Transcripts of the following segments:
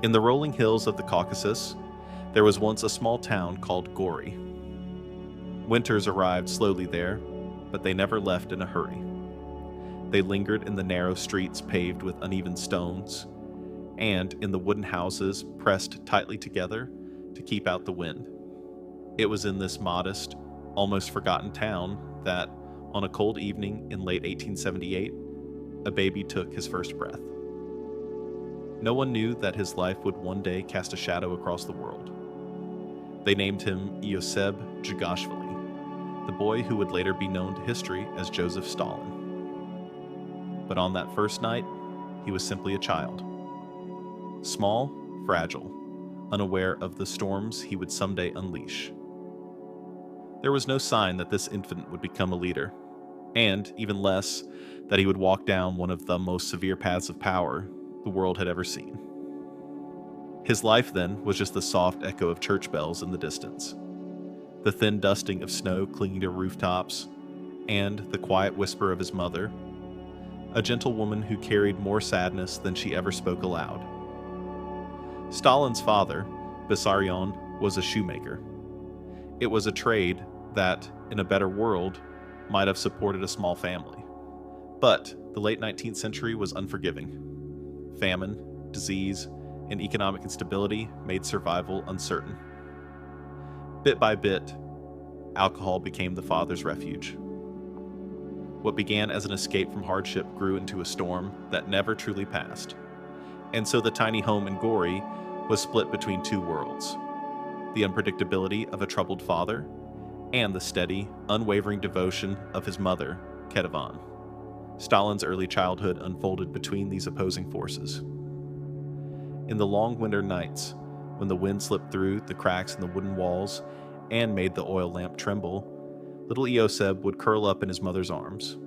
In the rolling hills of the Caucasus, there was once a small town called Gori. Winters arrived slowly there, but they never left in a hurry. They lingered in the narrow streets paved with uneven stones, and in the wooden houses pressed tightly together to keep out the wind. It was in this modest, almost forgotten town that, on a cold evening in late 1878, a baby took his first breath. No one knew that his life would one day cast a shadow across the world. They named him Joseph Stalin, the boy who would later be known to history as Joseph Stalin. But on that first night, he was simply a child. Small, fragile, unaware of the storms he would someday unleash. There was no sign that this infant would become a leader, and even less, that he would walk down one of the most severe paths of power the world had ever seen. His life, then, was just the soft echo of church bells in the distance, the thin dusting of snow clinging to rooftops, and the quiet whisper of his mother, a gentle woman who carried more sadness than she ever spoke aloud. Stalin's father, Vissarion, was a shoemaker. It was a trade that, in a better world, might have supported a small family. But the late 19th century was unforgiving. Famine, disease, and economic instability made survival uncertain. Bit by bit, alcohol became the father's refuge. What began as an escape from hardship grew into a storm that never truly passed. And so the tiny home in Gori was split between two worlds: the unpredictability of a troubled father and the steady, unwavering devotion of his mother, Ketevan. Stalin's early childhood unfolded between these opposing forces. In the long winter nights, when the wind slipped through the cracks in the wooden walls and made the oil lamp tremble, little Ioseb would curl up in his mother's arms.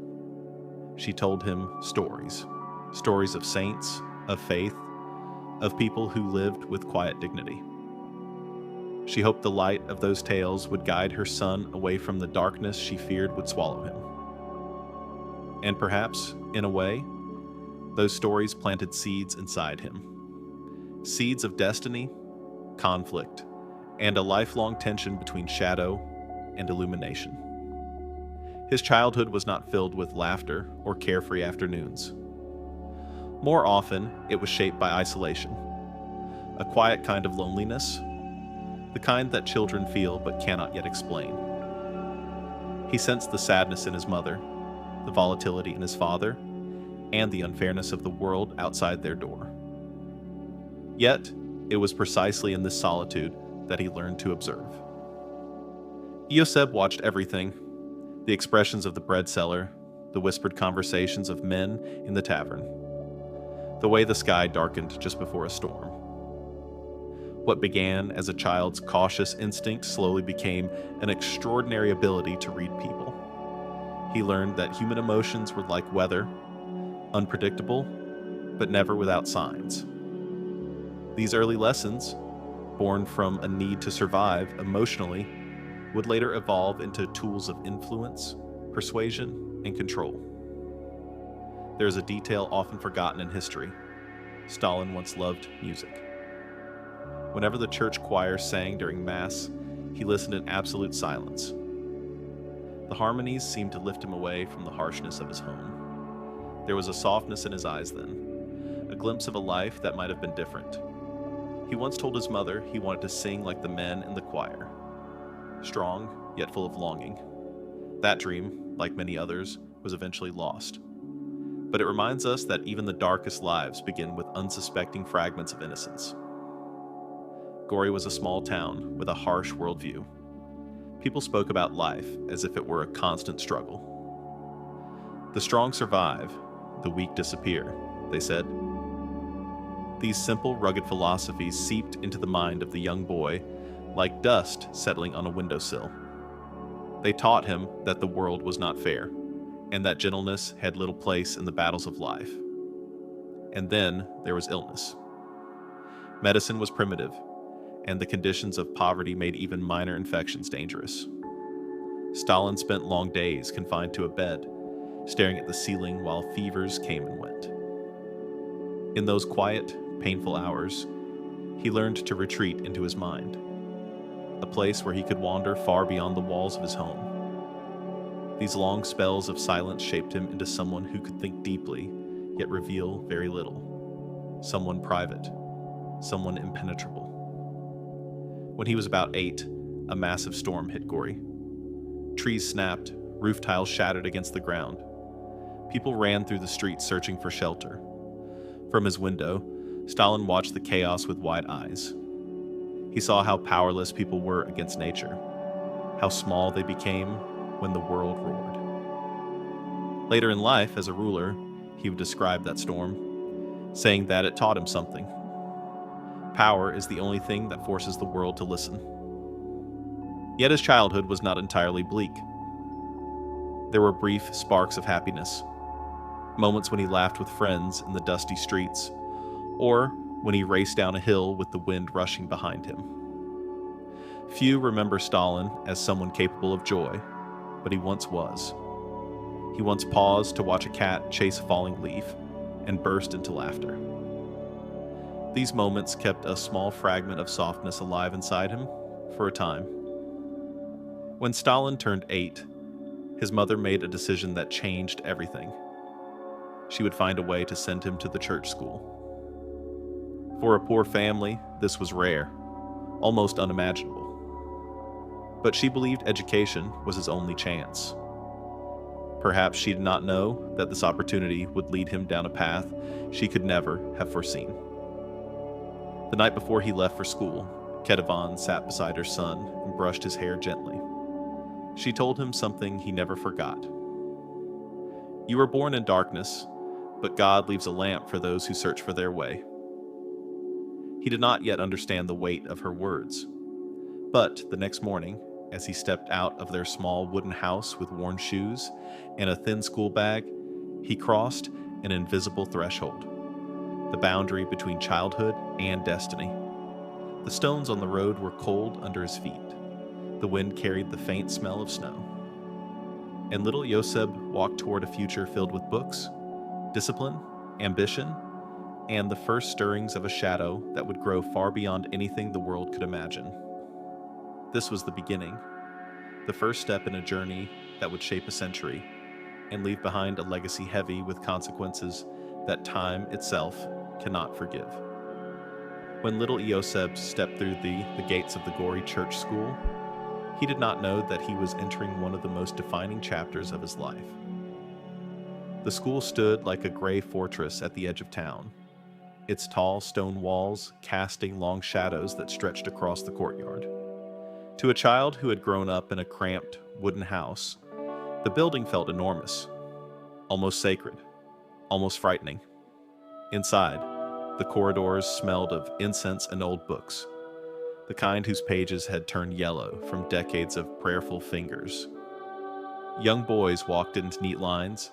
She told him stories of saints, of faith, of people who lived with quiet dignity. She hoped the light of those tales would guide her son away from the darkness she feared would swallow him. And perhaps, in a way, those stories planted seeds inside him. Seeds of destiny, conflict, and a lifelong tension between shadow and illumination. His childhood was not filled with laughter or carefree afternoons. More often, it was shaped by isolation, a quiet kind of loneliness, the kind that children feel but cannot yet explain. He sensed the sadness in his mother, the volatility in his father, and the unfairness of the world outside their door. Yet, it was precisely in this solitude that he learned to observe. Ioseb watched everything: the expressions of the bread seller, the whispered conversations of men in the tavern, the way the sky darkened just before a storm. What began as a child's cautious instinct slowly became an extraordinary ability to read people. He learned that human emotions were like weather, unpredictable, but never without signs. These early lessons, born from a need to survive emotionally, would later evolve into tools of influence, persuasion, and control. There is a detail often forgotten in history. Stalin once loved music. Whenever the church choir sang during Mass, he listened in absolute silence. The harmonies seemed to lift him away from the harshness of his home. There was a softness in his eyes then, a glimpse of a life that might have been different. He once told his mother he wanted to sing like the men in the choir, strong yet full of longing. That dream, like many others, was eventually lost. But it reminds us that even the darkest lives begin with unsuspecting fragments of innocence. Gori was a small town with a harsh worldview. People spoke about life as if it were a constant struggle. The strong survive, the weak disappear, they said. These simple, rugged philosophies seeped into the mind of the young boy like dust settling on a windowsill. They taught him that the world was not fair, and that gentleness had little place in the battles of life. And then there was illness. Medicine was primitive, and the conditions of poverty made even minor infections dangerous. Stalin spent long days confined to a bed, staring at the ceiling while fevers came and went. In those quiet, painful hours, he learned to retreat into his mind, a place where he could wander far beyond the walls of his home. These long spells of silence shaped him into someone who could think deeply, yet reveal very little. Someone private, someone impenetrable. When he was about 8, a massive storm hit Gori. Trees snapped, roof tiles shattered against the ground. People ran through the streets searching for shelter. From his window, Stalin watched the chaos with wide eyes. He saw how powerless people were against nature, how small they became when the world roared. Later in life, as a ruler, he would describe that storm, saying that it taught him something. Power is the only thing that forces the world to listen. Yet his childhood was not entirely bleak. There were brief sparks of happiness, moments when he laughed with friends in the dusty streets, or when he raced down a hill with the wind rushing behind him. Few remember Stalin as someone capable of joy, but he once was. He once paused to watch a cat chase a falling leaf and burst into laughter. These moments kept a small fragment of softness alive inside him for a time. When Stalin turned 8, his mother made a decision that changed everything. She would find a way to send him to the church school. For a poor family, this was rare, almost unimaginable. But she believed education was his only chance. Perhaps she did not know that this opportunity would lead him down a path she could never have foreseen. The night before he left for school, Ketevan sat beside her son and brushed his hair gently. She told him something he never forgot. "You were born in darkness, but God leaves a lamp for those who search for their way." He did not yet understand the weight of her words. But the next morning, as he stepped out of their small wooden house with worn shoes and a thin school bag, he crossed an invisible threshold, the boundary between childhood and destiny. The stones on the road were cold under his feet. The wind carried the faint smell of snow. And little Joseph walked toward a future filled with books, discipline, ambition, and the first stirrings of a shadow that would grow far beyond anything the world could imagine. This was the beginning, the first step in a journey that would shape a century and leave behind a legacy heavy with consequences that time itself cannot forgive. When little Joseph stepped through the gates of the Gori church school, he did not know that he was entering one of the most defining chapters of his life. The school stood like a gray fortress at the edge of town, its tall stone walls casting long shadows that stretched across the courtyard. To a child who had grown up in a cramped wooden house, the building felt enormous, almost sacred, almost frightening. Inside, the corridors smelled of incense and old books, the kind whose pages had turned yellow from decades of prayerful fingers. Young boys walked into neat lines,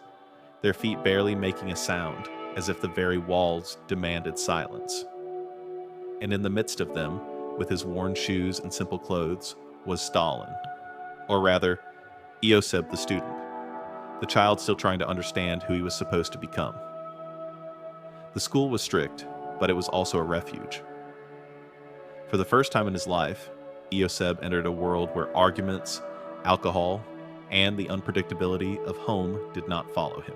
their feet barely making a sound, as if the very walls demanded silence. And in the midst of them, with his worn shoes and simple clothes, was Stalin, or rather, Joseph the student, the child still trying to understand who he was supposed to become. The school was strict, but it was also a refuge. For the first time in his life, Joseph entered a world where arguments, alcohol, and the unpredictability of home did not follow him.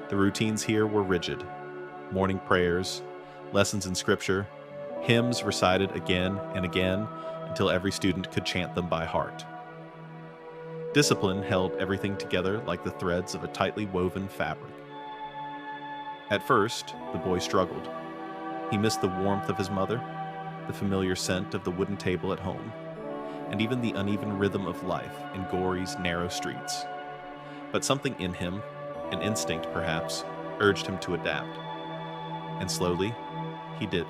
The routines here were rigid: morning prayers, lessons in scripture, hymns recited again and again until every student could chant them by heart. Discipline held everything together like the threads of a tightly woven fabric. At first, the boy struggled. He missed the warmth of his mother, the familiar scent of the wooden table at home, and even the uneven rhythm of life in Gori's narrow streets. But something in him, an instinct perhaps, urged him to adapt. And slowly, he did.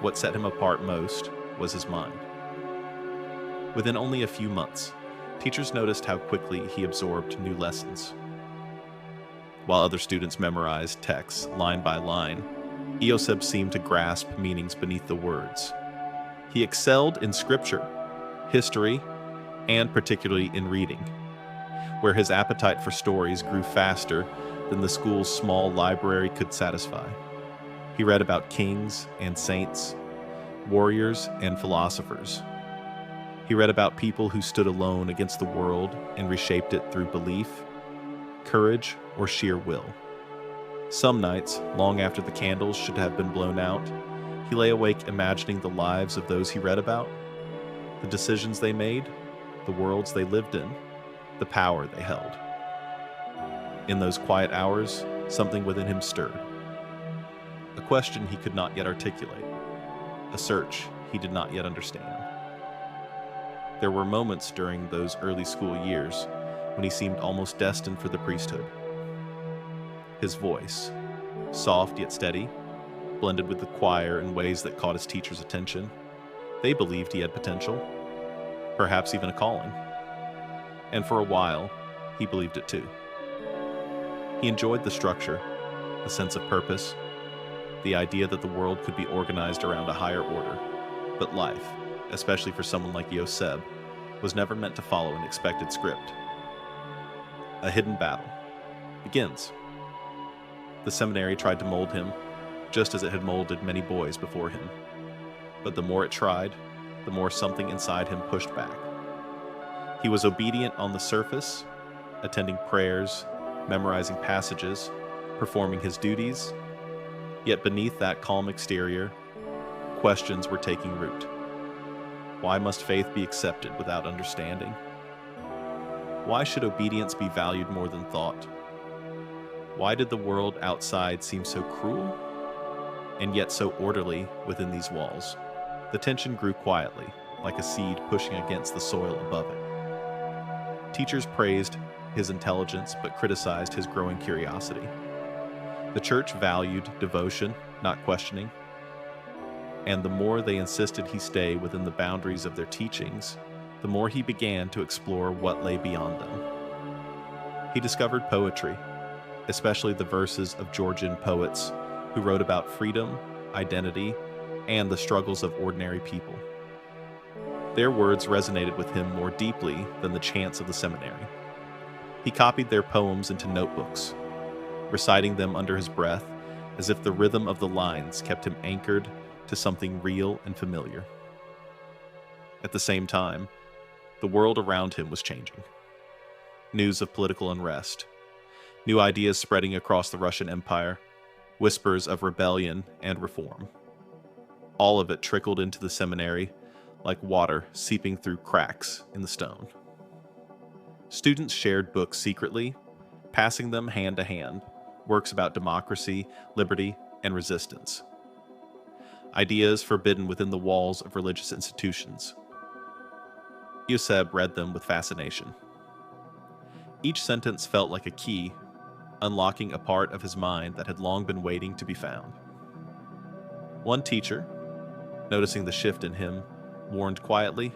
What set him apart most was his mind. Within only a few months, teachers noticed how quickly he absorbed new lessons. While other students memorized texts line by line, Joseph seemed to grasp meanings beneath the words. He excelled in scripture, history, and particularly in reading, where his appetite for stories grew faster than the school's small library could satisfy. He read about kings and saints, warriors and philosophers. He read about people who stood alone against the world and reshaped it through belief, courage, or sheer will. Some nights, long after the candles should have been blown out, he lay awake imagining the lives of those he read about, the decisions they made, the worlds they lived in, the power they held. In those quiet hours, something within him stirred. A question he could not yet articulate, a search he did not yet understand. There were moments during those early school years when he seemed almost destined for the priesthood. His voice, soft yet steady, blended with the choir in ways that caught his teacher's attention. They believed he had potential, perhaps even a calling. And for a while, he believed it too. He enjoyed the structure, the sense of purpose, the idea that the world could be organized around a higher order. But life, especially for someone like Joseph, was never meant to follow an expected script. A hidden battle begins. The seminary tried to mold him, just as it had molded many boys before him. But the more it tried, the more something inside him pushed back. He was obedient on the surface, attending prayers, memorizing passages, performing his duties, yet beneath that calm exterior, questions were taking root. Why must faith be accepted without understanding? Why should obedience be valued more than thought? Why did the world outside seem so cruel, and yet so orderly within these walls? The tension grew quietly, like a seed pushing against the soil above it. Teachers praised his intelligence but criticized his growing curiosity. The church valued devotion, not questioning, and the more they insisted he stay within the boundaries of their teachings, the more he began to explore what lay beyond them. He discovered poetry, especially the verses of Georgian poets who wrote about freedom, identity, and the struggles of ordinary people. Their words resonated with him more deeply than the chants of the seminary. He copied their poems into notebooks, reciting them under his breath as if the rhythm of the lines kept him anchored to something real and familiar. At the same time, the world around him was changing. News of political unrest, new ideas spreading across the Russian Empire, whispers of rebellion and reform. All of it trickled into the seminary like water seeping through cracks in the stone. Students shared books secretly, passing them hand to hand, works about democracy, liberty, and resistance. Ideas forbidden within the walls of religious institutions. Joseph read them with fascination. Each sentence felt like a key, unlocking a part of his mind that had long been waiting to be found. One teacher, noticing the shift in him, warned quietly,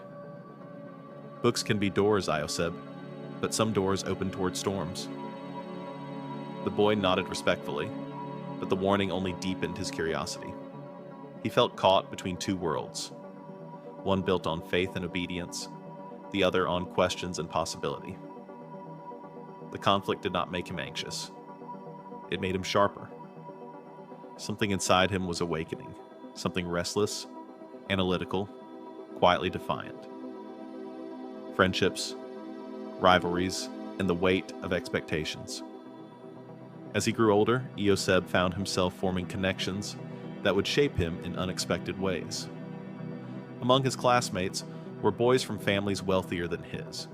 "Books can be doors, Joseph, but some doors open toward storms." The boy nodded respectfully, but the warning only deepened his curiosity. He felt caught between two worlds, one built on faith and obedience, the other on questions and possibility. The conflict did not make him anxious. It made him sharper. Something inside him was awakening, something restless, analytical, quietly defiant. Friendships, rivalries, and the weight of expectations. As he grew older, Joseph found himself forming connections that would shape him in unexpected ways. Among his classmates were boys from families wealthier than his,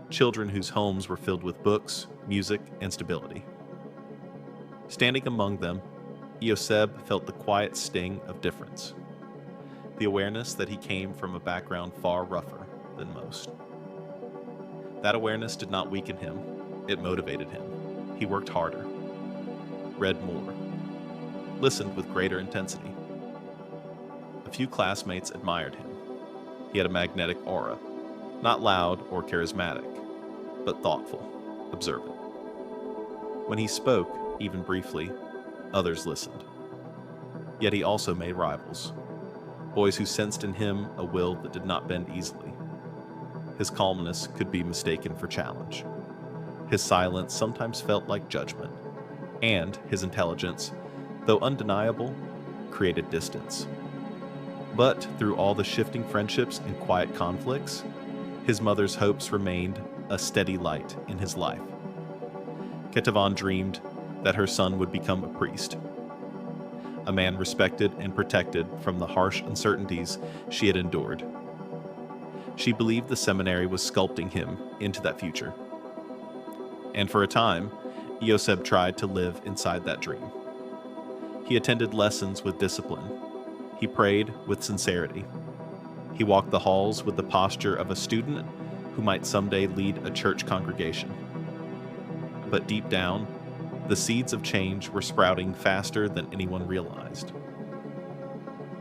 children whose homes were filled with books, music, and stability. Standing among them, Joseph felt the quiet sting of difference, the awareness that he came from a background far rougher than most. That awareness did not weaken him, it motivated him. He worked harder, read more, listened with greater intensity. A few classmates admired him. He had a magnetic aura, not loud or charismatic, but thoughtful, observant. When he spoke, even briefly, others listened. Yet he also made rivals, boys who sensed in him a will that did not bend easily. His calmness could be mistaken for challenge. His silence sometimes felt like judgment, and his intelligence, though undeniable, created distance. But through all the shifting friendships and quiet conflicts, his mother's hopes remained a steady light in his life. Ketevan dreamed that her son would become a priest, a man respected and protected from the harsh uncertainties she had endured. She believed the seminary was sculpting him into that future. And for a time, Joseph tried to live inside that dream. He attended lessons with discipline. He prayed with sincerity. He walked the halls with the posture of a student who might someday lead a church congregation. But deep down, the seeds of change were sprouting faster than anyone realized.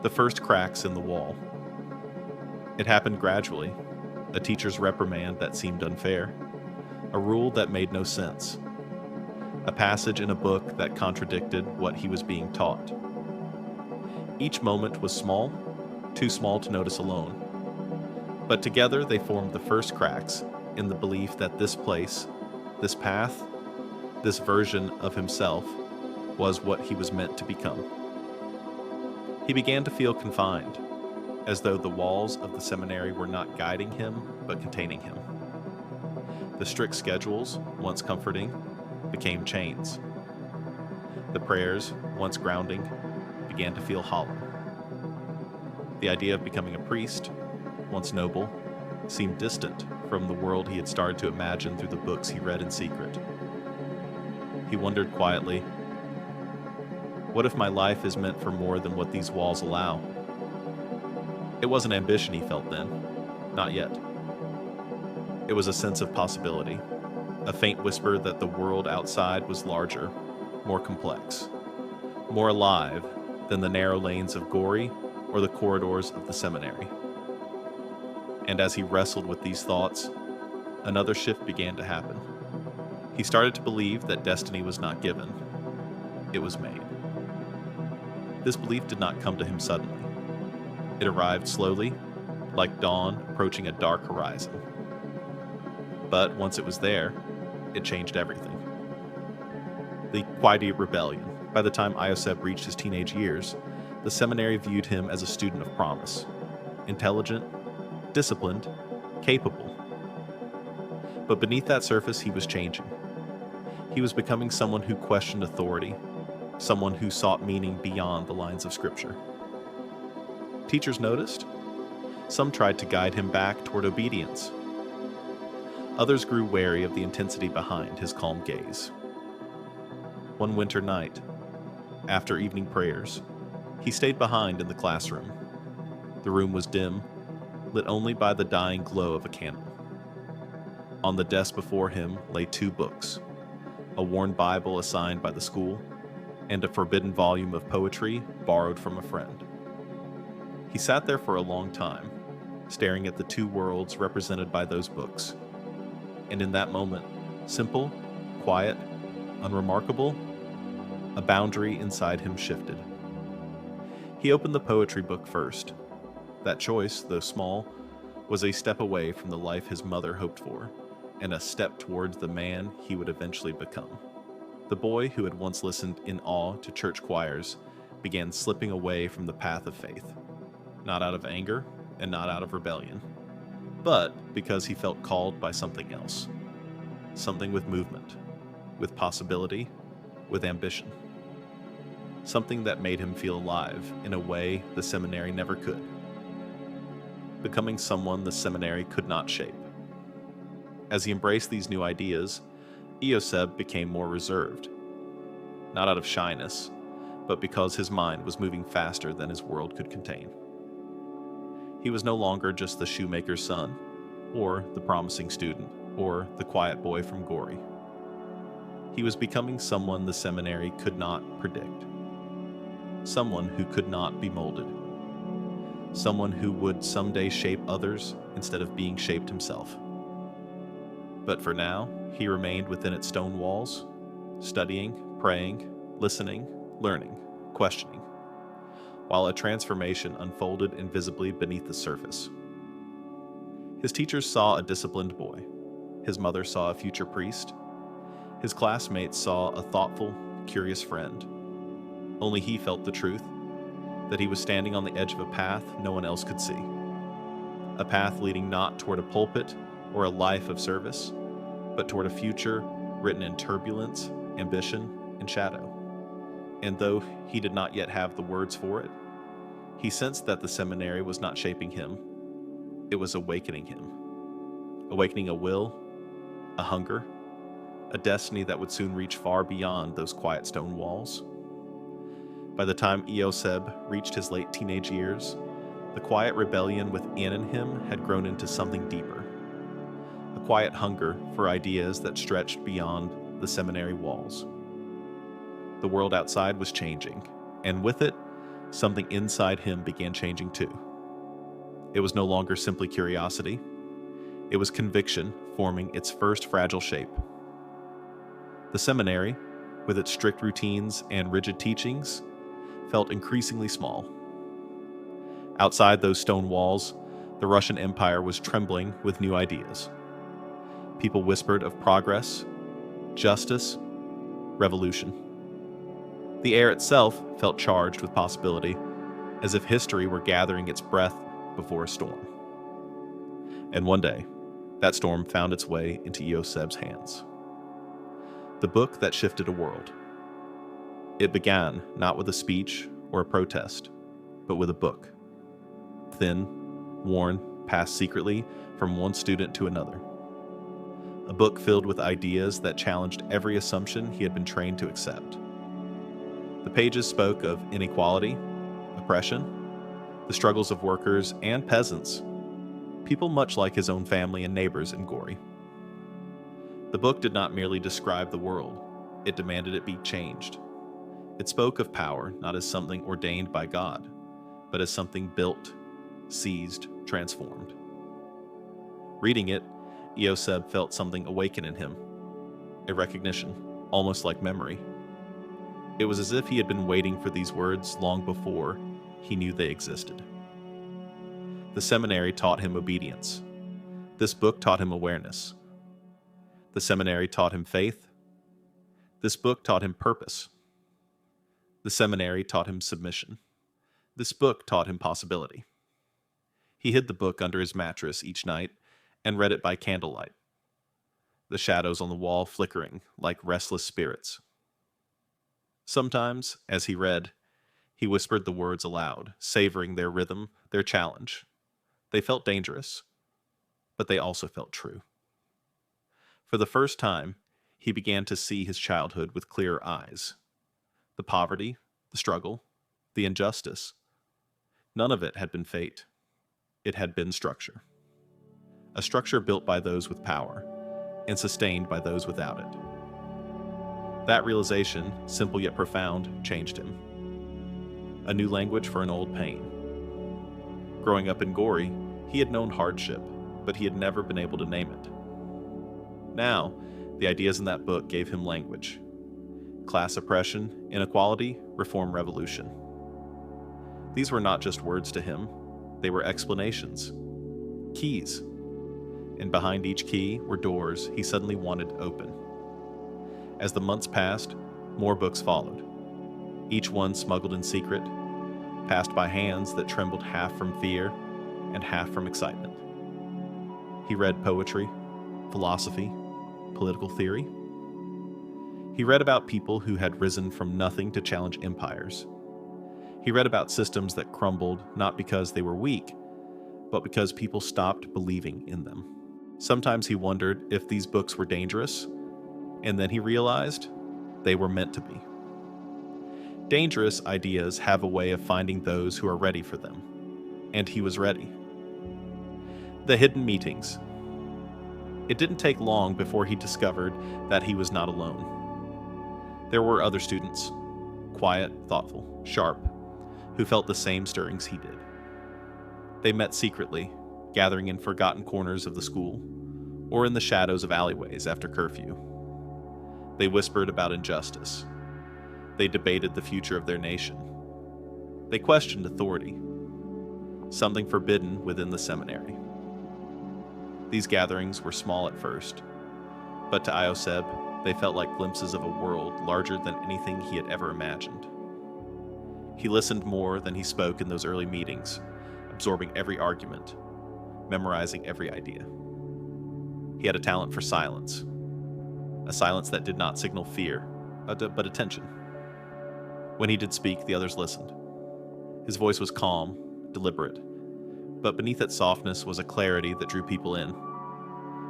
The first cracks in the wall. It happened gradually, a teacher's reprimand that seemed unfair, a rule that made no sense, a passage in a book that contradicted what he was being taught. Each moment was small, too small to notice alone. But together they formed the first cracks in the belief that this place, this path, this version of himself was what he was meant to become. He began to feel confined, as though the walls of the seminary were not guiding him, but containing him. The strict schedules, once comforting, became chains. The prayers, once grounding, began to feel hollow. The idea of becoming a priest, once noble, seemed distant from the world he had started to imagine through the books he read in secret. He wondered quietly, what if my life is meant for more than what these walls allow? It wasn't ambition he felt then, not yet. It was a sense of possibility, a faint whisper that the world outside was larger, more complex, more alive than the narrow lanes of Gori or the corridors of the seminary. And as he wrestled with these thoughts, another shift began to happen. He started to believe that destiny was not given, it was made. This belief did not come to him suddenly. It arrived slowly, like dawn approaching a dark horizon. But once it was there, it changed everything. The Quiete Rebellion. By the time Ioseb reached his teenage years, the seminary viewed him as a student of promise, intelligent, disciplined, capable. But beneath that surface, he was changing. He was becoming someone who questioned authority, someone who sought meaning beyond the lines of Scripture. Teachers noticed. Some tried to guide him back toward obedience. Others grew wary of the intensity behind his calm gaze. One winter night, after evening prayers, he stayed behind in the classroom. The room was dim, lit only by the dying glow of a candle. On the desk before him lay 2 books, a worn Bible assigned by the school, and a forbidden volume of poetry borrowed from a friend. He sat there for a long time, staring at the 2 worlds represented by those books. And in that moment, simple, quiet, unremarkable, a boundary inside him shifted. He opened the poetry book first. That choice, though small, was a step away from the life his mother hoped for, and a step towards the man he would eventually become. The boy who had once listened in awe to church choirs began slipping away from the path of faith, not out of anger and not out of rebellion, but because he felt called by something else, something with movement, with possibility, with ambition, something that made him feel alive in a way the seminary never could, becoming someone the seminary could not shape. As he embraced these new ideas, Ioseb became more reserved, not out of shyness, but because his mind was moving faster than his world could contain. He was no longer just the shoemaker's son, or the promising student, or the quiet boy from Gori. He was becoming someone the seminary could not predict, someone who could not be molded, someone who would someday shape others instead of being shaped himself. But for now, he remained within its stone walls, studying, praying, listening, learning, questioning, while a transformation unfolded invisibly beneath the surface. His teachers saw a disciplined boy. His mother saw a future priest. His classmates saw a thoughtful, curious friend. Only he felt the truth. that he was standing on the edge of a path no one else could see. A path leading not toward a pulpit or a life of service, but toward a future written in turbulence, ambition, and shadow. And though he did not yet have the words for it, he sensed that the seminary was not shaping him, it was awakening him. Awakening a will, a hunger, a destiny that would soon reach far beyond those quiet stone walls. By the time Joseph reached his late teenage years, the quiet rebellion within him had grown into something deeper. A quiet hunger for ideas that stretched beyond the seminary walls. The world outside was changing, and with it, something inside him began changing too. It was no longer simply curiosity. It was conviction forming its first fragile shape. The seminary, with its strict routines and rigid teachings, felt increasingly small. Outside those stone walls, the Russian Empire was trembling with new ideas. People whispered of progress, justice, revolution. The air itself felt charged with possibility, as if history were gathering its breath before a storm. And one day, that storm found its way into Joseph's hands. The book that shifted a world. It began not with a speech or a protest, but with a book. Thin, worn, passed secretly from one student to another. A book filled with ideas that challenged every assumption he had been trained to accept. The pages spoke of inequality, oppression, the struggles of workers and peasants, people much like his own family and neighbors in Gori. The book did not merely describe the world, it demanded it be changed. It spoke of power not as something ordained by God, but as something built, seized, transformed. Reading it, Joseph felt something awaken in him, a recognition, almost like memory. It was as if he had been waiting for these words long before he knew they existed. The seminary taught him obedience. This book taught him awareness. The seminary taught him faith. This book taught him purpose. The seminary taught him submission. This book taught him possibility. He hid the book under his mattress each night and read it by candlelight, the shadows on the wall flickering like restless spirits. Sometimes, as he read, he whispered the words aloud, savoring their rhythm, their challenge. They felt dangerous, but they also felt true. For the first time, he began to see his childhood with clearer eyes. The poverty, the struggle, the injustice. None of it had been fate. It had been structure. A structure built by those with power and sustained by those without it. That realization, simple yet profound, changed him. A new language for an old pain. Growing up in Gori, he had known hardship, but he had never been able to name it. Now, the ideas in that book gave him language. Class oppression, inequality, reform revolution. These were not just words to him, they were explanations, keys. And behind each key were doors he suddenly wanted open. As the months passed, more books followed, each one smuggled in secret, passed by hands that trembled half from fear and half from excitement. He read poetry, philosophy, political theory. He read about people who had risen from nothing to challenge empires. He read about systems that crumbled not because they were weak, but because people stopped believing in them. Sometimes he wondered if these books were dangerous, and then he realized they were meant to be. Dangerous ideas have a way of finding those who are ready for them, and he was ready. The hidden meetings. It didn't take long before he discovered that he was not alone. There were other students, quiet, thoughtful, sharp, who felt the same stirrings he did. They met secretly, gathering in forgotten corners of the school, or in the shadows of alleyways after curfew. They whispered about injustice. They debated the future of their nation. They questioned authority, something forbidden within the seminary. These gatherings were small at first, but to Joseph, they felt like glimpses of a world larger than anything he had ever imagined. He listened more than he spoke in those early meetings, absorbing every argument, memorizing every idea. He had a talent for silence, a silence that did not signal fear, but attention. When he did speak, the others listened. His voice was calm, deliberate, but beneath its softness was a clarity that drew people in.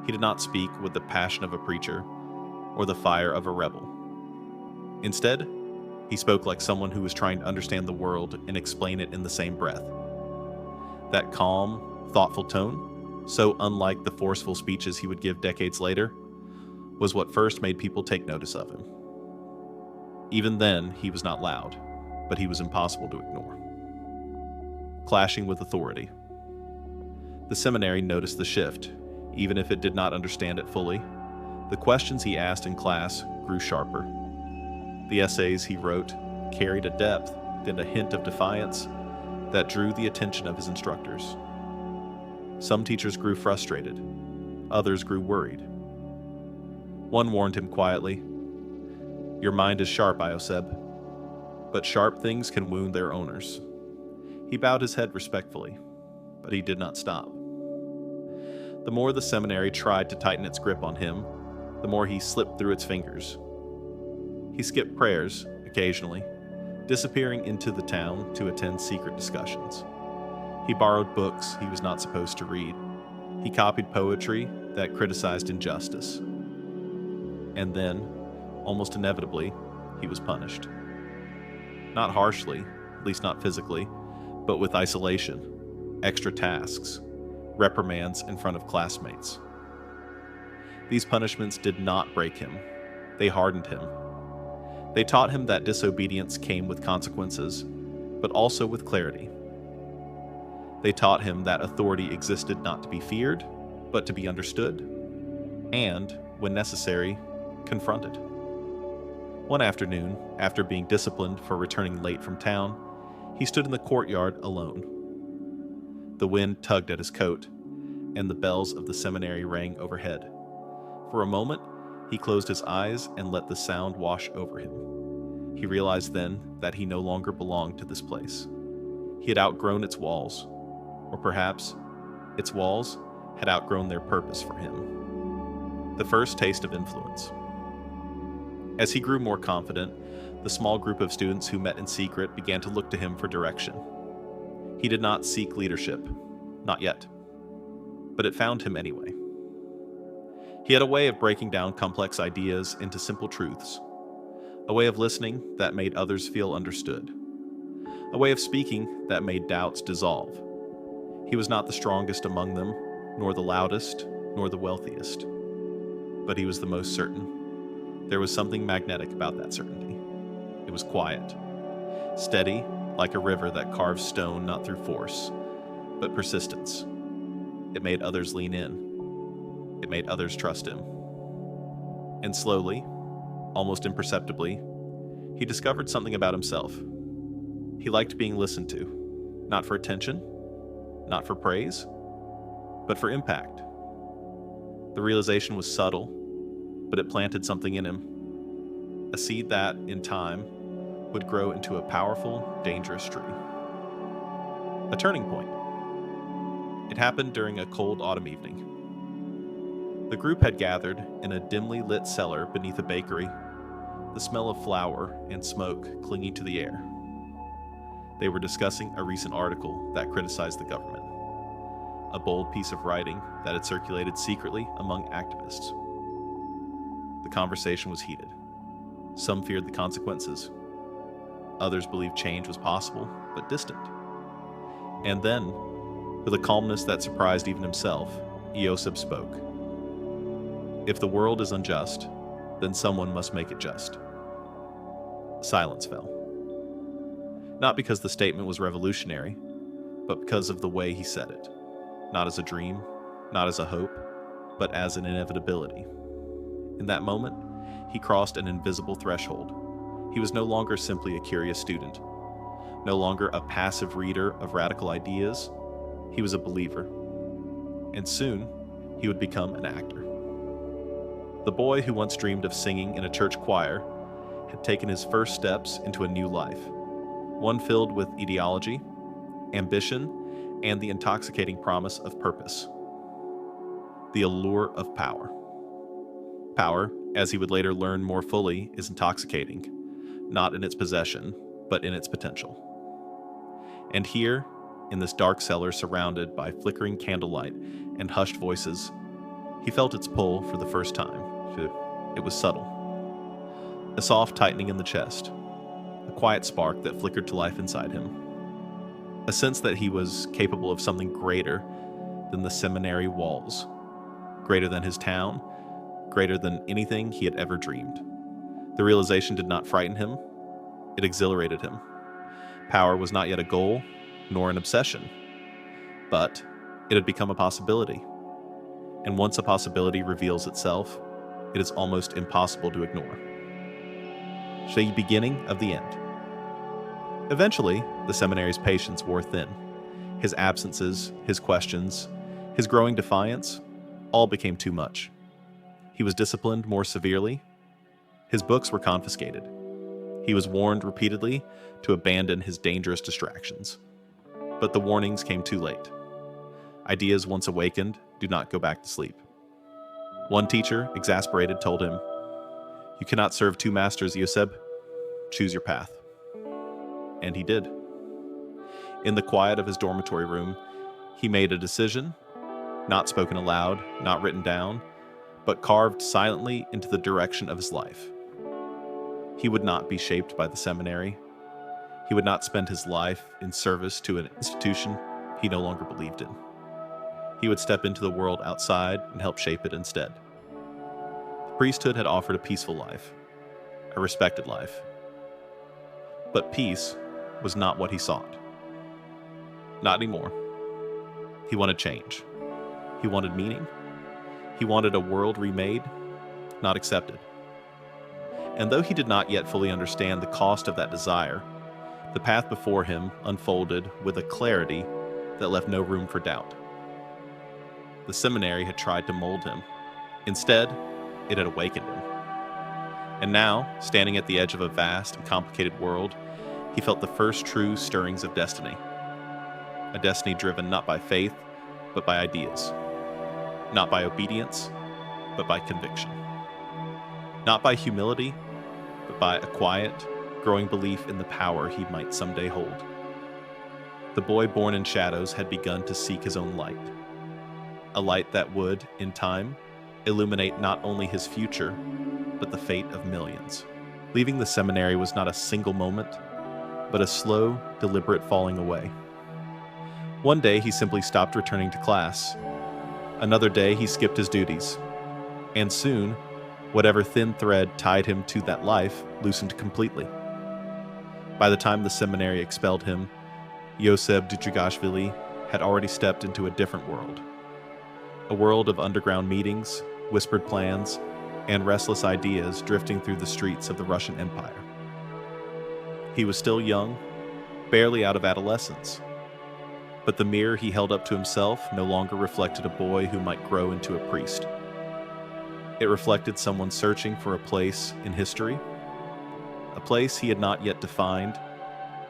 He did not speak with the passion of a preacher or the fire of a rebel. Instead, he spoke like someone who was trying to understand the world and explain it in the same breath. That calm, thoughtful tone, so unlike the forceful speeches he would give decades later, was what first made people take notice of him. Even then, he was not loud, but he was impossible to ignore. Clashing with authority. The seminary noticed the shift, even if it did not understand it fully. The questions he asked in class grew sharper. The essays he wrote carried a depth and a hint of defiance that drew the attention of his instructors. Some teachers grew frustrated. Others grew worried. One warned him quietly, "Your mind is sharp, Ioseb, but sharp things can wound their owners." He bowed his head respectfully, but he did not stop. The more the seminary tried to tighten its grip on him, the more he slipped through its fingers. He skipped prayers, occasionally, disappearing into the town to attend secret discussions. He borrowed books he was not supposed to read. He copied poetry that criticized injustice. And then, almost inevitably, he was punished. Not harshly, at least not physically, but with isolation, extra tasks, reprimands in front of classmates. These punishments did not break him. They hardened him. They taught him that disobedience came with consequences, but also with clarity. They taught him that authority existed not to be feared, but to be understood, and, when necessary, confronted. One afternoon, after being disciplined for returning late from town, he stood in the courtyard alone. The wind tugged at his coat, and the bells of the seminary rang overhead. For a moment, he closed his eyes and let the sound wash over him. He realized then that he no longer belonged to this place. He had outgrown its walls, or perhaps its walls had outgrown their purpose for him. The first taste of influence. As he grew more confident, the small group of students who met in secret began to look to him for direction. He did not seek leadership, not yet, but it found him anyway. He had a way of breaking down complex ideas into simple truths, a way of listening that made others feel understood, a way of speaking that made doubts dissolve. He was not the strongest among them, nor the loudest, nor the wealthiest, but he was the most certain. There was something magnetic about that certainty. It was quiet, steady, like a river that carves stone not through force, but persistence. It made others lean in. It made others trust him. And slowly, almost imperceptibly, he discovered something about himself. He liked being listened to, not for attention, not for praise, but for impact. The realization was subtle, but it planted something in him, a seed that, in time, would grow into a powerful, dangerous tree. A turning point. It happened during a cold autumn evening. The group had gathered in a dimly lit cellar beneath a bakery, the smell of flour and smoke clinging to the air. They were discussing a recent article that criticized the government, a bold piece of writing that had circulated secretly among activists. The conversation was heated. Some feared the consequences. Others believed change was possible, but distant. And then, with a calmness that surprised even himself, Joseph spoke. If the world is unjust, then someone must make it just. Silence fell. Not because the statement was revolutionary, but because of the way he said it. Not as a dream, not as a hope, but as an inevitability. In that moment, he crossed an invisible threshold. He was no longer simply a curious student, no longer a passive reader of radical ideas. He was a believer. And soon, he would become an actor. The boy who once dreamed of singing in a church choir had taken his first steps into a new life, one filled with ideology, ambition, and the intoxicating promise of purpose. The allure of power. Power, as he would later learn more fully, is intoxicating, not in its possession, but in its potential. And here, in this dark cellar surrounded by flickering candlelight and hushed voices, he felt its pull for the first time. It was subtle. A soft tightening in the chest, a quiet spark that flickered to life inside him. A sense that he was capable of something greater than the seminary walls, greater than his town, greater than anything he had ever dreamed. The realization did not frighten him, it exhilarated him. Power was not yet a goal, nor an obsession, but it had become a possibility. And once a possibility reveals itself, it is almost impossible to ignore. The beginning of the end. Eventually, the seminary's patience wore thin. His absences, his questions, his growing defiance, all became too much. He was disciplined more severely. His books were confiscated. He was warned repeatedly to abandon his dangerous distractions. But the warnings came too late. Ideas once awakened do not go back to sleep. One teacher, exasperated, told him, "You cannot serve two masters, Joseph. Choose your path." And he did. In the quiet of his dormitory room, he made a decision, not spoken aloud, not written down, but carved silently into the direction of his life. He would not be shaped by the seminary. He would not spend his life in service to an institution he no longer believed in. He would step into the world outside and help shape it instead. The priesthood had offered a peaceful life, a respected life. But peace was not what he sought. Not anymore. He wanted change. He wanted meaning. He wanted a world remade, not accepted. And though he did not yet fully understand the cost of that desire, the path before him unfolded with a clarity that left no room for doubt. The seminary had tried to mold him. Instead, it had awakened him. And now, standing at the edge of a vast and complicated world, he felt the first true stirrings of destiny. A destiny driven not by faith, but by ideas. Not by obedience, but by conviction. Not by humility, but by a quiet, growing belief in the power he might someday hold. The boy born in shadows had begun to seek his own light. A light that would, in time, illuminate not only his future, but the fate of millions. Leaving the seminary was not a single moment, but a slow, deliberate falling away. One day he simply stopped returning to class. Another day he skipped his duties. And soon, whatever thin thread tied him to that life loosened completely. By the time the seminary expelled him, Joseph Dujigashvili had already stepped into a different world. A world of underground meetings, whispered plans, and restless ideas drifting through the streets of the Russian Empire. He was still young, barely out of adolescence. But the mirror he held up to himself no longer reflected a boy who might grow into a priest. It reflected someone searching for a place in history, a place he had not yet defined,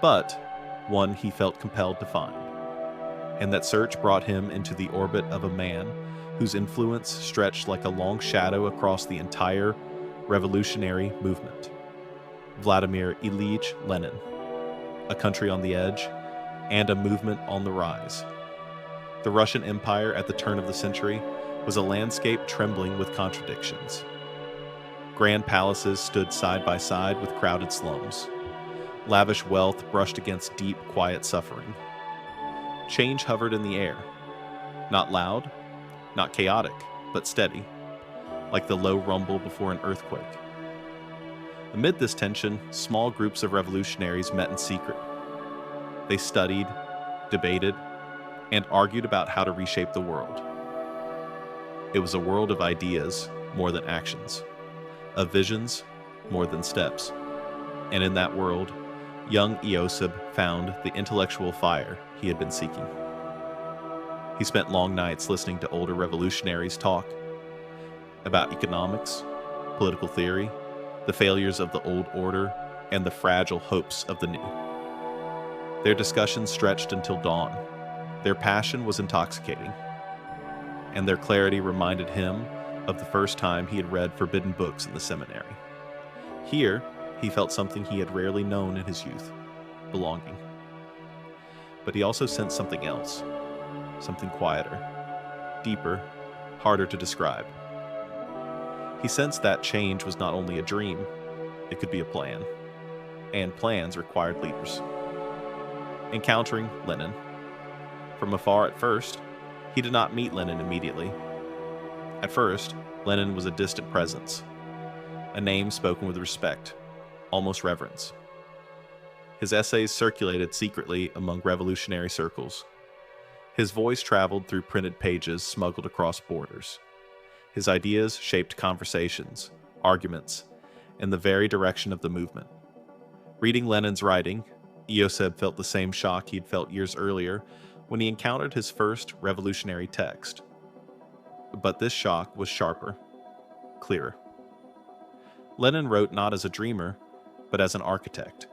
but one he felt compelled to find. And that search brought him into the orbit of a man whose influence stretched like a long shadow across the entire revolutionary movement. Vladimir Ilyich Lenin, a country on the edge, and a movement on the rise. The Russian Empire at the turn of the century was a landscape trembling with contradictions. Grand palaces stood side by side with crowded slums. Lavish wealth brushed against deep, quiet suffering. Change hovered in the air, not loud, not chaotic, but steady, like the low rumble before an earthquake. Amid this tension, small groups of revolutionaries met in secret. They studied, debated, and argued about how to reshape the world. It was a world of ideas more than actions, of visions more than steps. And in that world, young Joseph found the intellectual fire he had been seeking. He spent long nights listening to older revolutionaries talk about economics, political theory, the failures of the old order, and the fragile hopes of the new. Their discussions stretched until dawn. Their passion was intoxicating, and their clarity reminded him of the first time he had read forbidden books in the seminary. Here, he felt something he had rarely known in his youth: belonging. But he also sensed something else, something quieter, deeper, harder to describe. He sensed that change was not only a dream, it could be a plan, and plans required leaders. Encountering Lenin. From afar at first, he did not meet Lenin immediately. At first, Lenin was a distant presence, a name spoken with respect, almost reverence. His essays circulated secretly among revolutionary circles. His voice traveled through printed pages smuggled across borders. His ideas shaped conversations, arguments, in the very direction of the movement. Reading Lenin's writing, Joseph felt the same shock he'd felt years earlier when he encountered his first revolutionary text. But this shock was sharper, clearer. Lenin wrote not as a dreamer, but as an architect.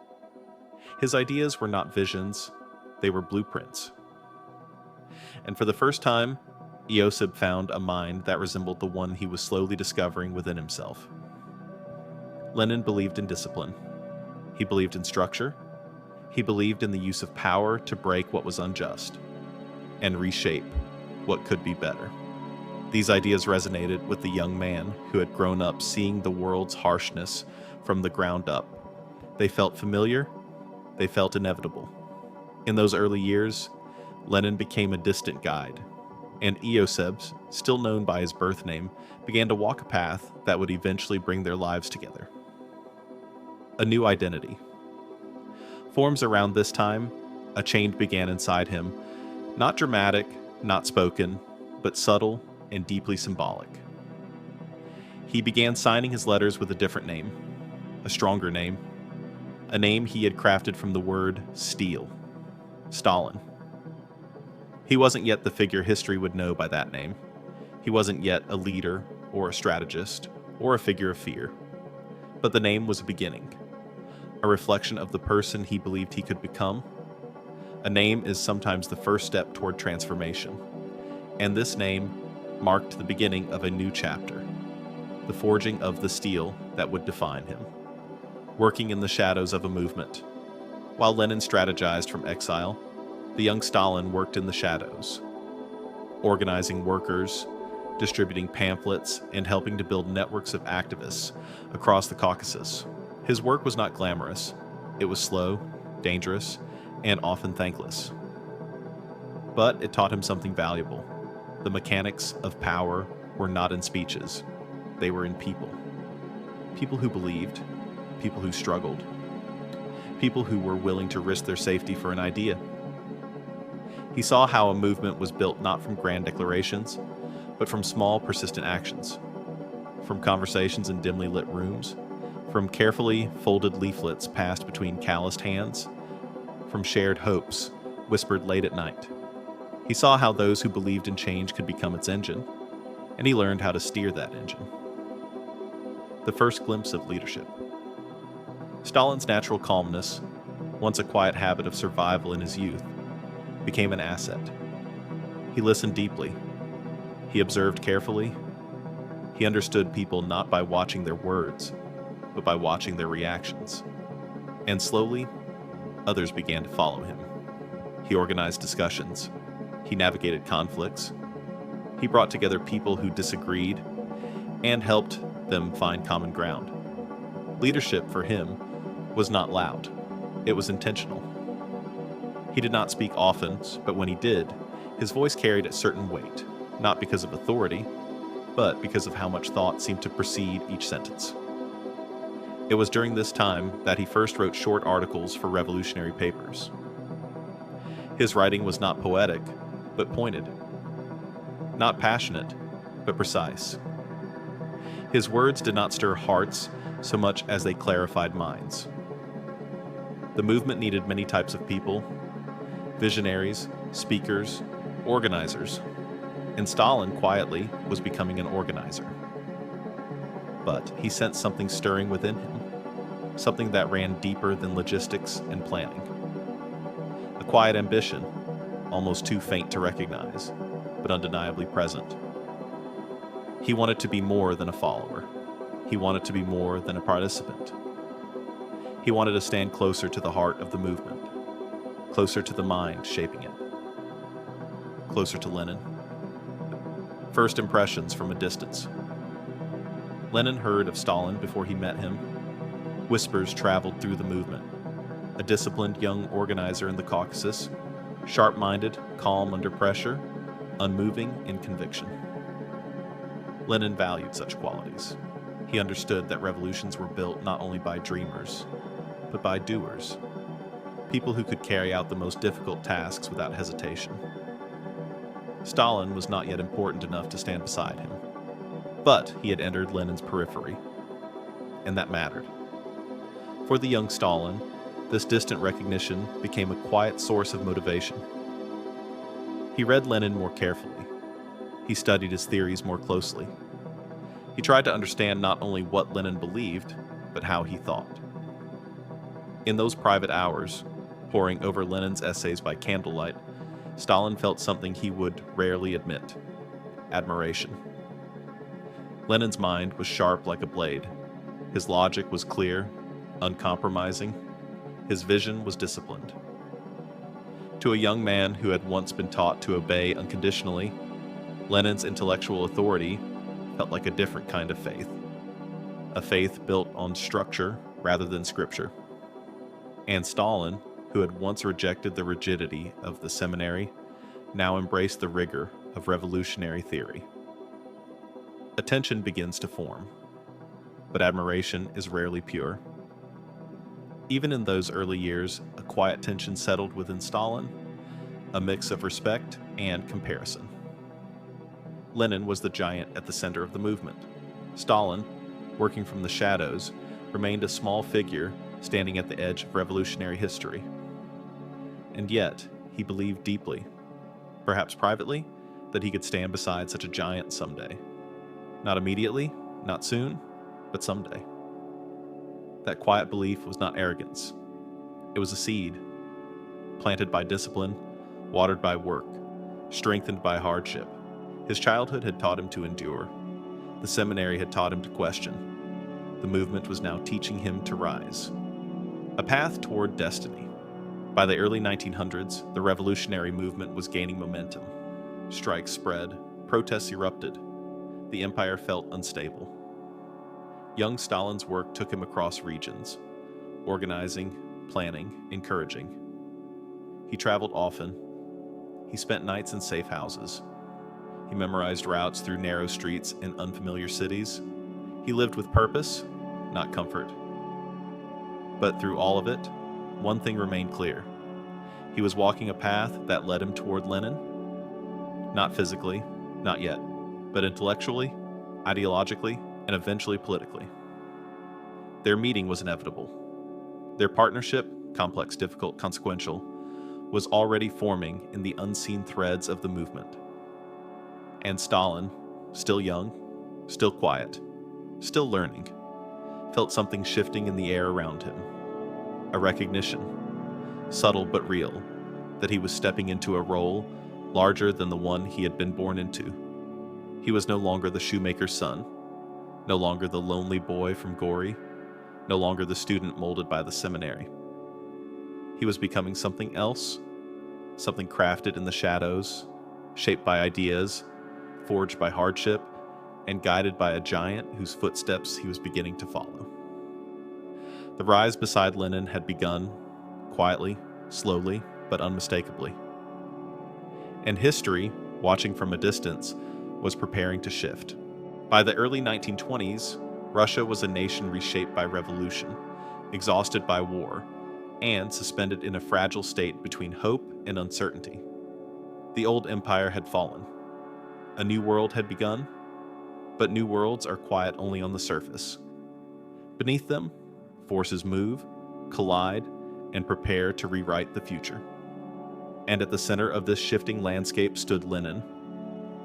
His ideas were not visions, they were blueprints. And for the first time, Joseph found a mind that resembled the one he was slowly discovering within himself. Lenin believed in discipline. He believed in structure. He believed in the use of power to break what was unjust and reshape what could be better. These ideas resonated with the young man who had grown up seeing the world's harshness from the ground up. They felt familiar. They felt inevitable. In those early years, Lenin became a distant guide, and Eosebs, still known by his birth name, began to walk a path that would eventually bring their lives together. A new identity. Forms around this time, a change began inside him, not dramatic, not spoken, but subtle and deeply symbolic. He began signing his letters with a different name, a stronger name, a name he had crafted from the word steel, Stalin. He wasn't yet the figure history would know by that name. He wasn't yet a leader or a strategist or a figure of fear. But the name was a beginning, a reflection of the person he believed he could become. A name is sometimes the first step toward transformation, and this name marked the beginning of a new chapter, the forging of the steel that would define him. Working in the shadows of a movement. While Lenin strategized from exile, the young Stalin worked in the shadows, organizing workers, distributing pamphlets, and helping to build networks of activists across the Caucasus. His work was not glamorous. It was slow, dangerous, and often thankless. But it taught him something valuable. The mechanics of power were not in speeches. They were in people. People who believed, people who struggled, people who were willing to risk their safety for an idea. He saw how a movement was built not from grand declarations, but from small, persistent actions, from conversations in dimly lit rooms, from carefully folded leaflets passed between calloused hands, from shared hopes whispered late at night. He saw how those who believed in change could become its engine, and he learned how to steer that engine. The first glimpse of leadership. Stalin's natural calmness, once a quiet habit of survival in his youth, became an asset. He listened deeply. He observed carefully. He understood people not by watching their words, but by watching their reactions. And slowly, others began to follow him. He organized discussions. He navigated conflicts. He brought together people who disagreed and helped them find common ground. Leadership for him was not loud. It was intentional. He did not speak often, but when he did, his voice carried a certain weight, not because of authority, but because of how much thought seemed to precede each sentence. It was during this time that he first wrote short articles for revolutionary papers. His writing was not poetic, but pointed. Not passionate, but precise. His words did not stir hearts so much as they clarified minds. The movement needed many types of people: visionaries, speakers, organizers, and Stalin quietly was becoming an organizer. But he sensed something stirring within him, something that ran deeper than logistics and planning. a quiet ambition, almost too faint to recognize, but undeniably present. He wanted to be more than a follower. He wanted to be more than a participant. He wanted to stand closer to the heart of the movement, closer to the mind shaping it, closer to Lenin. First impressions from a distance. Lenin heard of Stalin before he met him. Whispers traveled through the movement. A disciplined young organizer in the Caucasus, sharp-minded, calm under pressure, unmoving in conviction. Lenin valued such qualities. He understood that revolutions were built not only by dreamers, but by doers, people who could carry out the most difficult tasks without hesitation. Stalin was not yet important enough to stand beside him, but he had entered Lenin's periphery, and that mattered. For the young Stalin, this distant recognition became a quiet source of motivation. He read Lenin more carefully. He studied his theories more closely. He tried to understand not only what Lenin believed, but how he thought. In those private hours, poring over Lenin's essays by candlelight, Stalin felt something he would rarely admit: admiration. Lenin's mind was sharp like a blade. His logic was clear, uncompromising. His vision was disciplined. To a young man who had once been taught to obey unconditionally, Lenin's intellectual authority felt like a different kind of faith, a faith built on structure rather than scripture. And Stalin, who had once rejected the rigidity of the seminary, now embraced the rigor of revolutionary theory. Attention begins to form, but admiration is rarely pure. Even in those early years, a quiet tension settled within Stalin, a mix of respect and comparison. Lenin was the giant at the center of the movement. Stalin, working from the shadows, remained a small figure standing at the edge of revolutionary history. And yet, he believed deeply, perhaps privately, that he could stand beside such a giant someday. Not immediately, not soon, but someday. That quiet belief was not arrogance. It was a seed, planted by discipline, watered by work, strengthened by hardship. His childhood had taught him to endure. The seminary had taught him to question. The movement was now teaching him to rise. A path toward destiny. By the early 1900s, the revolutionary movement was gaining momentum. Strikes spread, protests erupted. The empire felt unstable. Young Stalin's work took him across regions, organizing, planning, encouraging. He traveled often. He spent nights in safe houses. He memorized routes through narrow streets in unfamiliar cities. He lived with purpose, not comfort. But through all of it, one thing remained clear. He was walking a path that led him toward Lenin. Not physically, not yet, but intellectually, ideologically, and eventually politically. Their meeting was inevitable. Their partnership, complex, difficult, consequential, was already forming in the unseen threads of the movement. And Stalin, still young, still quiet, still learning, felt something shifting in the air around him. A recognition, subtle but real, that he was stepping into a role larger than the one he had been born into. He was no longer the shoemaker's son, no longer the lonely boy from Gori, no longer the student molded by the seminary. He was becoming something else, something crafted in the shadows, shaped by ideas, forged by hardship, and guided by a giant whose footsteps he was beginning to follow. The rise beside Lenin had begun, quietly, slowly, but unmistakably. And history, watching from a distance, was preparing to shift. By the early 1920s, Russia was a nation reshaped by revolution, exhausted by war, and suspended in a fragile state between hope and uncertainty. The old empire had fallen. A new world had begun, but new worlds are quiet only on the surface. Beneath them, forces move, collide, and prepare to rewrite the future. And at the center of this shifting landscape stood Lenin,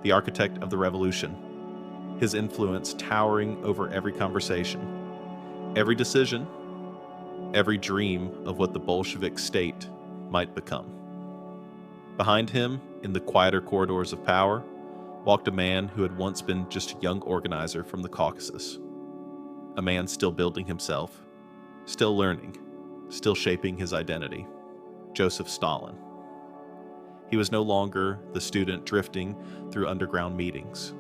the architect of the revolution, his influence towering over every conversation, every decision, every dream of what the Bolshevik state might become. Behind him, in the quieter corridors of power, walked a man who had once been just a young organizer from the Caucasus. A man still building himself, still learning, still shaping his identity. Joseph Stalin. He was no longer the student drifting through underground meetings,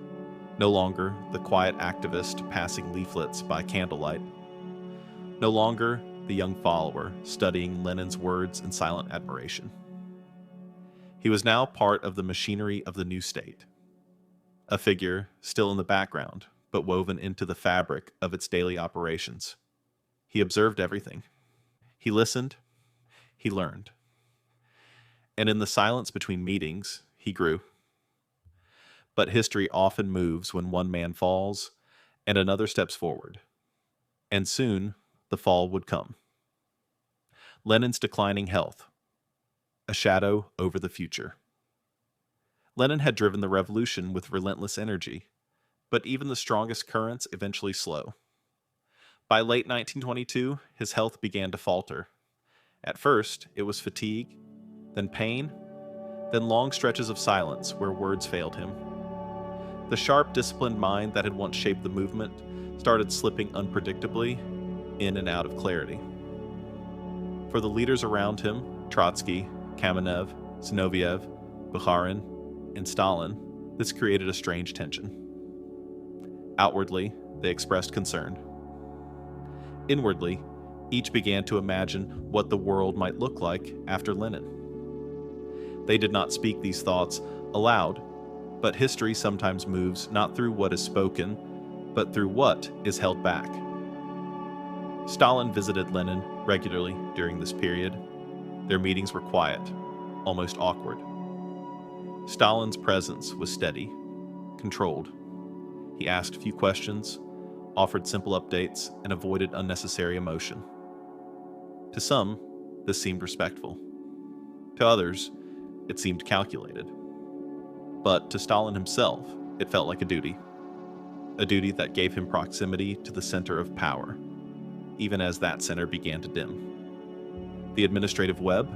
no longer the quiet activist passing leaflets by candlelight, no longer the young follower studying Lenin's words in silent admiration. He was now part of the machinery of the new state, a figure still in the background, but woven into the fabric of its daily operations. He observed everything. He listened. He learned. And in the silence between meetings, he grew. But history often moves when one man falls and another steps forward. And soon, the fall would come. Lenin's declining health, a shadow over the future. Lenin had driven the revolution with relentless energy, but even the strongest currents eventually slow. By late 1922, his health began to falter. At first, it was fatigue, then pain, then long stretches of silence where words failed him. The sharp, disciplined mind that had once shaped the movement started slipping unpredictably in and out of clarity. For the leaders around him, Trotsky, Kamenev, Zinoviev, Bukharin, and Stalin, this created a strange tension. Outwardly, they expressed concern. Inwardly, each began to imagine what the world might look like after Lenin. They did not speak these thoughts aloud, but history sometimes moves not through what is spoken, but through what is held back. Stalin visited Lenin regularly during this period. Their meetings were quiet, almost awkward. Stalin's presence was steady, controlled. He asked few questions, offered simple updates, and avoided unnecessary emotion. To some, this seemed respectful. To others, it seemed calculated. But to Stalin himself, it felt like a duty that gave him proximity to the center of power, even as that center began to dim. The administrative web,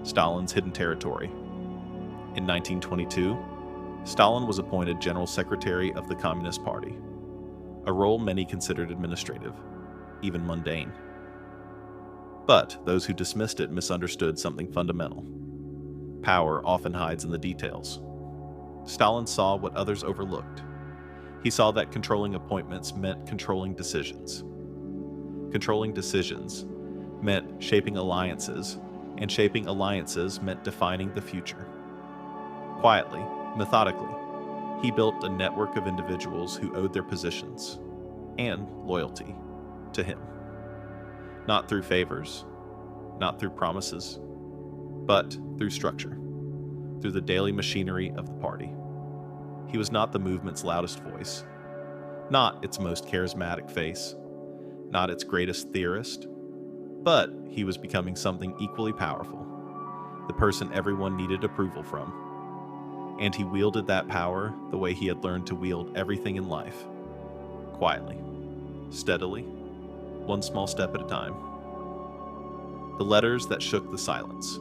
Stalin's hidden territory. In 1922, Stalin was appointed General Secretary of the Communist Party, a role many considered administrative, even mundane. But those who dismissed it misunderstood something fundamental. Power often hides in the details. Stalin saw what others overlooked. He saw that controlling appointments meant controlling decisions. Controlling decisions meant shaping alliances, and shaping alliances meant defining the future. Quietly, methodically, he built a network of individuals who owed their positions and loyalty to him. Not through favors, not through promises, but through structure, through the daily machinery of the party. He was not the movement's loudest voice, not its most charismatic face, not its greatest theorist, but he was becoming something equally powerful, the person everyone needed approval from. And he wielded that power the way he had learned to wield everything in life, quietly, steadily, one small step at a time. The letters that shook the silence.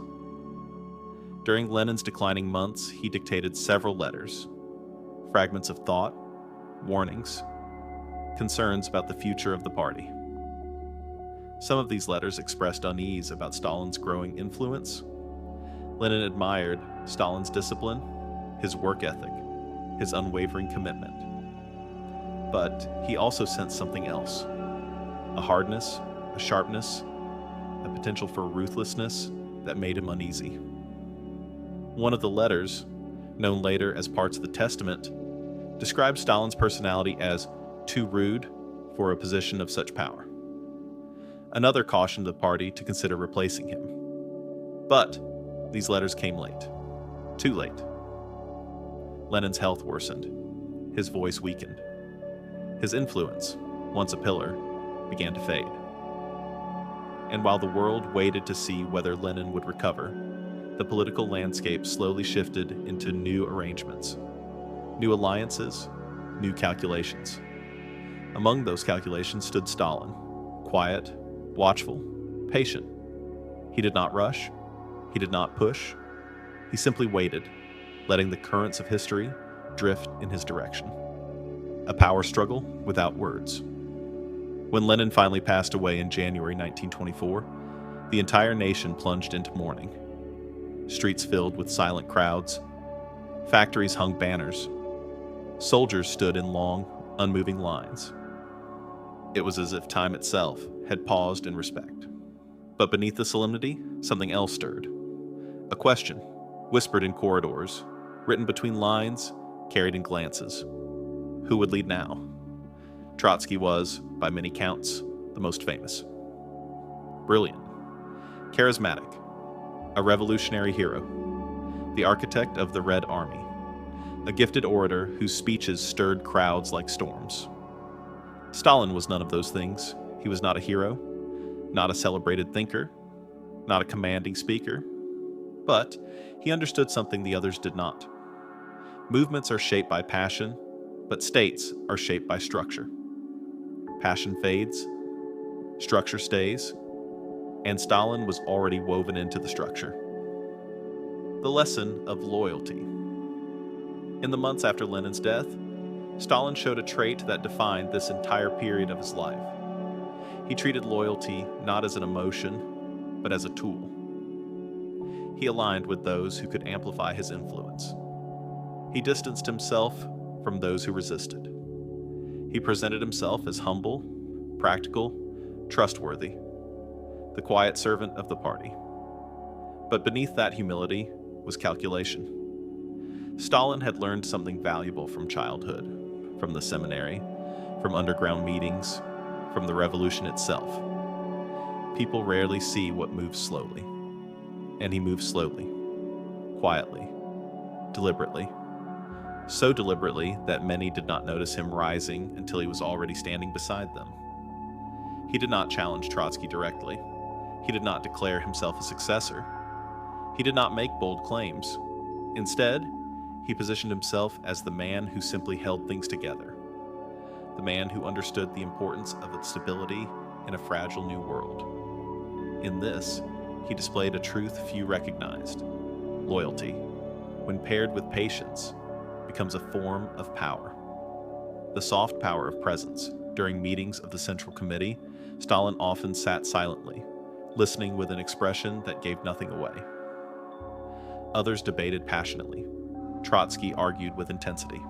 During Lenin's declining months, he dictated several letters, fragments of thought, warnings, concerns about the future of the party. Some of these letters expressed unease about Stalin's growing influence. Lenin admired Stalin's discipline, his work ethic, his unwavering commitment. But he also sensed something else, a hardness, a sharpness, a potential for ruthlessness that made him uneasy. One of the letters, known later as parts of the Testament, describes Stalin's personality as too rude for a position of such power. Another cautioned the party to consider replacing him. But these letters came late. Too late. Lenin's health worsened. His voice weakened. His influence, once a pillar, began to fade. And while the world waited to see whether Lenin would recover, the political landscape slowly shifted into new arrangements, new alliances, new calculations. Among those calculations stood Stalin, quiet, watchful, patient. He did not rush. He did not push. He simply waited, letting the currents of history drift in his direction. A power struggle without words. When Lenin finally passed away in January 1924, the entire nation plunged into mourning. Streets filled with silent crowds. Factories hung banners. Soldiers stood in long, unmoving lines. It was as if time itself had paused in respect. But beneath the solemnity, something else stirred. A question, whispered in corridors, written between lines, carried in glances. Who would lead now? Trotsky was, by many counts, the most famous. Brilliant. Charismatic. A revolutionary hero. The architect of the Red Army. A gifted orator whose speeches stirred crowds like storms. Stalin was none of those things. He was not a hero, not a celebrated thinker, not a commanding speaker. But he understood something the others did not. Movements are shaped by passion, but states are shaped by structure. Passion fades, structure stays, and Stalin was already woven into the structure. The lesson of loyalty. In the months after Lenin's death, Stalin showed a trait that defined this entire period of his life. He treated loyalty not as an emotion, but as a tool. He aligned with those who could amplify his influence. He distanced himself from those who resisted. He presented himself as humble, practical, trustworthy, the quiet servant of the party. But beneath that humility was calculation. Stalin had learned something valuable from childhood, from the seminary, from underground meetings, from the revolution itself. People rarely see what moves slowly. And he moved slowly, quietly, deliberately. So deliberately that many did not notice him rising until he was already standing beside them. He did not challenge Trotsky directly. He did not declare himself a successor. He did not make bold claims. Instead, he positioned himself as the man who simply held things together, the man who understood the importance of stability in a fragile new world. In this, he displayed a truth few recognized. Loyalty, when paired with patience, becomes a form of power. The soft power of presence. During meetings of the Central Committee, Stalin often sat silently, listening with an expression that gave nothing away. Others debated passionately. Trotsky argued with intensity.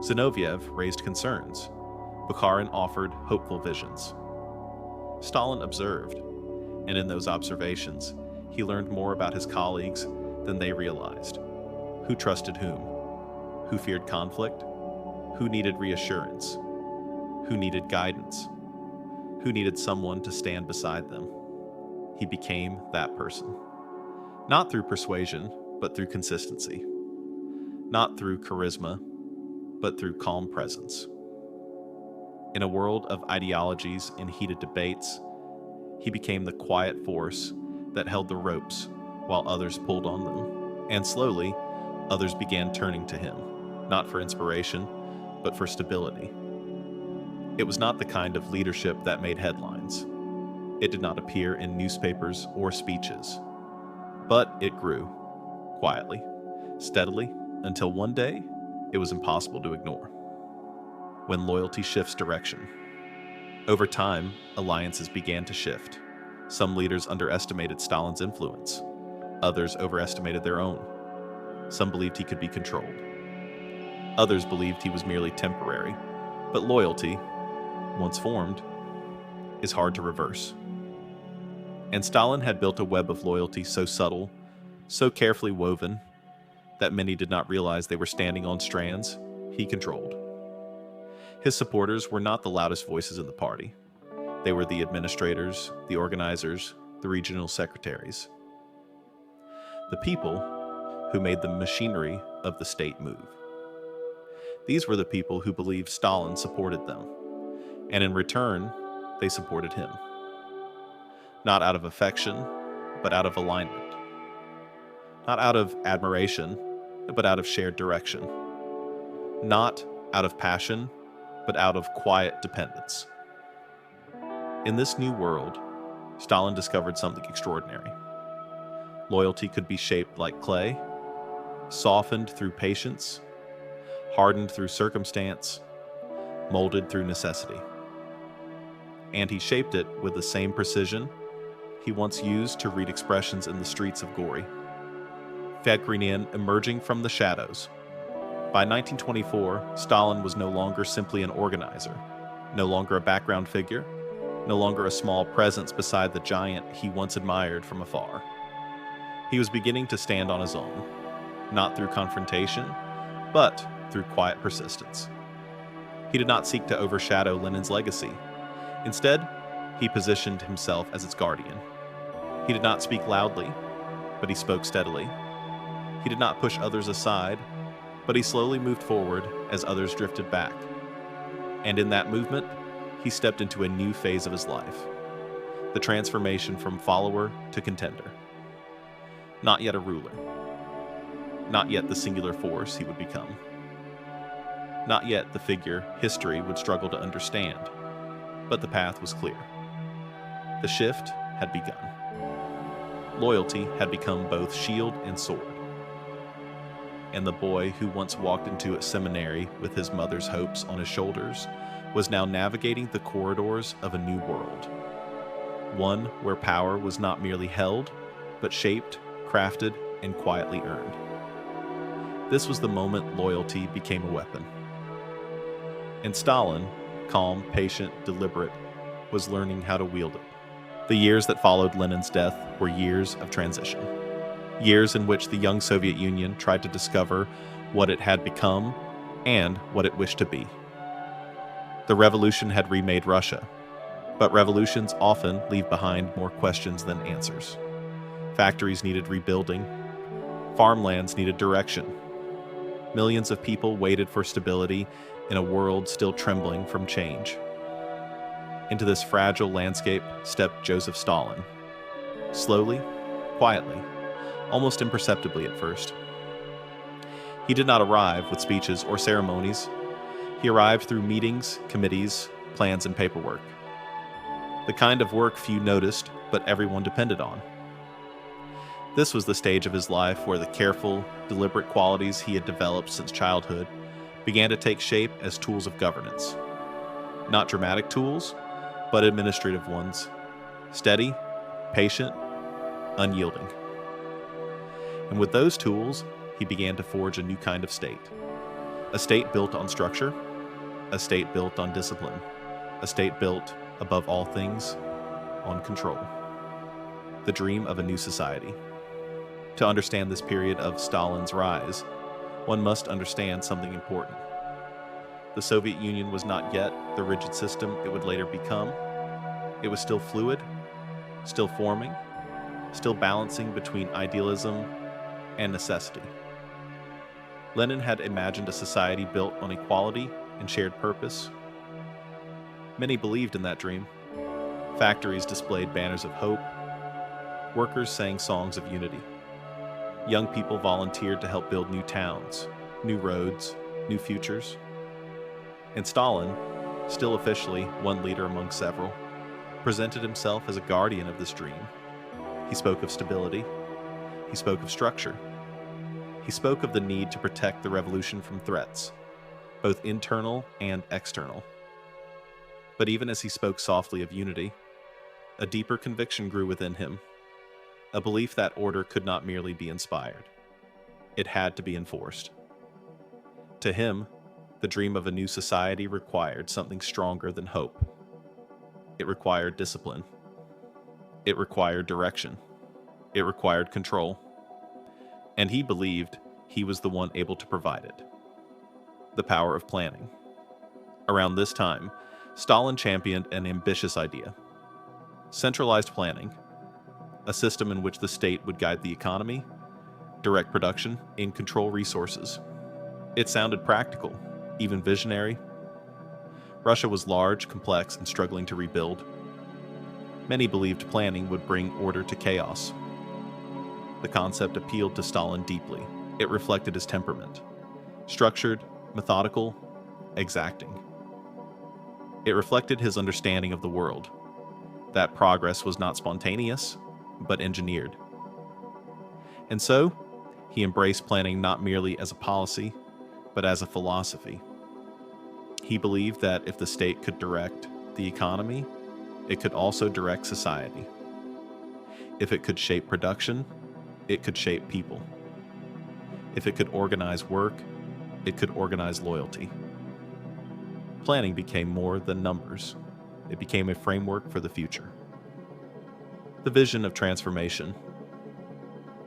Zinoviev raised concerns. Bukharin offered hopeful visions. Stalin observed, and in those observations, he learned more about his colleagues than they realized. Who trusted whom? Who feared conflict? Who needed reassurance? Who needed guidance? Who needed someone to stand beside them? He became that person. Not through persuasion, but through consistency. Not through charisma, but through calm presence. In a world of ideologies and heated debates, he became the quiet force that held the ropes while others pulled on them. And slowly, others began turning to him, not for inspiration, but for stability. It was not the kind of leadership that made headlines. It did not appear in newspapers or speeches. But it grew, quietly, steadily, until one day, it was impossible to ignore. When loyalty shifts direction. Over time, alliances began to shift. Some leaders underestimated Stalin's influence. Others overestimated their own. Some believed he could be controlled. Others believed he was merely temporary. But loyalty, once formed, is hard to reverse. And Stalin had built a web of loyalty so subtle, so carefully woven, that many did not realize they were standing on strands he controlled. His supporters were not the loudest voices in the party. They were the administrators, the organizers, the regional secretaries. The people who made the machinery of the state move. These were the people who believed Stalin supported them, and in return, they supported him. Not out of affection, but out of alignment. Not out of admiration, but out of shared direction. Not out of passion, but out of quiet dependence. In this new world, Stalin discovered something extraordinary. Loyalty could be shaped like clay, softened through patience, hardened through circumstance, molded through necessity. And he shaped it with the same precision he once used to read expressions in the streets of Gori. Fakrinian emerging from the shadows. By 1924, Stalin was no longer simply an organizer, no longer a background figure, no longer a small presence beside the giant he once admired from afar. He was beginning to stand on his own, not through confrontation, but through quiet persistence. He did not seek to overshadow Lenin's legacy. Instead, he positioned himself as its guardian. He did not speak loudly, but he spoke steadily. He did not push others aside, but he slowly moved forward as others drifted back. And in that movement, he stepped into a new phase of his life, the transformation from follower to contender. Not yet a ruler. Not yet the singular force he would become. Not yet the figure history would struggle to understand, but the path was clear. The shift had begun. Loyalty had become both shield and sword. And the boy who once walked into a seminary with his mother's hopes on his shoulders was now navigating the corridors of a new world. One where power was not merely held, but shaped, crafted, and quietly earned. This was the moment loyalty became a weapon. And Stalin, calm, patient, deliberate, was learning how to wield it. The years that followed Lenin's death were years of transition. Years in which the young Soviet Union tried to discover what it had become and what it wished to be. The revolution had remade Russia, but revolutions often leave behind more questions than answers. Factories needed rebuilding. Farmlands needed direction. Millions of people waited for stability in a world still trembling from change. Into this fragile landscape stepped Joseph Stalin. Slowly, quietly, almost imperceptibly at first. He did not arrive with speeches or ceremonies. He arrived through meetings, committees, plans, and paperwork. The kind of work few noticed, but everyone depended on. This was the stage of his life where the careful, deliberate qualities he had developed since childhood began to take shape as tools of governance. Not dramatic tools, but administrative ones. Steady, patient, unyielding. And with those tools, he began to forge a new kind of state. A state built on structure, a state built on discipline, a state built, above all things, on control. The dream of a new society. To understand this period of Stalin's rise, one must understand something important. The Soviet Union was not yet the rigid system it would later become. It was still fluid, still forming, still balancing between idealism and necessity. Lenin had imagined a society built on equality and shared purpose. Many believed in that dream. Factories displayed banners of hope. Workers sang songs of unity. Young people volunteered to help build new towns, new roads, new futures. And Stalin, still officially one leader among several, presented himself as a guardian of this dream. He spoke of stability. He spoke of structure. He spoke of the need to protect the revolution from threats, both internal and external. But even as he spoke softly of unity, a deeper conviction grew within him, a belief that order could not merely be inspired. It had to be enforced. To him, the dream of a new society required something stronger than hope. It required discipline. It required direction. It required control. And he believed he was the one able to provide it. The power of planning. Around this time, Stalin championed an ambitious idea. Centralized planning, a system in which the state would guide the economy, direct production, and control resources. It sounded practical, even visionary. Russia was large, complex, and struggling to rebuild. Many believed planning would bring order to chaos. The concept appealed to Stalin deeply. It reflected his temperament. Structured, methodical, exacting. It reflected his understanding of the world, that progress was not spontaneous, but engineered. And so, he embraced planning not merely as a policy, but as a philosophy. He believed that if the state could direct the economy, it could also direct society. If it could shape production, it could shape people. If it could organize work, it could organize loyalty. Planning became more than numbers. It became a framework for the future. The vision of transformation.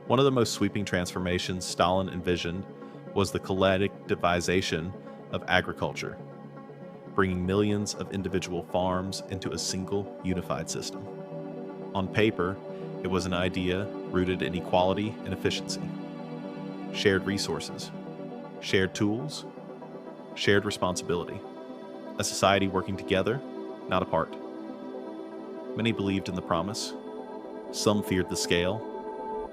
One of the most sweeping transformations Stalin envisioned was the collectivization of agriculture, bringing millions of individual farms into a single, unified system. On paper, it was an idea rooted in equality and efficiency. Shared resources, shared tools, shared responsibility. A society working together, not apart. Many believed in the promise. Some feared the scale.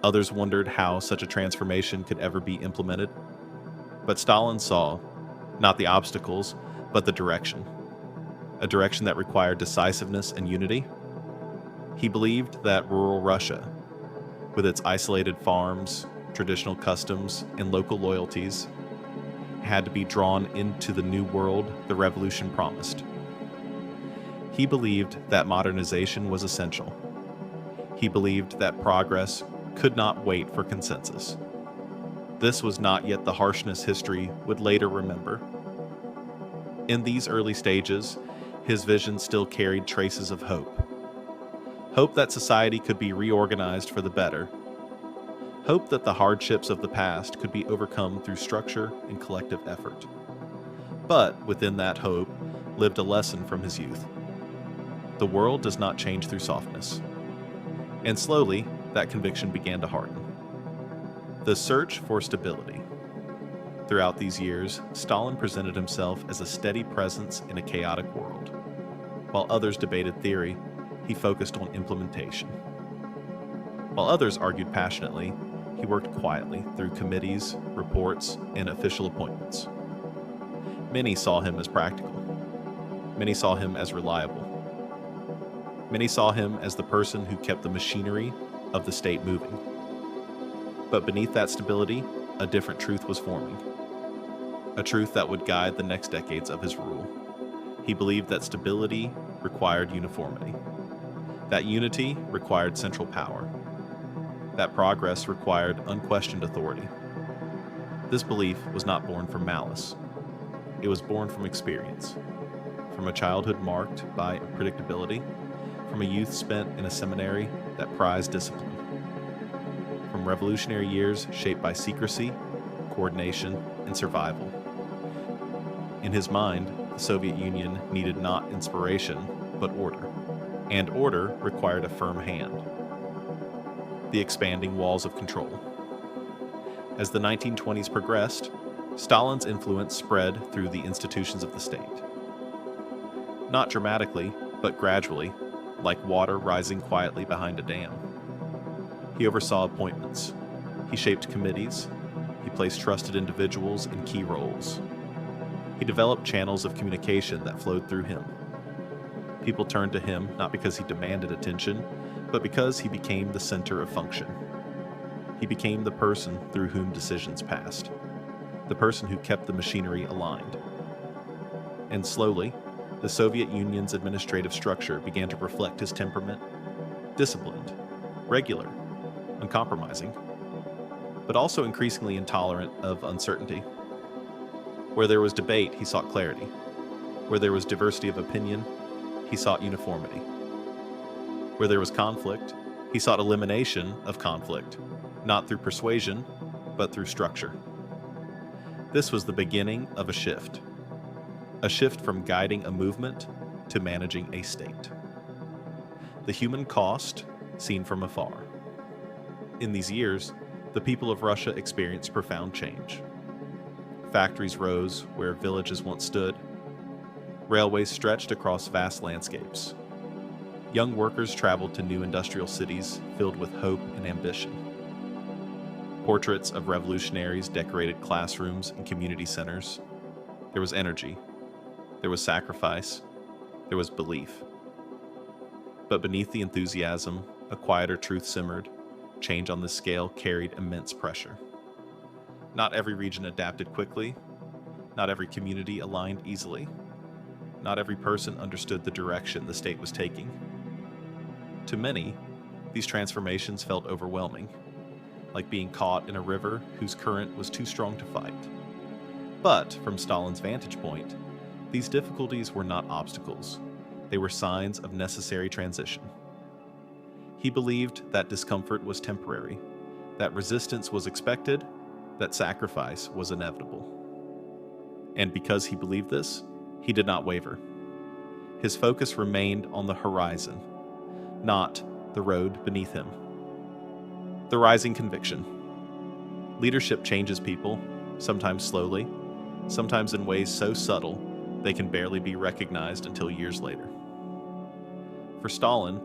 Others wondered how such a transformation could ever be implemented. But Stalin saw, not the obstacles, but the direction. A direction that required decisiveness and unity. He believed that rural Russia, with its isolated farms, traditional customs, and local loyalties, had to be drawn into the new world the revolution promised. He believed that modernization was essential. He believed that progress could not wait for consensus. This was not yet the harshness history would later remember. In these early stages, his vision still carried traces of hope. Hope that society could be reorganized for the better. Hope that the hardships of the past could be overcome through structure and collective effort. But within that hope lived a lesson from his youth. The world does not change through softness. And slowly, that conviction began to harden. The search for stability. Throughout these years, Stalin presented himself as a steady presence in a chaotic world. While others debated theory, he focused on implementation. While others argued passionately, he worked quietly through committees, reports, and official appointments. Many saw him as practical. Many saw him as reliable. Many saw him as the person who kept the machinery of the state moving. But beneath that stability, a different truth was forming. A truth that would guide the next decades of his rule. He believed that stability required uniformity. That unity required central power. That progress required unquestioned authority. This belief was not born from malice. It was born from experience. From a childhood marked by unpredictability, from a youth spent in a seminary that prized discipline. From revolutionary years shaped by secrecy, coordination, and survival. In his mind, the Soviet Union needed not inspiration, but order. And order required a firm hand. The expanding walls of control. As the 1920s progressed, Stalin's influence spread through the institutions of the state. Not dramatically, but gradually, like water rising quietly behind a dam. He oversaw appointments. He shaped committees. He placed trusted individuals in key roles. He developed channels of communication that flowed through him. People turned to him not because he demanded attention, but because he became the center of function. He became the person through whom decisions passed, the person who kept the machinery aligned. And slowly, the Soviet Union's administrative structure began to reflect his temperament, disciplined, regular, uncompromising, but also increasingly intolerant of uncertainty. Where there was debate, he sought clarity. Where there was diversity of opinion, he sought uniformity. Where there was conflict, he sought elimination of conflict, not through persuasion, but through structure. This was the beginning of a shift from guiding a movement to managing a state. The human cost seen from afar. In these years, the people of Russia experienced profound change. Factories rose where villages once stood. Railways stretched across vast landscapes. Young workers traveled to new industrial cities filled with hope and ambition. Portraits of revolutionaries decorated classrooms and community centers. There was energy. There was sacrifice. There was belief. But beneath the enthusiasm, a quieter truth simmered. change on this scale carried immense pressure. Not every region adapted quickly. Not every community aligned easily. Not every person understood the direction the state was taking. To many, these transformations felt overwhelming, like being caught in a river whose current was too strong to fight. But, from Stalin's vantage point, these difficulties were not obstacles. They were signs of necessary transition. He believed that discomfort was temporary, that resistance was expected, that sacrifice was inevitable. And because he believed this, he did not waver. His focus remained on the horizon, not the road beneath him. The rising conviction. Leadership changes people, sometimes slowly, sometimes in ways so subtle they can barely be recognized until years later. For Stalin,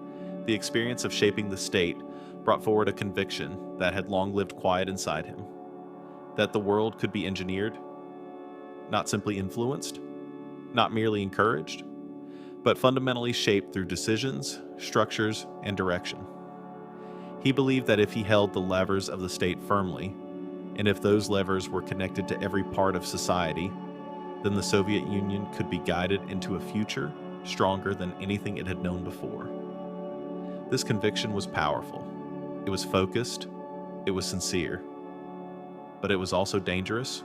the experience of shaping the state brought forward a conviction that had long lived quiet inside him, that the world could be engineered, not simply influenced, not merely encouraged, but fundamentally shaped through decisions, structures, and direction. He believed that if he held the levers of the state firmly, and if those levers were connected to every part of society, then the Soviet Union could be guided into a future stronger than anything it had known before. This conviction was powerful. It was focused. It was sincere. But it was also dangerous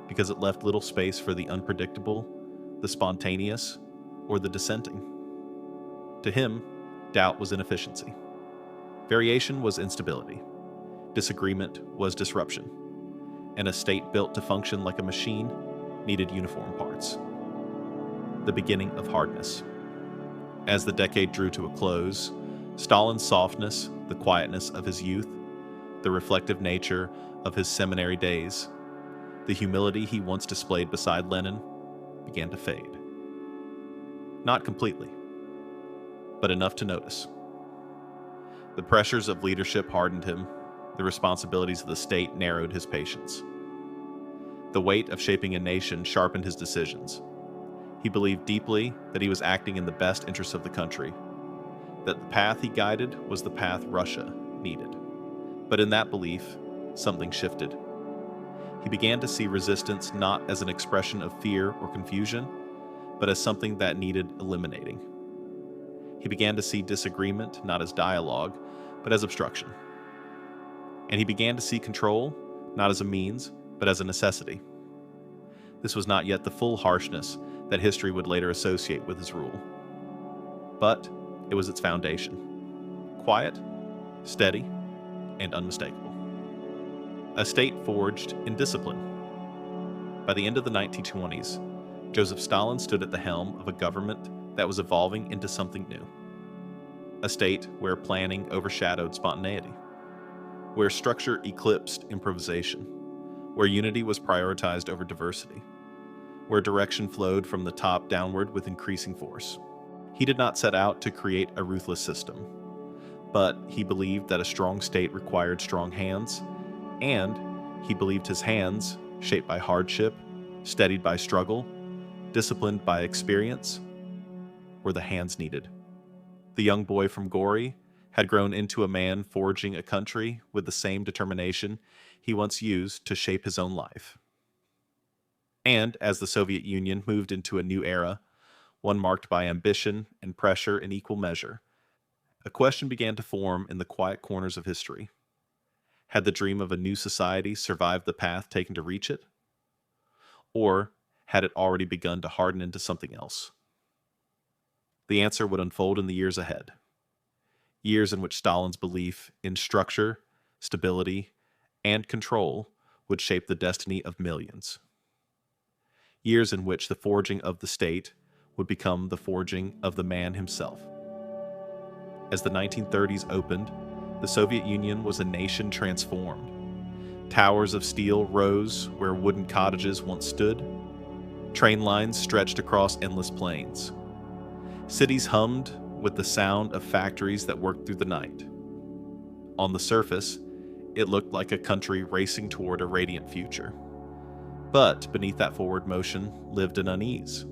because it left little space for the unpredictable, the spontaneous, or the dissenting. To him, doubt was inefficiency. Variation was instability. Disagreement was disruption. And a state built to function like a machine needed uniform parts. The beginning of hardness. As the decade drew to a close, Stalin's softness, the quietness of his youth, the reflective nature of his seminary days, the humility he once displayed beside Lenin, began to fade. Not completely, but enough to notice. The pressures of leadership hardened him. The responsibilities of the state narrowed his patience. The weight of shaping a nation sharpened his decisions. He believed deeply that he was acting in the best interests of the country, that the path he guided was the path Russia needed. But in that belief, something shifted. He began to see resistance not as an expression of fear or confusion, but as something that needed eliminating. He began to see disagreement not as dialogue, but as obstruction. And he began to see control not as a means, but as a necessity. This was not yet the full harshness that history would later associate with his rule. But it was its foundation. Quiet, steady, and unmistakable. A state forged in discipline. By the end of the 1920s, Joseph Stalin stood at the helm of a government that was evolving into something new. A state where planning overshadowed spontaneity, where structure eclipsed improvisation, where unity was prioritized over diversity, where direction flowed from the top downward with increasing force. He did not set out to create a ruthless system, but he believed that a strong state required strong hands, and he believed his hands, shaped by hardship, steadied by struggle, disciplined by experience, were the hands needed. The young boy from Gori had grown into a man forging a country with the same determination he once used to shape his own life. And as the Soviet Union moved into a new era, one marked by ambition and pressure in equal measure, a question began to form in the quiet corners of history. Had the dream of a new society survived the path taken to reach it? Or had it already begun to harden into something else? The answer would unfold in the years ahead. Years in which Stalin's belief in structure, stability, and control would shape the destiny of millions. Years in which the forging of the state would become the forging of the man himself. As the 1930s opened, the Soviet Union was a nation transformed. Towers of steel rose where wooden cottages once stood. Train lines stretched across endless plains. Cities hummed with the sound of factories that worked through the night. On the surface, it looked like a country racing toward a radiant future. But beneath that forward motion lived an unease,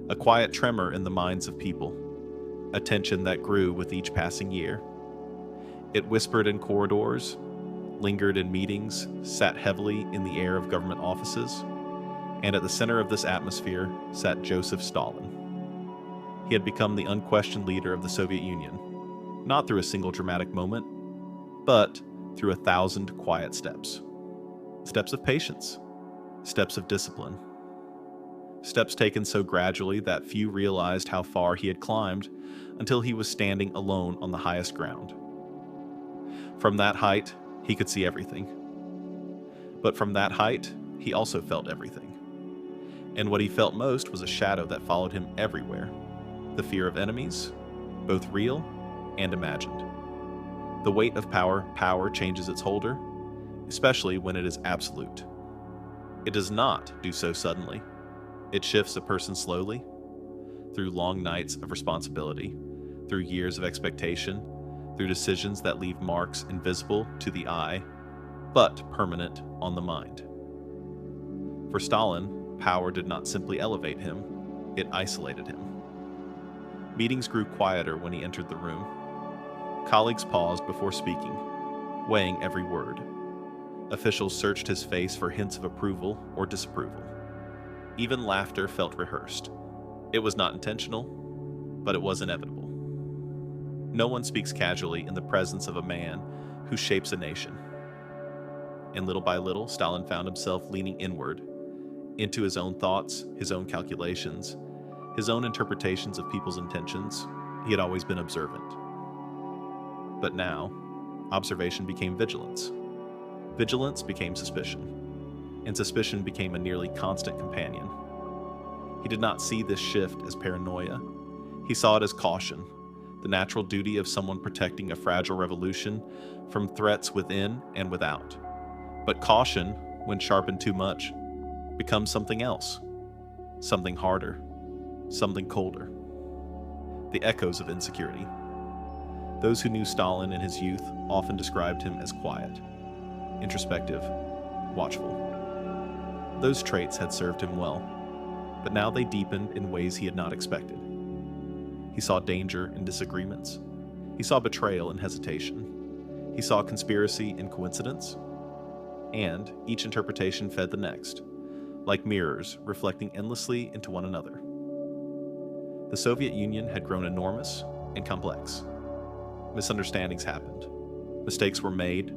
a quiet tremor in the minds of people, a tension that grew with each passing year. It whispered in corridors, lingered in meetings, sat heavily in the air of government offices, and at the center of this atmosphere sat Joseph Stalin. He had become the unquestioned leader of the Soviet Union, not through a single dramatic moment, but through 1,000 quiet steps. Steps of patience, steps of discipline, steps taken so gradually that few realized how far he had climbed until he was standing alone on the highest ground. From that height, he could see everything. But from that height, he also felt everything. And what he felt most was a shadow that followed him everywhere. The fear of enemies, both real and imagined. The weight of power changes its holder, especially when it is absolute. It does not do so suddenly. It shifts a person slowly, through long nights of responsibility, through years of expectation, through decisions that leave marks invisible to the eye, but permanent on the mind. For Stalin, power did not simply elevate him, it isolated him. Meetings grew quieter when he entered the room. Colleagues paused before speaking, weighing every word. Officials searched his face for hints of approval or disapproval. Even laughter felt rehearsed. It was not intentional, but it was inevitable. No one speaks casually in the presence of a man who shapes a nation. And little by little, Stalin found himself leaning inward, into his own thoughts, his own calculations, his own interpretations of people's intentions. He had always been observant. But now, observation became vigilance. Vigilance became suspicion, and suspicion became a nearly constant companion. He did not see this shift as paranoia. He saw it as caution, the natural duty of someone protecting a fragile revolution from threats within and without. But caution, when sharpened too much, becomes something else, something harder, something colder. The echoes of insecurity. Those who knew Stalin in his youth often described him as quiet, introspective, watchful. Those traits had served him well, but now they deepened in ways he had not expected. He saw danger in disagreements. He saw betrayal in hesitation. He saw conspiracy in coincidence. And each interpretation fed the next, like mirrors reflecting endlessly into one another. The Soviet Union had grown enormous and complex. Misunderstandings happened. Mistakes were made.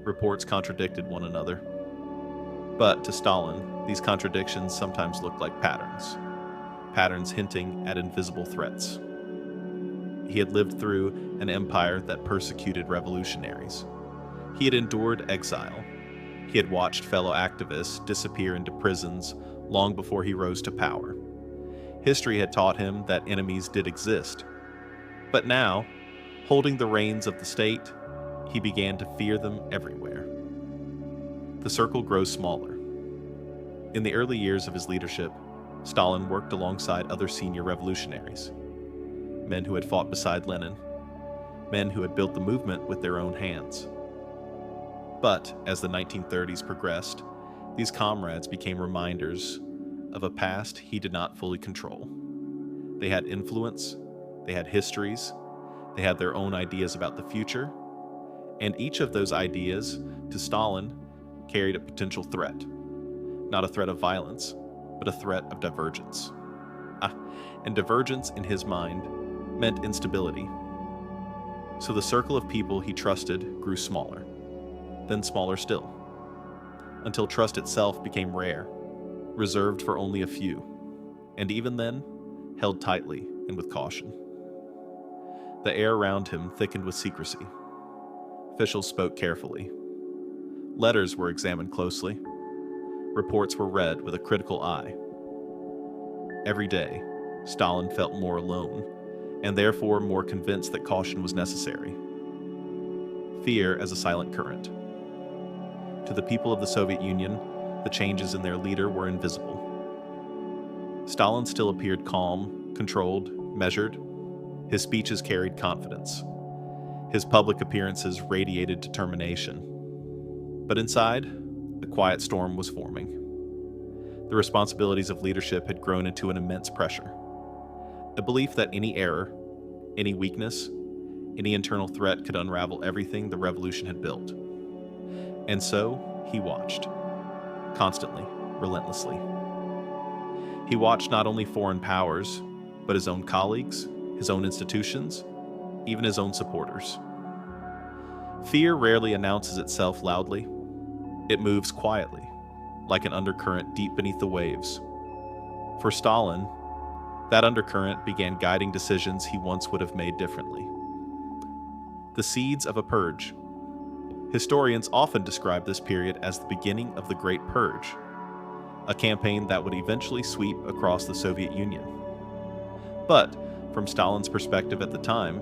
Reports contradicted one another. But to Stalin, these contradictions sometimes looked like patterns hinting at invisible threats. He had lived through an empire that persecuted revolutionaries. He had endured exile. He had watched fellow activists disappear into prisons long before he rose to power. History had taught him that enemies did exist. But now, holding the reins of the state, he began to fear them everywhere. The circle grows smaller. In the early years of his leadership, Stalin worked alongside other senior revolutionaries, men who had fought beside Lenin, men who had built the movement with their own hands. But as the 1930s progressed, these comrades became reminders of a past he did not fully control. They had influence, they had histories, they had their own ideas about the future, and each of those ideas, to Stalin, carried a potential threat. Not a threat of violence, but a threat of divergence. And divergence in his mind meant instability. So the circle of people he trusted grew smaller, then smaller still, until trust itself became rare, reserved for only a few, and even then, held tightly and with caution. The air around him thickened with secrecy. Officials spoke carefully. Letters were examined closely. Reports were read with a critical eye. Every day, Stalin felt more alone, and therefore more convinced that caution was necessary. Fear as a silent current. To the people of the Soviet Union, the changes in their leader were invisible. Stalin still appeared calm, controlled, measured. His speeches carried confidence. His public appearances radiated determination. But inside, a quiet storm was forming. The responsibilities of leadership had grown into an immense pressure. A belief that any error, any weakness, Any internal threat could unravel everything the revolution had built. And so he watched, constantly, relentlessly. He watched not only foreign powers, but his own colleagues, his own institutions, even his own supporters. Fear rarely announces itself loudly. It moves quietly, like an undercurrent deep beneath the waves. For Stalin, that undercurrent began guiding decisions he once would have made differently. The seeds of a purge. Historians often describe this period as the beginning of the Great Purge, a campaign that would eventually sweep across the Soviet Union. But, from Stalin's perspective at the time,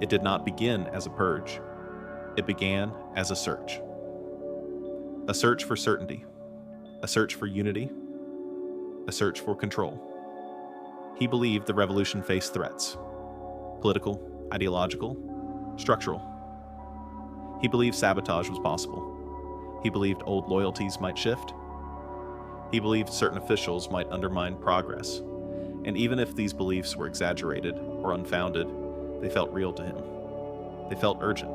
it did not begin as a purge. It began as a search. A search for certainty, a search for unity, a search for control. He believed the revolution faced threats: political, ideological, structural. He believed sabotage was possible. He believed old loyalties might shift. He believed certain officials might undermine progress. And even if these beliefs were exaggerated or unfounded, they felt real to him. They felt urgent.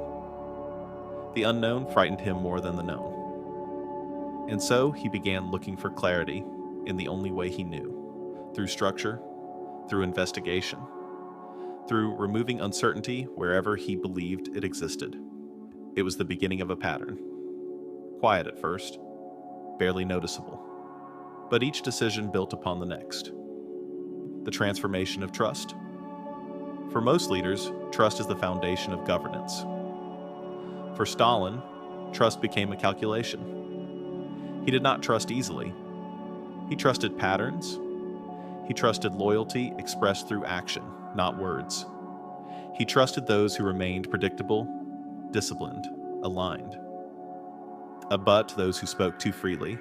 The unknown frightened him more than the known. And so he began looking for clarity in the only way he knew: through structure, through investigation, through removing uncertainty wherever he believed it existed. It was the beginning of a pattern. Quiet at first, barely noticeable. But each decision built upon the next. The transformation of trust. For most leaders, trust is the foundation of governance. For Stalin, trust became a calculation. He did not trust easily. He trusted patterns. He trusted loyalty expressed through action, not words. He trusted those who remained predictable, disciplined, aligned. But those who spoke too freely,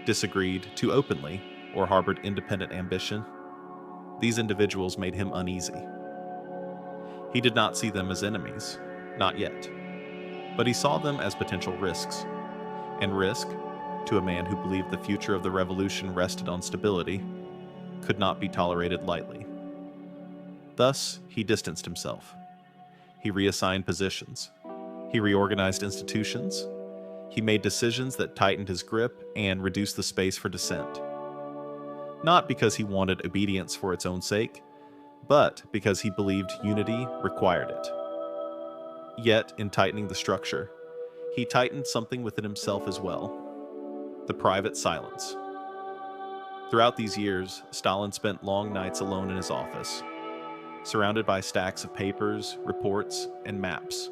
disagreed too openly, or harbored independent ambition, these individuals made him uneasy. He did not see them as enemies, not yet, but he saw them as potential risks. And risk, to a man who believed the future of the revolution rested on stability, could not be tolerated lightly. Thus, he distanced himself. He reassigned positions. He reorganized institutions. He made decisions that tightened his grip and reduced the space for dissent. Not because he wanted obedience for its own sake, but because he believed unity required it. Yet, in tightening the structure, he tightened something within himself as well: the private silence. Throughout these years, Stalin spent long nights alone in his office, surrounded by stacks of papers, reports, and maps.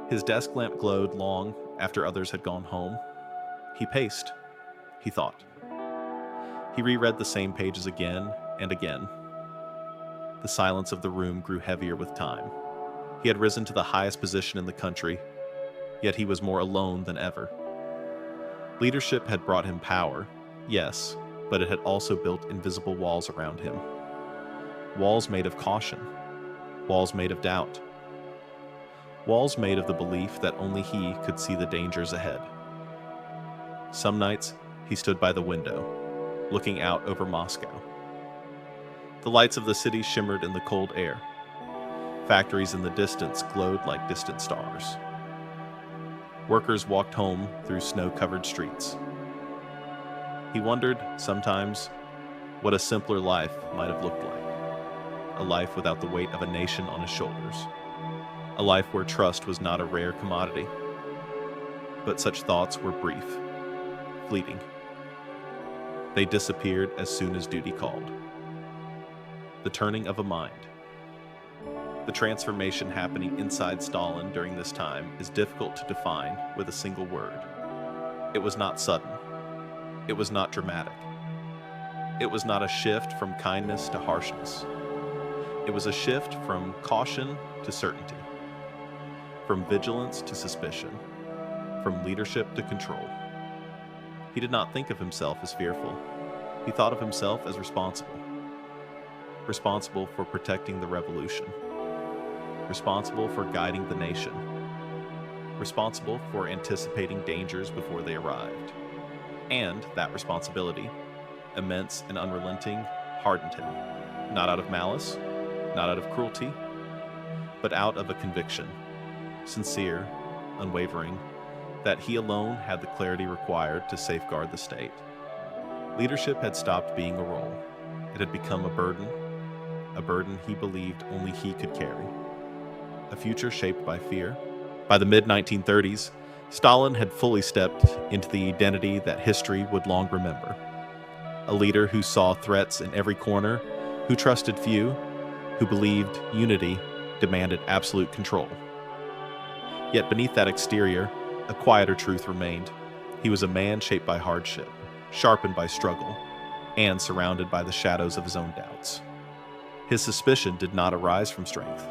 His desk lamp glowed long after others had gone home. He paced. He thought. He reread the same pages again and again. The silence of the room grew heavier with time. He had risen to the highest position in the country, yet he was more alone than ever. Leadership had brought him power, yes, but it had also built invisible walls around him. Walls made of caution. Walls made of doubt. Walls made of the belief that only he could see the dangers ahead. Some nights, he stood by the window, looking out over Moscow. The lights of the city shimmered in the cold air. Factories in the distance glowed like distant stars. Workers walked home through snow-covered streets. He wondered, sometimes, what a simpler life might have looked like. A life without the weight of a nation on his shoulders. A life where trust was not a rare commodity. But such thoughts were brief, fleeting. They disappeared as soon as duty called. The turning of a mind. The transformation happening inside Stalin during this time is difficult to define with a single word. It was not sudden. It was not dramatic. It was not a shift from kindness to harshness. It was a shift from caution to certainty, from vigilance to suspicion, from leadership to control. He did not think of himself as fearful. He thought of himself as responsible. Responsible for protecting the revolution. Responsible for guiding the nation. Responsible for anticipating dangers before they arrived. And that responsibility, immense and unrelenting, hardened him, not out of malice, not out of cruelty, but out of a conviction, sincere, unwavering, that he alone had the clarity required to safeguard the state. Leadership had stopped being a role. It had become a burden he believed only he could carry. A future shaped by fear. By the mid-1930s, Stalin had fully stepped into the identity that history would long remember. A leader who saw threats in every corner, who trusted few, who believed unity demanded absolute control. Yet beneath that exterior, a quieter truth remained. He was a man shaped by hardship, sharpened by struggle, and surrounded by the shadows of his own doubts. His suspicion did not arise from strength.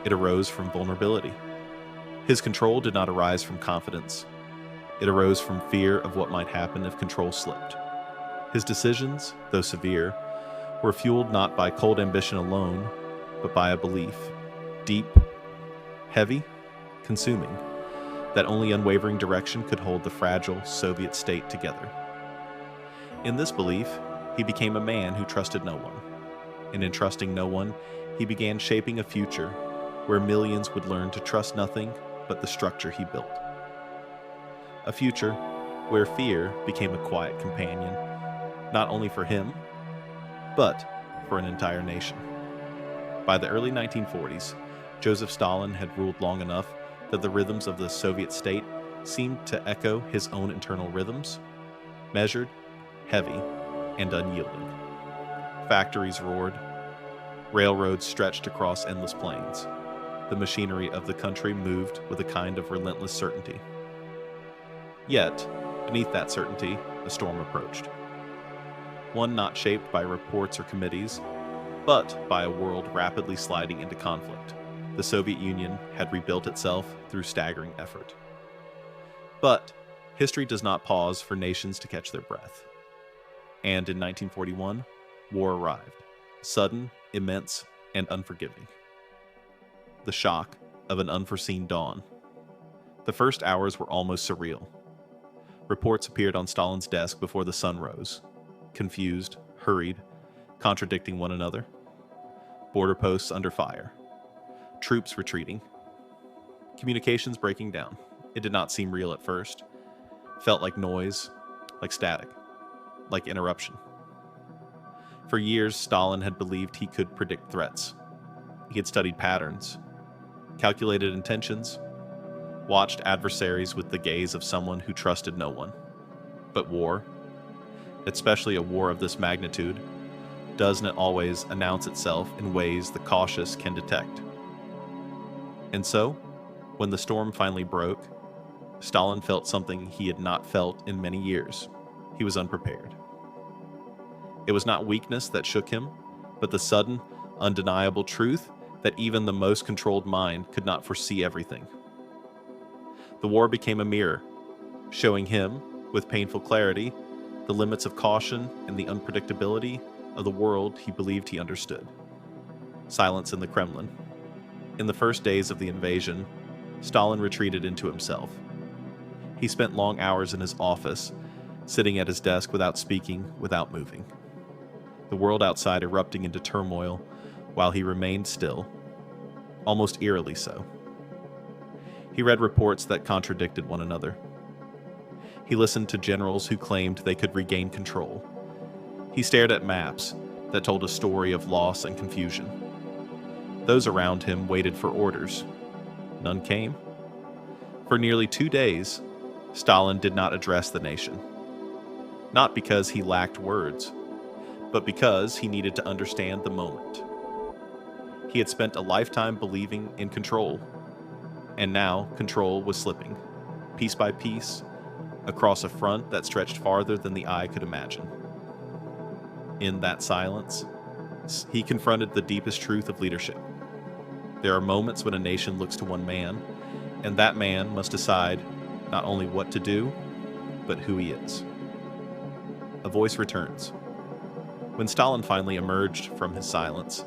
It arose from vulnerability. His control did not arise from confidence. It arose from fear of what might happen if control slipped. His decisions, though severe, were fueled not by cold ambition alone, but by a belief, deep, heavy, consuming, that only unwavering direction could hold the fragile Soviet state together. In this belief, he became a man who trusted no one. And in trusting no one, he began shaping a future where millions would learn to trust nothing but the structure he built. A future where fear became a quiet companion, not only for him, but for an entire nation. By the early 1940s, Joseph Stalin had ruled long enough that the rhythms of the Soviet state seemed to echo his own internal rhythms, measured, heavy, and unyielding. Factories roared. Railroads stretched across endless plains. The machinery of the country moved with a kind of relentless certainty. Yet, beneath that certainty, a storm approached. One not shaped by reports or committees, but by a world rapidly sliding into conflict. The Soviet Union had rebuilt itself through staggering effort. But history does not pause for nations to catch their breath. And in 1941, war arrived, sudden, immense, and unforgiving. The shock of an unforeseen dawn. The first hours were almost surreal. Reports appeared on Stalin's desk before the sun rose, confused, hurried, contradicting one another. Border posts under fire. Troops retreating. Communications breaking down. It did not seem real at first. Felt like noise, like static, like interruption. For years, Stalin had believed he could predict threats. He had studied patterns, calculated intentions, watched adversaries with the gaze of someone who trusted no one. But war, especially a war of this magnitude, doesn't always announce itself in ways the cautious can detect. And so, when the storm finally broke, Stalin felt something he had not felt in many years. He was unprepared. It was not weakness that shook him, but the sudden, undeniable truth that even the most controlled mind could not foresee everything. The war became a mirror, showing him, with painful clarity, the limits of caution and the unpredictability of the world he believed he understood. Silence in the Kremlin. In the first days of the invasion, Stalin retreated into himself. He spent long hours in his office, sitting at his desk without speaking, without moving. The world outside erupting into turmoil while he remained still, almost eerily so. He read reports that contradicted one another. He listened to generals who claimed they could regain control. He stared at maps that told a story of loss and confusion. Those around him waited for orders. None came. For nearly 2 days, Stalin did not address the nation. Not because he lacked words, but because he needed to understand the moment. He had spent a lifetime believing in control, and now control was slipping, piece by piece, across a front that stretched farther than the eye could imagine. In that silence, he confronted the deepest truth of leadership. There are moments when a nation looks to one man, and that man must decide not only what to do, but who he is. A voice returns. When Stalin finally emerged from his silence,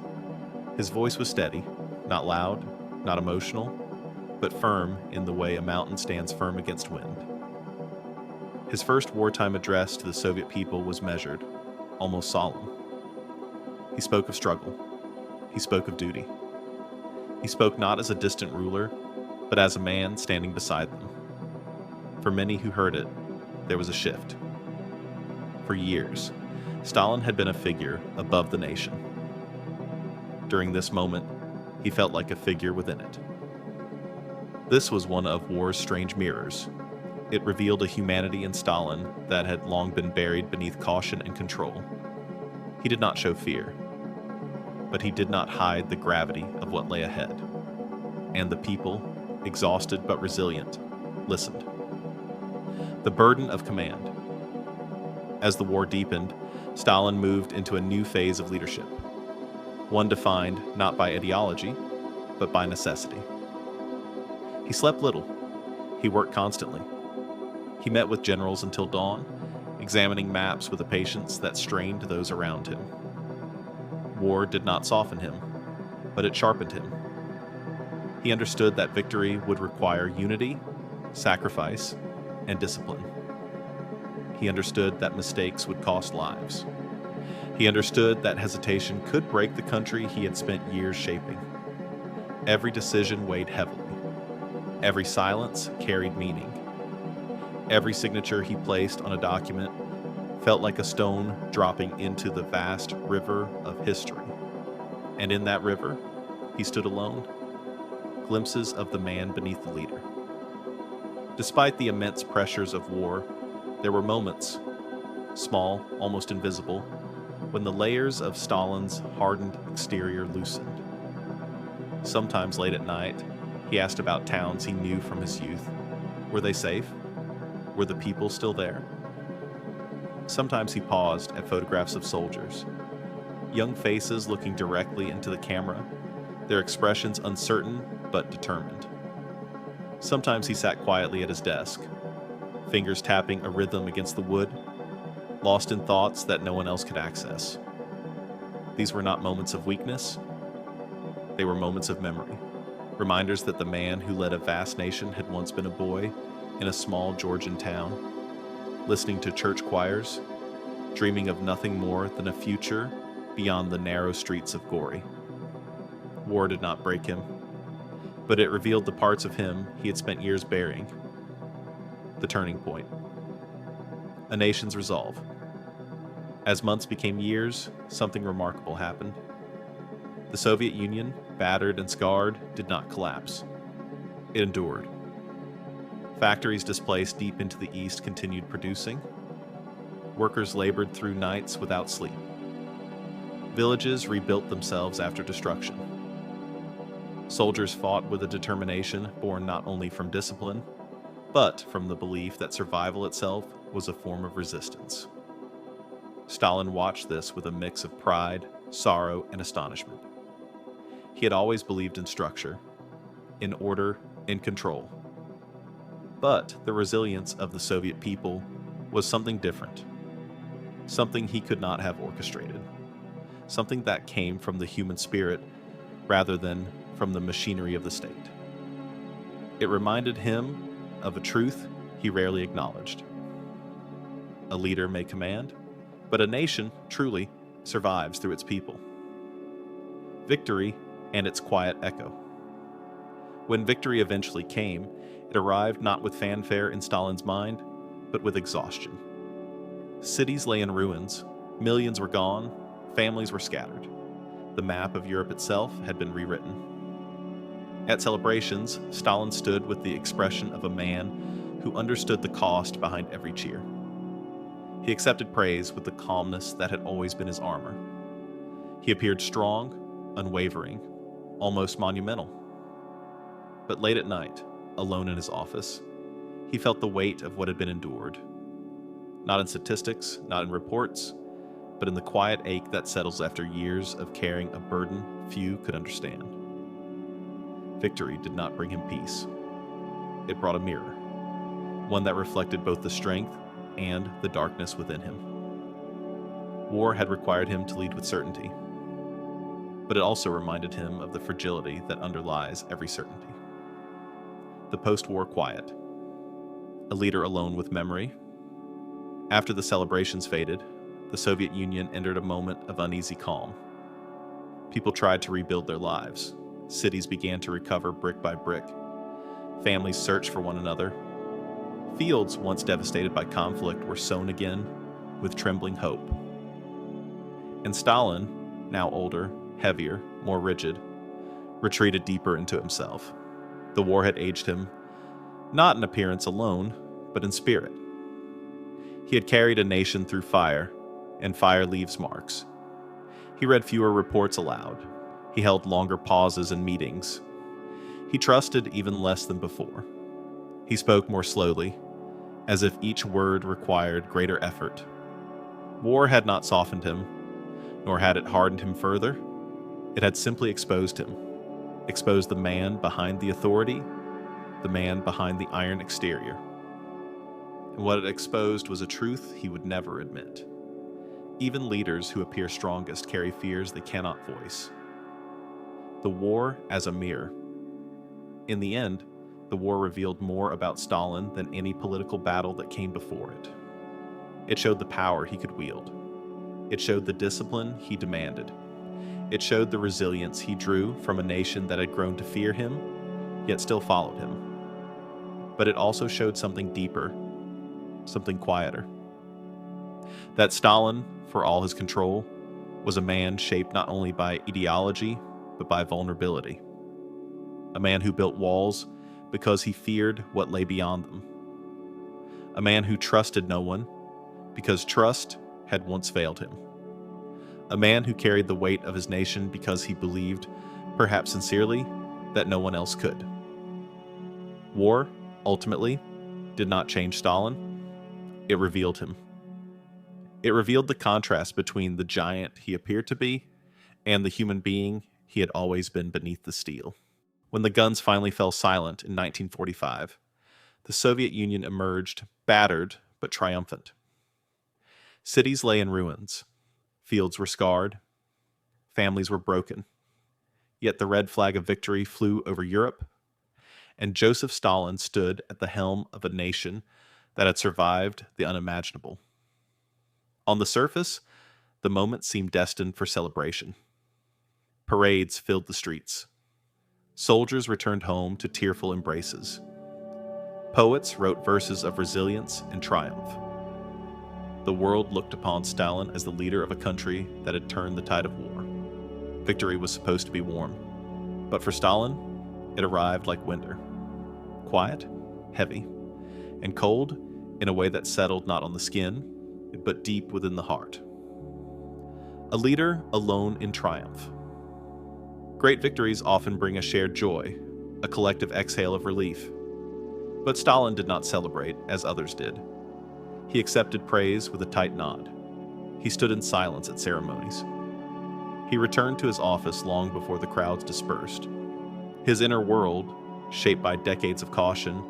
his voice was steady, not loud, not emotional, but firm in the way a mountain stands firm against wind. His first wartime address to the Soviet people was measured, almost solemn. He spoke of struggle. He spoke of duty. He He spoke not as a distant ruler, but as a man standing beside them. For many who heard it, there was a shift. For years, Stalin had been a figure above the nation. During this moment, he felt like a figure within it. This was one of war's strange mirrors. It revealed a humanity in Stalin that had long been buried beneath caution and control. He did not show fear, but he did not hide the gravity of what lay ahead. And the people, exhausted but resilient, listened. The burden of command. As the war deepened, Stalin moved into a new phase of leadership, one defined not by ideology, but by necessity. He slept little. He worked constantly. He met with generals until dawn, examining maps with a patience that strained those around him. War did not soften him, but it sharpened him. He understood that victory would require unity, sacrifice, and discipline. He understood that mistakes would cost lives. He understood that hesitation could break the country he had spent years shaping. Every decision weighed heavily. Every silence carried meaning. Every signature he placed on a document felt like a stone dropping into the vast river of history. And in that river, he stood alone, glimpses of the man beneath the leader. Despite the immense pressures of war, there were moments, small, almost invisible, when the layers of Stalin's hardened exterior loosened. Sometimes late at night, he asked about towns he knew from his youth. Were they safe? Were the people still there? Sometimes he paused at photographs of soldiers, young faces looking directly into the camera, their expressions uncertain but determined. Sometimes he sat quietly at his desk, fingers tapping a rhythm against the wood, lost in thoughts that no one else could access. These were not moments of weakness. They were moments of memory, reminders that the man who led a vast nation had once been a boy in a small Georgian town, listening to church choirs, dreaming of nothing more than a future beyond the narrow streets of Gori. War did not break him, but it revealed the parts of him he had spent years burying. The turning point. A nation's resolve. As months became years, something remarkable happened. The Soviet Union, battered and scarred, did not collapse. It endured. Factories displaced deep into the east continued producing. Workers labored through nights without sleep. Villages rebuilt themselves after destruction. Soldiers fought with a determination born not only from discipline, but from the belief that survival itself was a form of resistance. Stalin watched this with a mix of pride, sorrow, and astonishment. He had always believed in structure, in order, in control. But the resilience of the Soviet people was something different, something he could not have orchestrated, something that came from the human spirit rather than from the machinery of the state. It reminded him of a truth he rarely acknowledged. A leader may command, but a nation truly survives through its people. Victory and its quiet echo. When victory eventually came, it arrived not with fanfare in Stalin's mind, but with exhaustion. Cities lay in ruins, millions were gone, families were scattered. The map of Europe itself had been rewritten. At celebrations, Stalin stood with the expression of a man who understood the cost behind every cheer. He accepted praise with the calmness that had always been his armor. He appeared strong, unwavering, almost monumental. But late at night, alone in his office, he felt the weight of what had been endured. Not in statistics, not in reports, but in the quiet ache that settles after years of carrying a burden few could understand. Victory did not bring him peace. It brought a mirror, one that reflected both the strength and the darkness within him. War had required him to lead with certainty, but it also reminded him of the fragility that underlies every certainty. The post-war quiet. A leader alone with memory. After the celebrations faded, the Soviet Union entered a moment of uneasy calm. People tried to rebuild their lives, cities began to recover brick by brick. Families searched for one another. Fields once devastated by conflict were sown again with trembling hope. And Stalin, now older, heavier, more rigid, retreated deeper into himself. The war had aged him, not in appearance alone, but in spirit. He had carried a nation through fire, and fire leaves marks. He read fewer reports aloud. He held longer pauses in meetings. He trusted even less than before. He spoke more slowly, as if each word required greater effort. War had not softened him, nor had it hardened him further. It had simply exposed him, exposed the man behind the authority, the man behind the iron exterior. And what it exposed was a truth he would never admit. Even leaders who appear strongest carry fears they cannot voice. The war as a mirror. In the end, the war revealed more about Stalin than any political battle that came before it. It showed the power he could wield. It showed the discipline he demanded. It showed the resilience he drew from a nation that had grown to fear him, yet still followed him. But it also showed something deeper, something quieter. That Stalin, for all his control, was a man shaped not only by ideology, but by vulnerability. A man who built walls because he feared what lay beyond them. A man who trusted no one because trust had once failed him. A man who carried the weight of his nation because he believed, perhaps sincerely, that no one else could. War, ultimately, did not change Stalin. It revealed him. It revealed the contrast between the giant he appeared to be and the human being he had always been beneath the steel. When the guns finally fell silent in 1945, the Soviet Union emerged battered but triumphant. Cities lay in ruins. Fields were scarred. Families were broken. Yet the red flag of victory flew over Europe, and Joseph Stalin stood at the helm of a nation that had survived the unimaginable. On the surface, the moment seemed destined for celebration. Parades filled the streets. Soldiers returned home to tearful embraces. Poets wrote verses of resilience and triumph. The world looked upon Stalin as the leader of a country that had turned the tide of war. Victory was supposed to be warm, but for Stalin, it arrived like winter. Quiet, heavy, and cold in a way that settled not on the skin, but deep within the heart. A leader alone in triumph. Great victories often bring a shared joy, a collective exhale of relief. But Stalin did not celebrate as others did. He accepted praise with a tight nod. He stood in silence at ceremonies. He returned to his office long before the crowds dispersed. His inner world, shaped by decades of caution,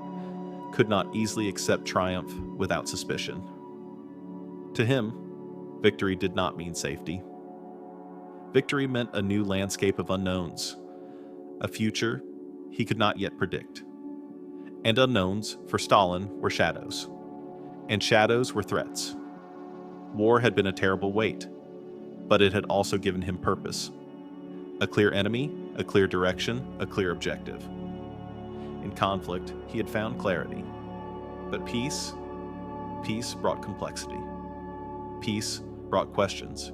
could not easily accept triumph without suspicion. To him, victory did not mean safety. Victory meant a new landscape of unknowns, a future he could not yet predict. And unknowns, for Stalin, were shadows. And shadows were threats. War had been a terrible weight, but it had also given him purpose. A clear enemy, a clear direction, a clear objective. In conflict, he had found clarity. But peace brought complexity. Peace brought questions.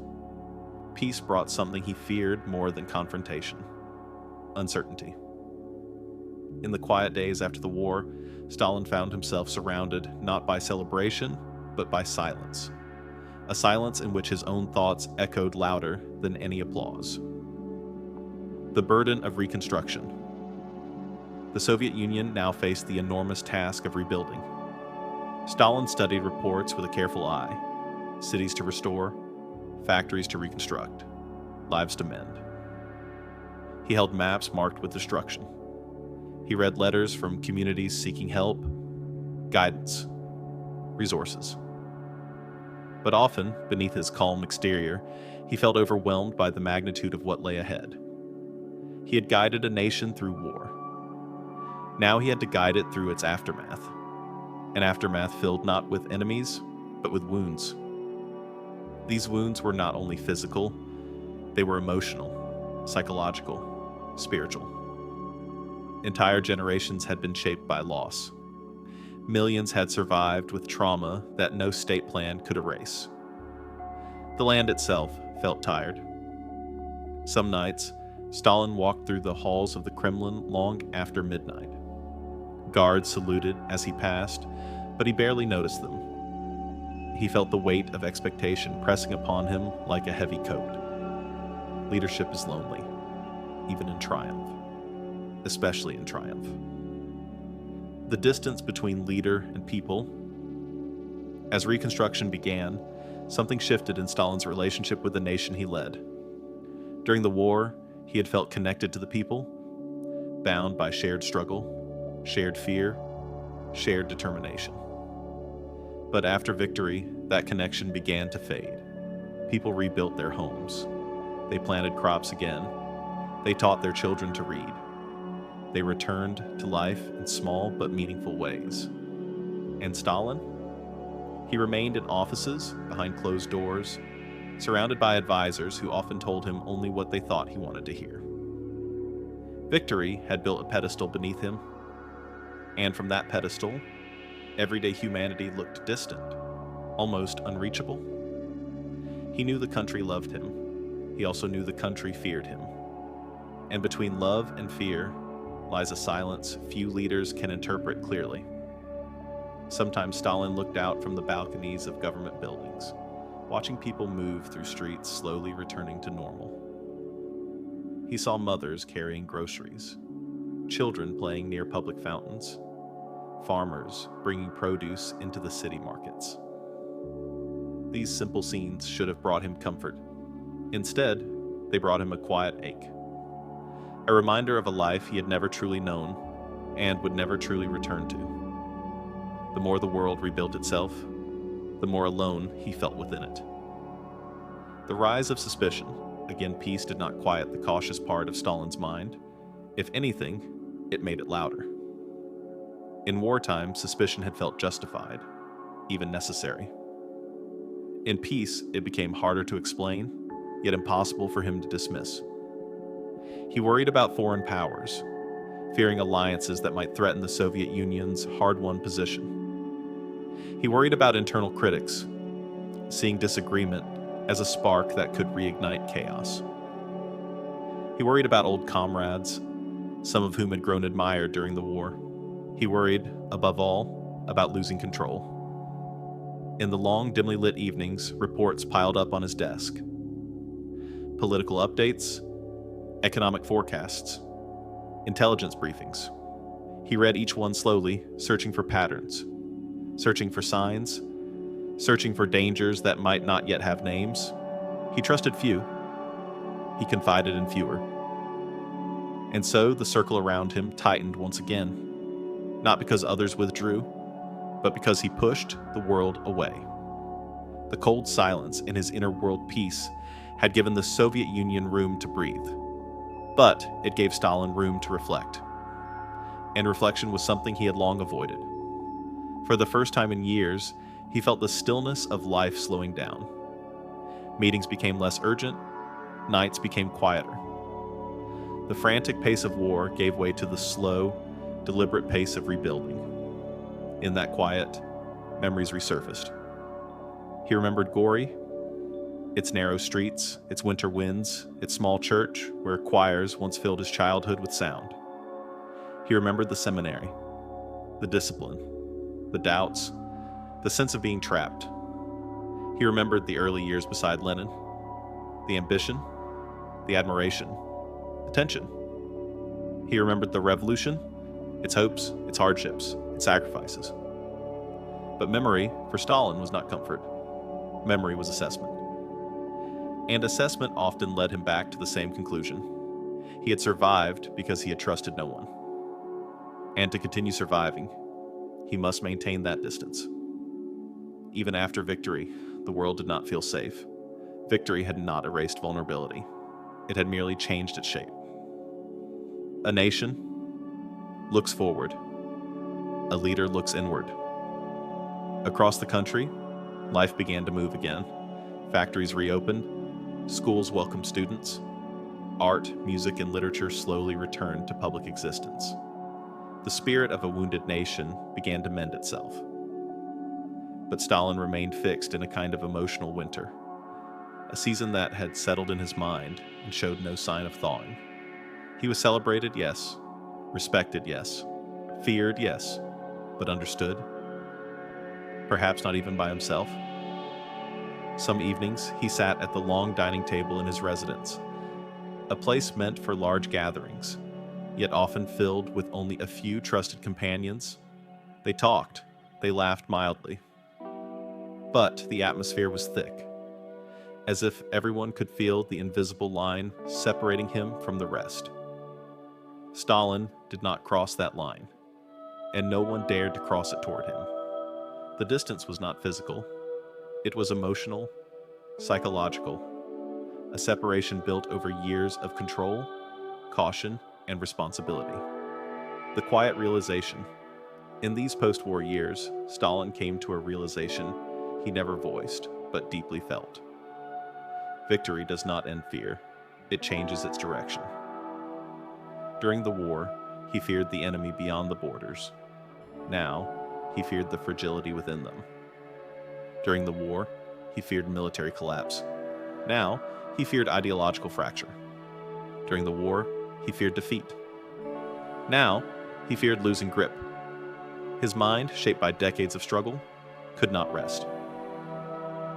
Peace brought something he feared more than confrontation: uncertainty. In the quiet days after the war, Stalin found himself surrounded not by celebration, but by silence. A silence in which his own thoughts echoed louder than any applause. The burden of reconstruction. The Soviet Union now faced the enormous task of rebuilding. Stalin studied reports with a careful eye: cities to restore, factories to reconstruct, lives to mend. He held maps marked with destruction. He read letters from communities seeking help, guidance, resources. But often, beneath his calm exterior, he felt overwhelmed by the magnitude of what lay ahead. He had guided a nation through war. Now he had to guide it through its aftermath. An aftermath filled not with enemies, but with wounds. These wounds were not only physical, they were emotional, psychological. spiritual. Entire generations had been shaped by loss. Millions had survived with trauma that no state plan could erase. The land itself felt tired. Some nights, Stalin walked through the halls of the Kremlin long after midnight. Guards saluted as he passed, but he barely noticed them. He felt the weight of expectation pressing upon him like a heavy coat. Leadership is lonely, even in triumph, especially in triumph. The distance between leader and people. As Reconstruction began, something shifted in Stalin's relationship with the nation he led. During the war, he had felt connected to the people, bound by shared struggle, shared fear, shared determination. But after victory, that connection began to fade. People rebuilt their homes. They planted crops again. They taught their children to read. They returned to life in small but meaningful ways. And Stalin? He remained in offices, behind closed doors, surrounded by advisors who often told him only what they thought he wanted to hear. Victory had built a pedestal beneath him, and from that pedestal, everyday humanity looked distant, almost unreachable. He knew the country loved him. He also knew the country feared him. And between love and fear lies a silence few leaders can interpret clearly. Sometimes Stalin looked out from the balconies of government buildings, watching people move through streets slowly returning to normal. He saw mothers carrying groceries, children playing near public fountains, farmers bringing produce into the city markets. These simple scenes should have brought him comfort. Instead, they brought him a quiet ache, a reminder of a life he had never truly known and would never truly return to. The more the world rebuilt itself, the more alone he felt within it. The rise of suspicion. Again, peace did not quiet the cautious part of Stalin's mind. If anything, it made it louder. In wartime, suspicion had felt justified, even necessary. In peace, it became harder to explain, yet impossible for him to dismiss. He worried about foreign powers, fearing alliances that might threaten the Soviet Union's hard-won position. He worried about internal critics, seeing disagreement as a spark that could reignite chaos. He worried about old comrades, some of whom had grown admired during the war. He worried, above all, about losing control. In the long, dimly lit evenings, reports piled up on his desk. Political updates, economic forecasts, intelligence briefings. He read each one slowly, searching for patterns, searching for signs, searching for dangers that might not yet have names. He trusted few. He confided in fewer. And so the circle around him tightened once again, not because others withdrew, but because he pushed the world away. The cold silence in his inner world peace had given the Soviet Union room to breathe, but it gave Stalin room to reflect. And reflection was something he had long avoided. For the first time in years, he felt the stillness of life slowing down. Meetings became less urgent, nights became quieter. The frantic pace of war gave way to the slow, deliberate pace of rebuilding. In that quiet, memories resurfaced. He remembered Gori, its narrow streets, its winter winds, its small church where choirs once filled his childhood with sound. He remembered the seminary, the discipline, the doubts, the sense of being trapped. He remembered the early years beside Lenin, the ambition, the admiration, the tension. He remembered the revolution, its hopes, its hardships, its sacrifices. But memory, for Stalin, was not comfort. Memory was assessment. And assessment often led him back to the same conclusion. He had survived because he had trusted no one. And to continue surviving, he must maintain that distance. Even after victory, the world did not feel safe. Victory had not erased vulnerability. It had merely changed its shape. A nation looks forward. A leader looks inward. Across the country, life began to move again. Factories reopened. Schools welcomed students. Art, music, and literature slowly returned to public existence. The spirit of a wounded nation began to mend itself. But Stalin remained fixed in a kind of emotional winter, a season that had settled in his mind and showed no sign of thawing. He was celebrated, yes. Respected, yes. Feared, yes. But understood? Perhaps not even by himself. Some evenings, he sat at the long dining table in his residence, a place meant for large gatherings, yet often filled with only a few trusted companions. They talked, they laughed mildly. But the atmosphere was thick, as if everyone could feel the invisible line separating him from the rest. Stalin did not cross that line, and no one dared to cross it toward him. The distance was not physical. It was emotional, psychological, a separation built over years of control, caution, and responsibility. The quiet realization. In these post-war years, Stalin came to a realization he never voiced, but deeply felt. Victory does not end fear. It changes its direction. During the war, he feared the enemy beyond the borders. Now, he feared the fragility within them. During the war, he feared military collapse. Now, he feared ideological fracture. During the war, he feared defeat. Now, he feared losing grip. His mind, shaped by decades of struggle, could not rest.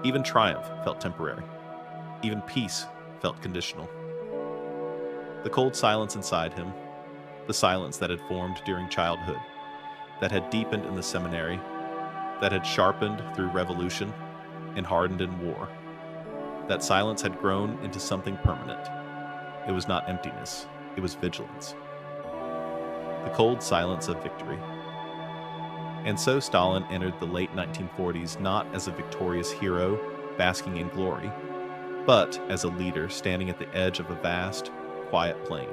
Even triumph felt temporary. Even peace felt conditional. The cold silence inside him, the silence that had formed during childhood, that had deepened in the seminary, that had sharpened through revolution and hardened in war. That silence had grown into something permanent. It was not emptiness, it was vigilance. The cold silence of victory. And so Stalin entered the late 1940s not as a victorious hero basking in glory, but as a leader standing at the edge of a vast, quiet plain.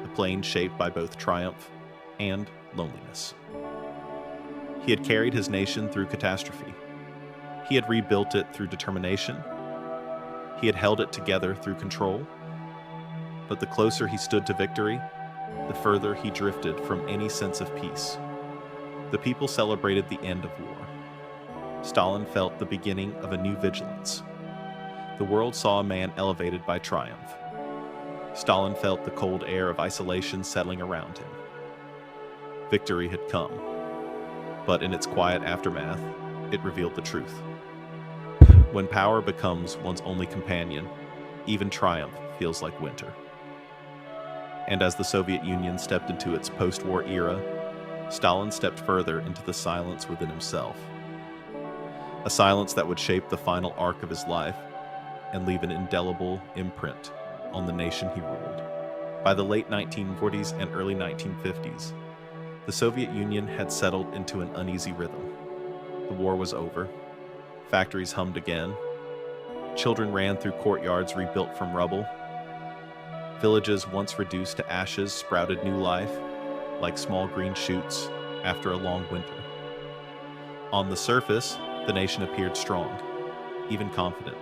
A plain shaped by both triumph and loneliness. He had carried his nation through catastrophe. He had rebuilt it through determination. He had held it together through control. But the closer he stood to victory, the further he drifted from any sense of peace. The people celebrated the end of war. Stalin felt the beginning of a new vigilance. The world saw a man elevated by triumph. Stalin felt the cold air of isolation settling around him. Victory had come, but in its quiet aftermath, it revealed the truth. When power becomes one's only companion, even triumph feels like winter. And as the Soviet Union stepped into its post-war era, Stalin stepped further into the silence within himself. A silence that would shape the final arc of his life and leave an indelible imprint on the nation he ruled. By the late 1940s and early 1950s, the Soviet Union had settled into an uneasy rhythm. The war was over. Factories hummed again. Children ran through courtyards rebuilt from rubble. Villages once reduced to ashes sprouted new life, like small green shoots after a long winter. On the surface, the nation appeared strong, even confident.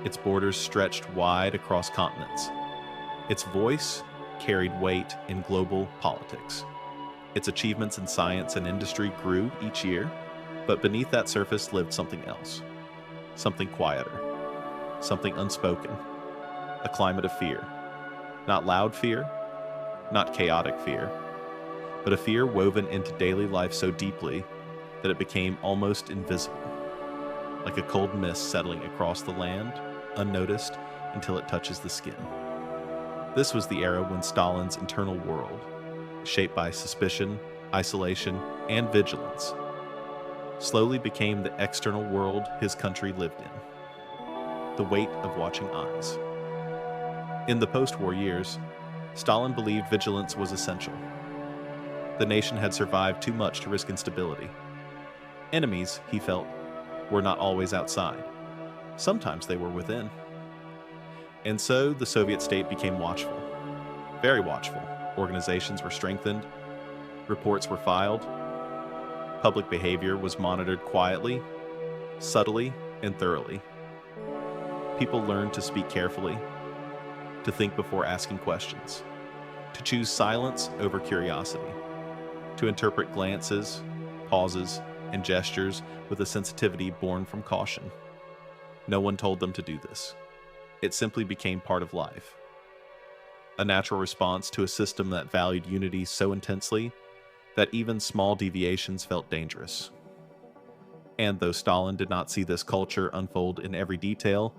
Its borders stretched wide across continents. Its voice carried weight in global politics. Its achievements in science and industry grew each year, but beneath that surface lived something else, something quieter, something unspoken, a climate of fear. Not loud fear, not chaotic fear, but a fear woven into daily life so deeply that it became almost invisible, like a cold mist settling across the land, unnoticed until it touches the skin. This was the era when Stalin's internal world, shaped by suspicion, isolation, and vigilance, slowly became the external world his country lived in, the weight of watching eyes. In the post-war years, Stalin believed vigilance was essential. The nation had survived too much to risk instability. Enemies, he felt, were not always outside. Sometimes they were within. And so the Soviet state became watchful, very watchful. Organizations were strengthened, reports were filed, public behavior was monitored quietly, subtly, and thoroughly. People learned to speak carefully, to think before asking questions, to choose silence over curiosity, to interpret glances, pauses, and gestures with a sensitivity born from caution. No one told them to do this. It simply became part of life, a natural response to a system that valued unity so intensely that even small deviations felt dangerous. And though Stalin did not see this culture unfold in every detail,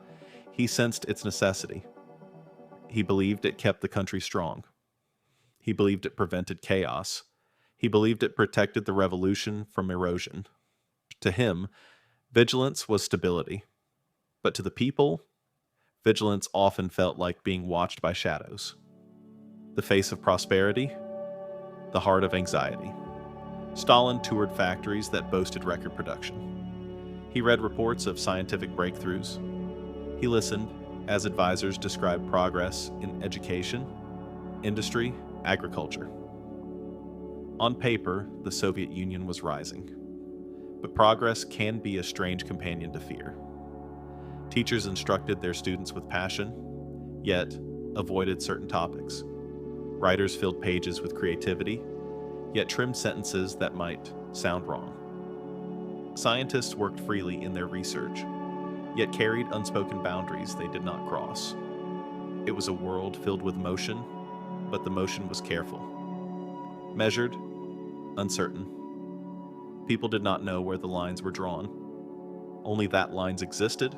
he sensed its necessity. He believed it kept the country strong. He believed it prevented chaos. He believed it protected the revolution from erosion. To him, vigilance was stability. But to the people, vigilance often felt like being watched by shadows. The face of prosperity, the heart of anxiety. Stalin toured factories that boasted record production. He read reports of scientific breakthroughs. He listened as advisors described progress in education, industry, agriculture. On paper, the Soviet Union was rising. But progress can be a strange companion to fear. Teachers instructed their students with passion, yet avoided certain topics. Writers filled pages with creativity, yet trimmed sentences that might sound wrong. Scientists worked freely in their research, yet carried unspoken boundaries they did not cross. It was a world filled with motion, but the motion was careful. Measured, uncertain. People did not know where the lines were drawn. Only that lines existed,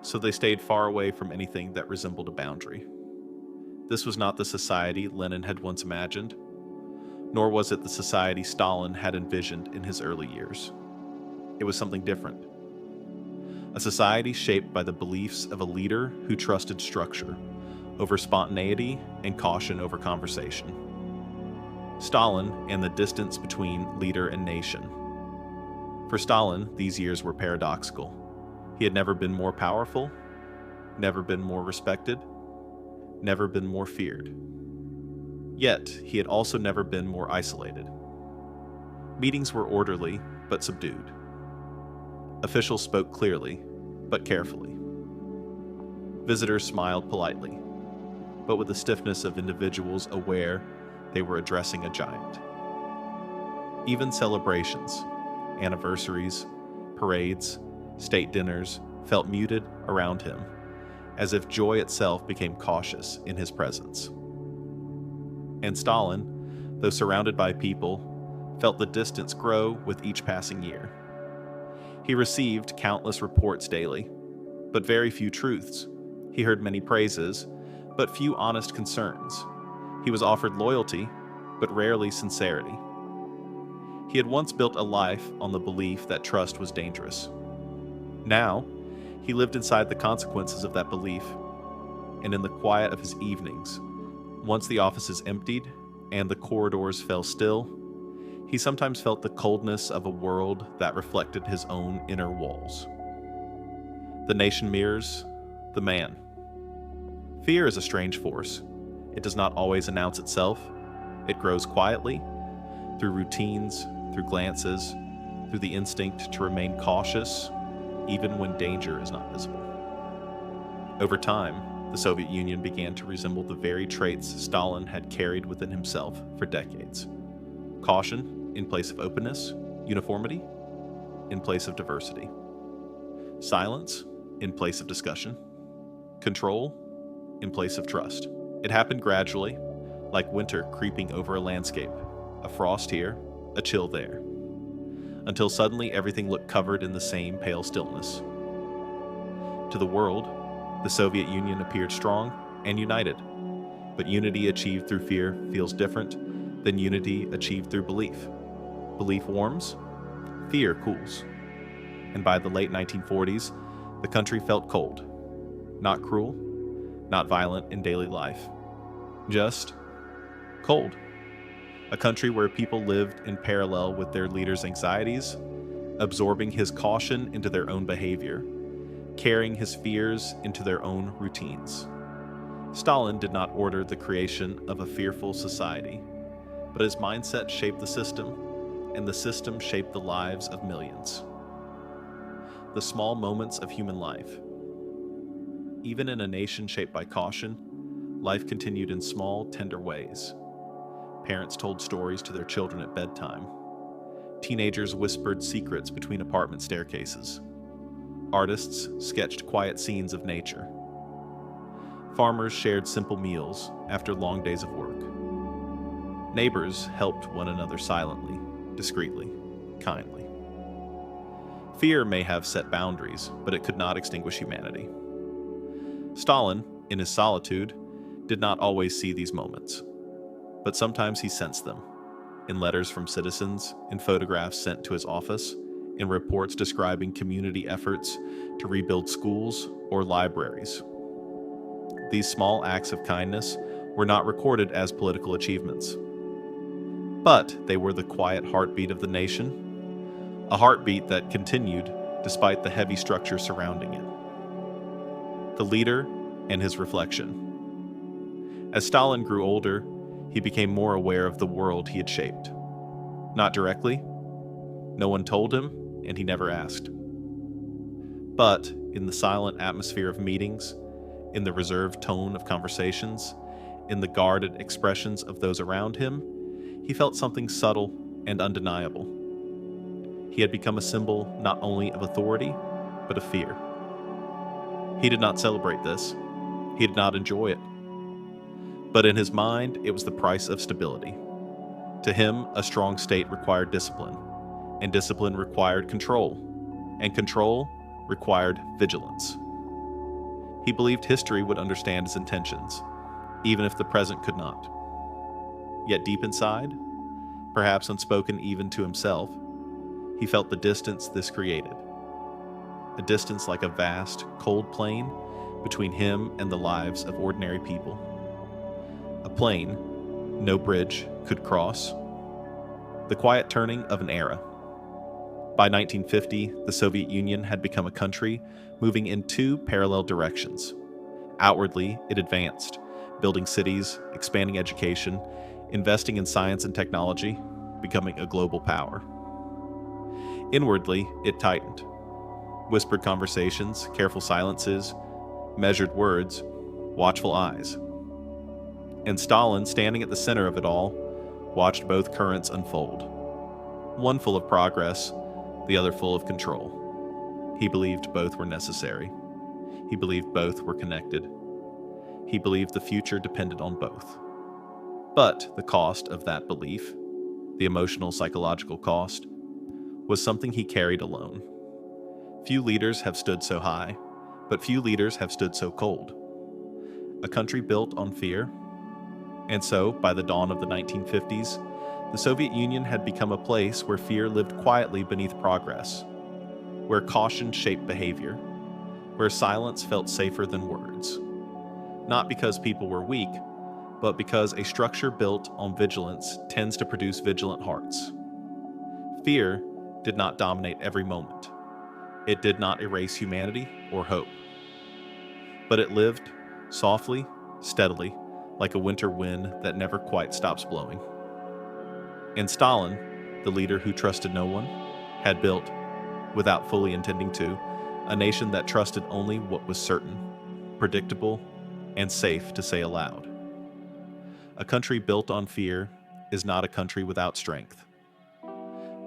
so they stayed far away from anything that resembled a boundary. This was not the society Lenin had once imagined, nor was it the society Stalin had envisioned in his early years. It was something different. A society shaped by the beliefs of a leader who trusted structure over spontaneity and caution over conversation. Stalin and the distance between leader and nation. For Stalin, these years were paradoxical. He had never been more powerful, never been more respected, never been more feared. Yet, he had also never been more isolated. Meetings were orderly, but subdued. Officials spoke clearly, but carefully. Visitors smiled politely, but with the stiffness of individuals aware they were addressing a giant. Even celebrations, anniversaries, parades, state dinners felt muted around him, as if joy itself became cautious in his presence. And Stalin, though surrounded by people, felt the distance grow with each passing year. He received countless reports daily, but very few truths. He heard many praises, but few honest concerns. He was offered loyalty, but rarely sincerity. He had once built a life on the belief that trust was dangerous. Now, he lived inside the consequences of that belief, and in the quiet of his evenings, once the offices emptied and the corridors fell still, he sometimes felt the coldness of a world that reflected his own inner walls. The nation mirrors the man. Fear is a strange force. It does not always announce itself. It grows quietly, through routines, through glances, through the instinct to remain cautious, even when danger is not visible. Over time, the Soviet Union began to resemble the very traits Stalin had carried within himself for decades. Caution in place of openness, uniformity in place of diversity, silence in place of discussion, control in place of trust. It happened gradually, like winter creeping over a landscape, a frost here, a chill there, until suddenly everything looked covered in the same pale stillness. To the world, the Soviet Union appeared strong and united, but unity achieved through fear feels different than unity achieved through belief. Belief warms, fear cools. And by the late 1940s, the country felt cold. Not cruel, not violent in daily life. Just cold. A country where people lived in parallel with their leaders' anxieties, absorbing his caution into their own behavior, carrying his fears into their own routines. Stalin did not order the creation of a fearful society, but his mindset shaped the system, and the system shaped the lives of millions. The small moments of human life. Even in a nation shaped by caution, life continued in small, tender ways. Parents told stories to their children at bedtime. Teenagers whispered secrets between apartment staircases. Artists sketched quiet scenes of nature. Farmers shared simple meals after long days of work. Neighbors helped one another silently, discreetly, kindly. Fear may have set boundaries, but it could not extinguish humanity. Stalin, in his solitude, did not always see these moments, but sometimes he sensed them, in letters from citizens, in photographs sent to his office, in reports describing community efforts to rebuild schools or libraries. These small acts of kindness were not recorded as political achievements, but they were the quiet heartbeat of the nation, a heartbeat that continued despite the heavy structure surrounding it. The leader and his reflection. As Stalin grew older, he became more aware of the world he had shaped. Not directly, no one told him, and he never asked. But in the silent atmosphere of meetings, in the reserved tone of conversations, in the guarded expressions of those around him, he felt something subtle and undeniable. He had become a symbol not only of authority, but of fear. He did not celebrate this. He did not enjoy it. But in his mind, it was the price of stability. To him, a strong state required discipline, and discipline required control, and control required vigilance. He believed history would understand his intentions, even if the present could not. Yet deep inside, perhaps unspoken even to himself, he felt the distance this created. A distance like a vast, cold plain between him and the lives of ordinary people. A plain no bridge could cross. The quiet turning of an era. By 1950, the Soviet Union had become a country moving in two parallel directions. Outwardly, it advanced, building cities, expanding education, investing in science and technology, becoming a global power. Inwardly, it tightened. Whispered conversations, careful silences, measured words, watchful eyes. And Stalin, standing at the center of it all, watched both currents unfold. One full of progress, the other full of control. He believed both were necessary. He believed both were connected. He believed the future depended on both. But the cost of that belief, the emotional, psychological cost, was something he carried alone. Few leaders have stood so high, but few leaders have stood so cold. A country built on fear. And so, by the dawn of the 1950s, the Soviet Union had become a place where fear lived quietly beneath progress, where caution shaped behavior, where silence felt safer than words. Not because people were weak, but because a structure built on vigilance tends to produce vigilant hearts. Fear did not dominate every moment. It did not erase humanity or hope. But it lived softly, steadily, like a winter wind that never quite stops blowing. And Stalin, the leader who trusted no one, had built, without fully intending to, a nation that trusted only what was certain, predictable, and safe to say aloud. A country built on fear is not a country without strength.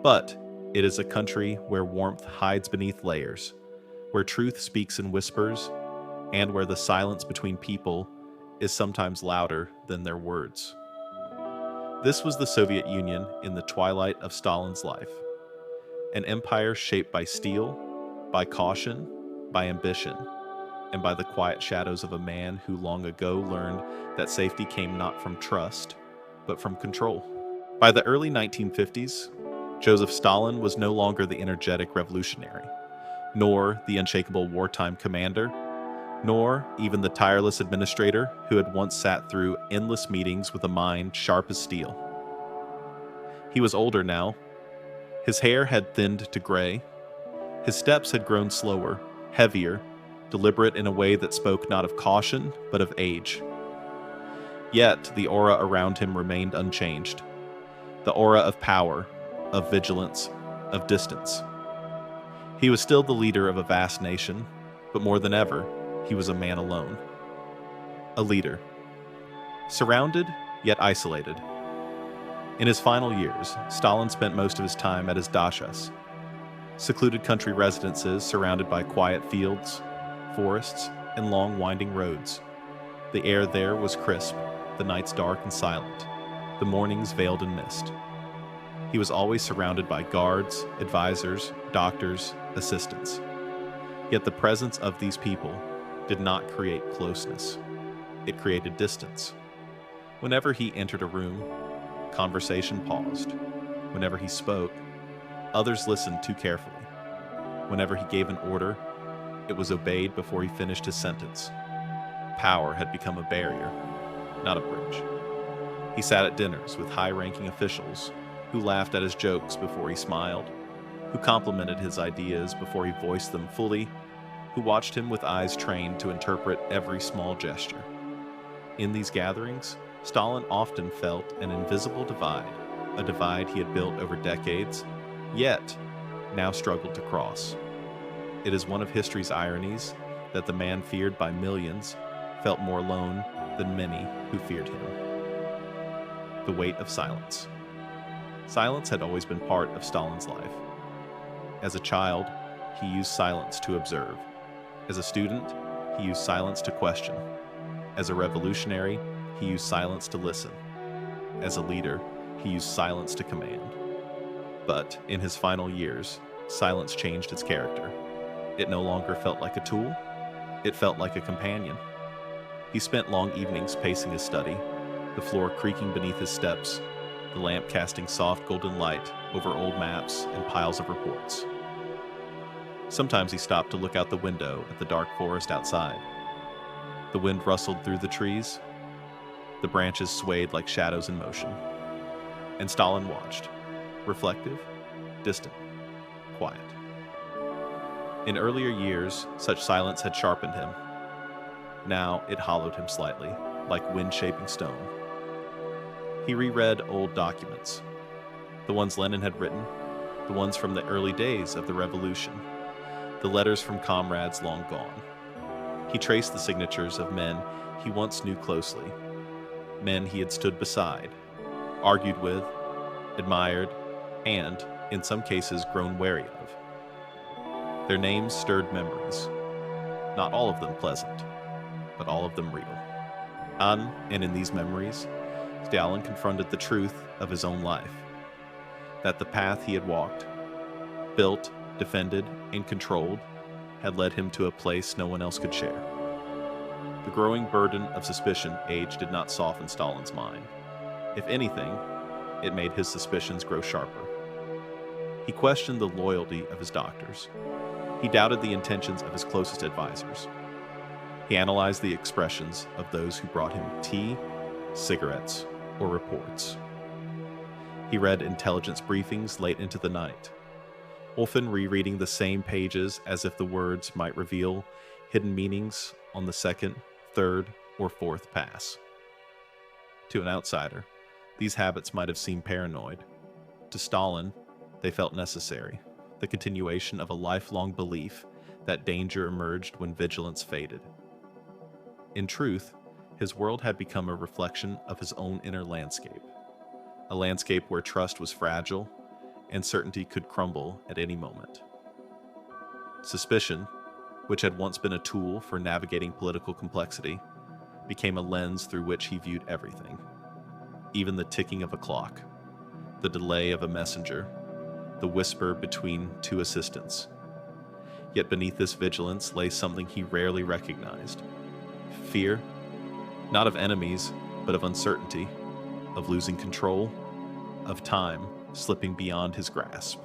But it is a country where warmth hides beneath layers, where truth speaks in whispers, and where the silence between people is sometimes louder than their words. This was the Soviet Union in the twilight of Stalin's life. An empire shaped by steel, by caution, by ambition, and by the quiet shadows of a man who long ago learned that safety came not from trust, but from control. By the early 1950s, Joseph Stalin was no longer the energetic revolutionary, nor the unshakable wartime commander, nor even the tireless administrator who had once sat through endless meetings with a mind sharp as steel. He was older now. His hair had thinned to gray. His steps had grown slower, heavier, deliberate in a way that spoke not of caution, but of age. Yet the aura around him remained unchanged. The aura of power, of vigilance, of distance. He was still the leader of a vast nation, but more than ever, he was a man alone. A leader, Surrounded, yet isolated. In his final years, Stalin spent most of his time at his dachas, secluded country residences surrounded by quiet fields, forests, and long winding roads. The air there was crisp, the nights dark and silent, the mornings veiled in mist. He was always surrounded by guards, advisors, doctors, assistants. Yet the presence of these people did not create closeness. It created distance. Whenever he entered a room, conversation paused. Whenever he spoke, others listened too carefully. Whenever he gave an order, it was obeyed before he finished his sentence. Power had become a barrier, not a bridge. He sat at dinners with high-ranking officials who laughed at his jokes before he smiled, who complimented his ideas before he voiced them fully, who watched him with eyes trained to interpret every small gesture. In these gatherings, Stalin often felt an invisible divide, a divide he had built over decades, yet now struggled to cross. It is one of history's ironies that the man feared by millions felt more alone than many who feared him. The weight of silence. Silence had always been part of Stalin's life. As a child, he used silence to observe. As a student, he used silence to question. As a revolutionary, he used silence to listen. As a leader, he used silence to command. But in his final years, silence changed its character. It no longer felt like a tool, it felt like a companion. He spent long evenings pacing his study, the floor creaking beneath his steps, the lamp casting soft golden light over old maps and piles of reports. Sometimes he stopped to look out the window at the dark forest outside. The wind rustled through the trees. The branches swayed like shadows in motion. And Stalin watched, reflective, distant, quiet. In earlier years, such silence had sharpened him. Now it hollowed him slightly, like wind-shaping stone. He reread old documents, the ones Lenin had written, the ones from the early days of the revolution, the letters from comrades long gone. He traced the signatures of men he once knew closely, men he had stood beside, argued with, admired, and, in some cases, grown wary of. Their names stirred memories, not all of them pleasant, but all of them real. And in these memories, Stalin confronted the truth of his own life, that the path he had walked, built, defended, and controlled had led him to a place no one else could share. The growing burden of suspicion age did not soften Stalin's mind. If anything, it made his suspicions grow sharper. He questioned the loyalty of his doctors. He doubted the intentions of his closest advisors. He analyzed the expressions of those who brought him tea, cigarettes, or reports. He read intelligence briefings late into the night, often rereading the same pages as if the words might reveal hidden meanings on the second, third, or fourth pass. To an outsider, these habits might have seemed paranoid. To Stalin, they felt necessary, the continuation of a lifelong belief that danger emerged when vigilance faded. In truth, his world had become a reflection of his own inner landscape, a landscape where trust was fragile and certainty could crumble at any moment. Suspicion, which had once been a tool for navigating political complexity, became a lens through which he viewed everything, even the ticking of a clock, the delay of a messenger, the whisper between two assistants. Yet beneath this vigilance lay something he rarely recognized: fear, not of enemies, but of uncertainty, of losing control, of time slipping beyond his grasp.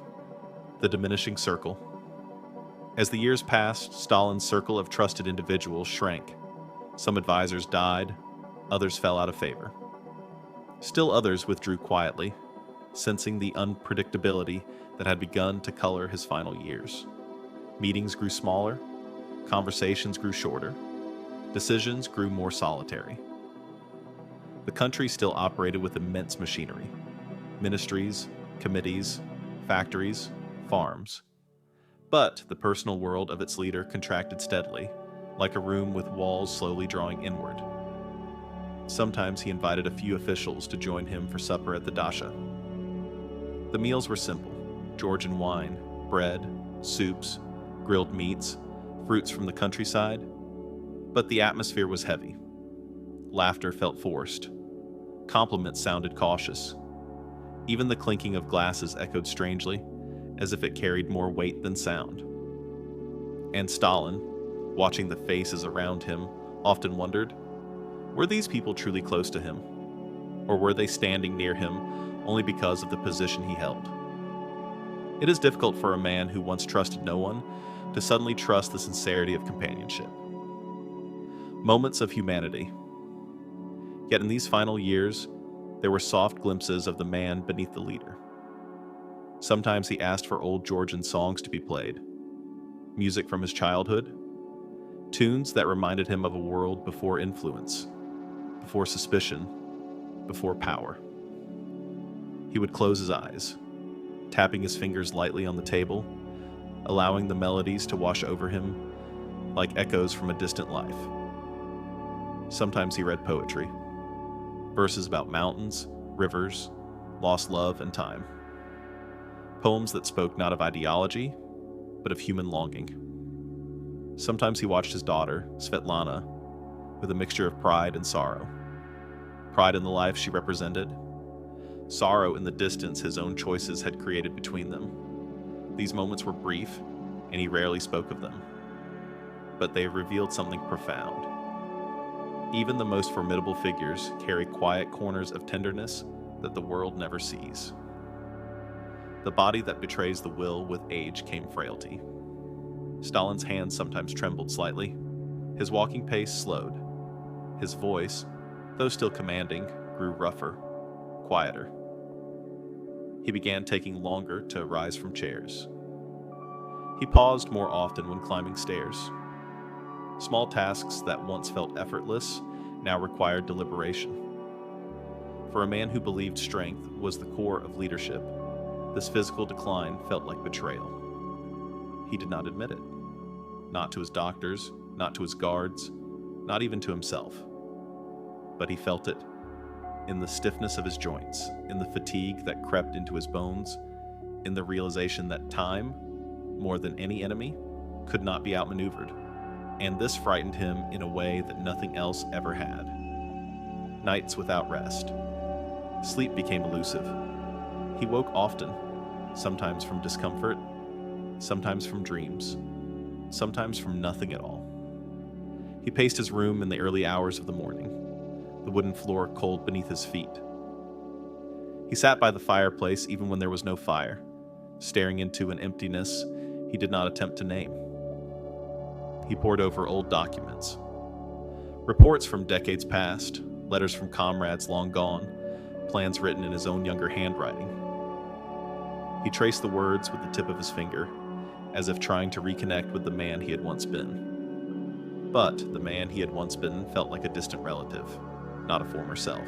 The diminishing circle. As the years passed, Stalin's circle of trusted individuals shrank. Some advisors died, others fell out of favor. Still others withdrew quietly, sensing the unpredictability that had begun to color his final years. Meetings grew smaller, conversations grew shorter, decisions grew more solitary. The country still operated with immense machinery: ministries, committees, factories, farms. But the personal world of its leader contracted steadily, like a room with walls slowly drawing inward. Sometimes he invited a few officials to join him for supper at the dacha. The meals were simple: Georgian wine, bread, soups, grilled meats, fruits from the countryside. But the atmosphere was heavy. Laughter felt forced. Compliments sounded cautious. Even the clinking of glasses echoed strangely, as if it carried more weight than sound. And Stalin, watching the faces around him, often wondered, were these people truly close to him? Or were they standing near him only because of the position he held? It is difficult for a man who once trusted no one to suddenly trust the sincerity of companionship. Moments of humanity. Yet in these final years, there were soft glimpses of the man beneath the leader. Sometimes he asked for old Georgian songs to be played, music from his childhood, tunes that reminded him of a world before influence, before suspicion, before power. He would close his eyes, tapping his fingers lightly on the table, allowing the melodies to wash over him like echoes from a distant life. Sometimes he read poetry, verses about mountains, rivers, lost love, and time. Poems that spoke not of ideology, but of human longing. Sometimes he watched his daughter, Svetlana, with a mixture of pride and sorrow. Pride in the life she represented, sorrow in the distance his own choices had created between them. These moments were brief, and he rarely spoke of them. But they revealed something profound. Even the most formidable figures carry quiet corners of tenderness that the world never sees. The body that betrays the will with age came frailty. Stalin's hands sometimes trembled slightly. His walking pace slowed. His voice, though still commanding, grew rougher, quieter. He began taking longer to rise from chairs. He paused more often when climbing stairs. Small tasks that once felt effortless now required deliberation. For a man who believed strength was the core of leadership, this physical decline felt like betrayal. He did not admit it. Not to his doctors, not to his guards, not even to himself. But he felt it in the stiffness of his joints, in the fatigue that crept into his bones, in the realization that time, more than any enemy, could not be outmaneuvered. And this frightened him in a way that nothing else ever had. Nights without rest. Sleep became elusive. He woke often, sometimes from discomfort, sometimes from dreams, sometimes from nothing at all. He paced his room in the early hours of the morning, the wooden floor cold beneath his feet. He sat by the fireplace even when there was no fire, staring into an emptiness he did not attempt to name. He pored over old documents, reports from decades past, letters from comrades long gone, plans written in his own younger handwriting. He traced the words with the tip of his finger, as if trying to reconnect with the man he had once been. But the man he had once been felt like a distant relative, not a former self.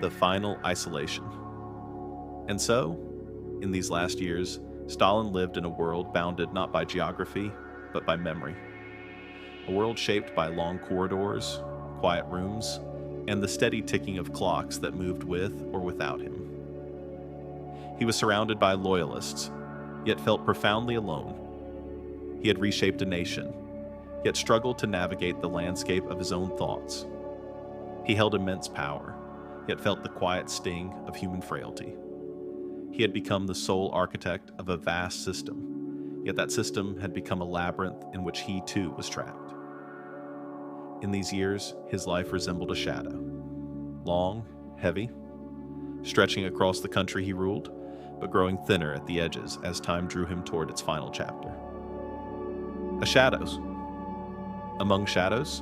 The final isolation. And so, in these last years, Stalin lived in a world bounded not by geography, but by memory. A world shaped by long corridors, quiet rooms, and the steady ticking of clocks that moved with or without him. He was surrounded by loyalists, yet felt profoundly alone. He had reshaped a nation, yet struggled to navigate the landscape of his own thoughts. He held immense power, yet felt the quiet sting of human frailty. He had become the sole architect of a vast system, yet that system had become a labyrinth in which he too was trapped. In these years, his life resembled a shadow. Long, heavy, stretching across the country he ruled, but growing thinner at the edges as time drew him toward its final chapter. A shadows. Among shadows,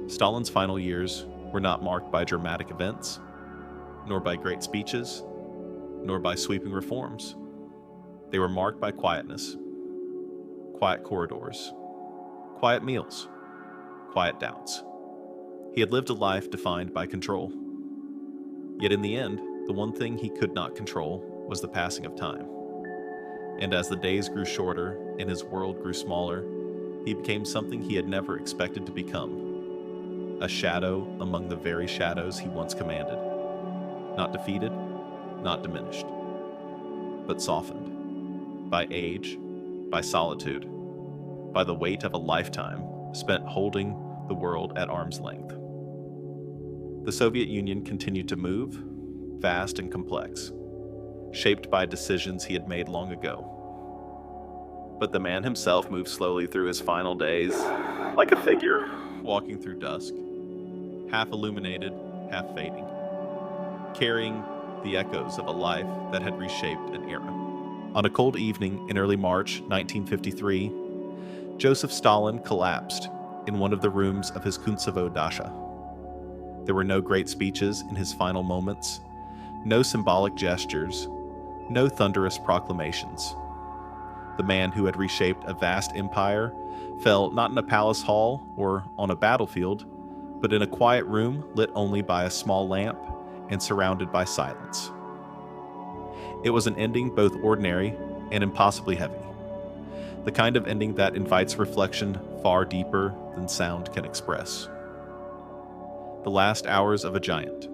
Stalin's final years were not marked by dramatic events, nor by great speeches, nor by sweeping reforms. They were marked by quietness, quiet corridors, quiet meals, quiet doubts. He had lived a life defined by control. Yet in the end, the one thing he could not control was the passing of time. And as the days grew shorter and his world grew smaller, he became something he had never expected to become. a shadow among the very shadows he once commanded. Not defeated, not diminished, but softened by age, by solitude, by the weight of a lifetime spent holding the world at arm's length. The Soviet Union continued to move, vast and complex, shaped by decisions he had made long ago. But the man himself moved slowly through his final days, like a figure walking through dusk, half illuminated, half fading, carrying the echoes of a life that had reshaped an era. On a cold evening in early March 1953, Joseph Stalin collapsed in one of the rooms of his Kuntsevo dacha. There were no great speeches in his final moments, no symbolic gestures, no thunderous proclamations. The man who had reshaped a vast empire fell not in a palace hall or on a battlefield, but in a quiet room lit only by a small lamp and surrounded by silence. It was an ending both ordinary and impossibly heavy, the kind of ending that invites reflection far deeper than sound can express. The last hours of a giant.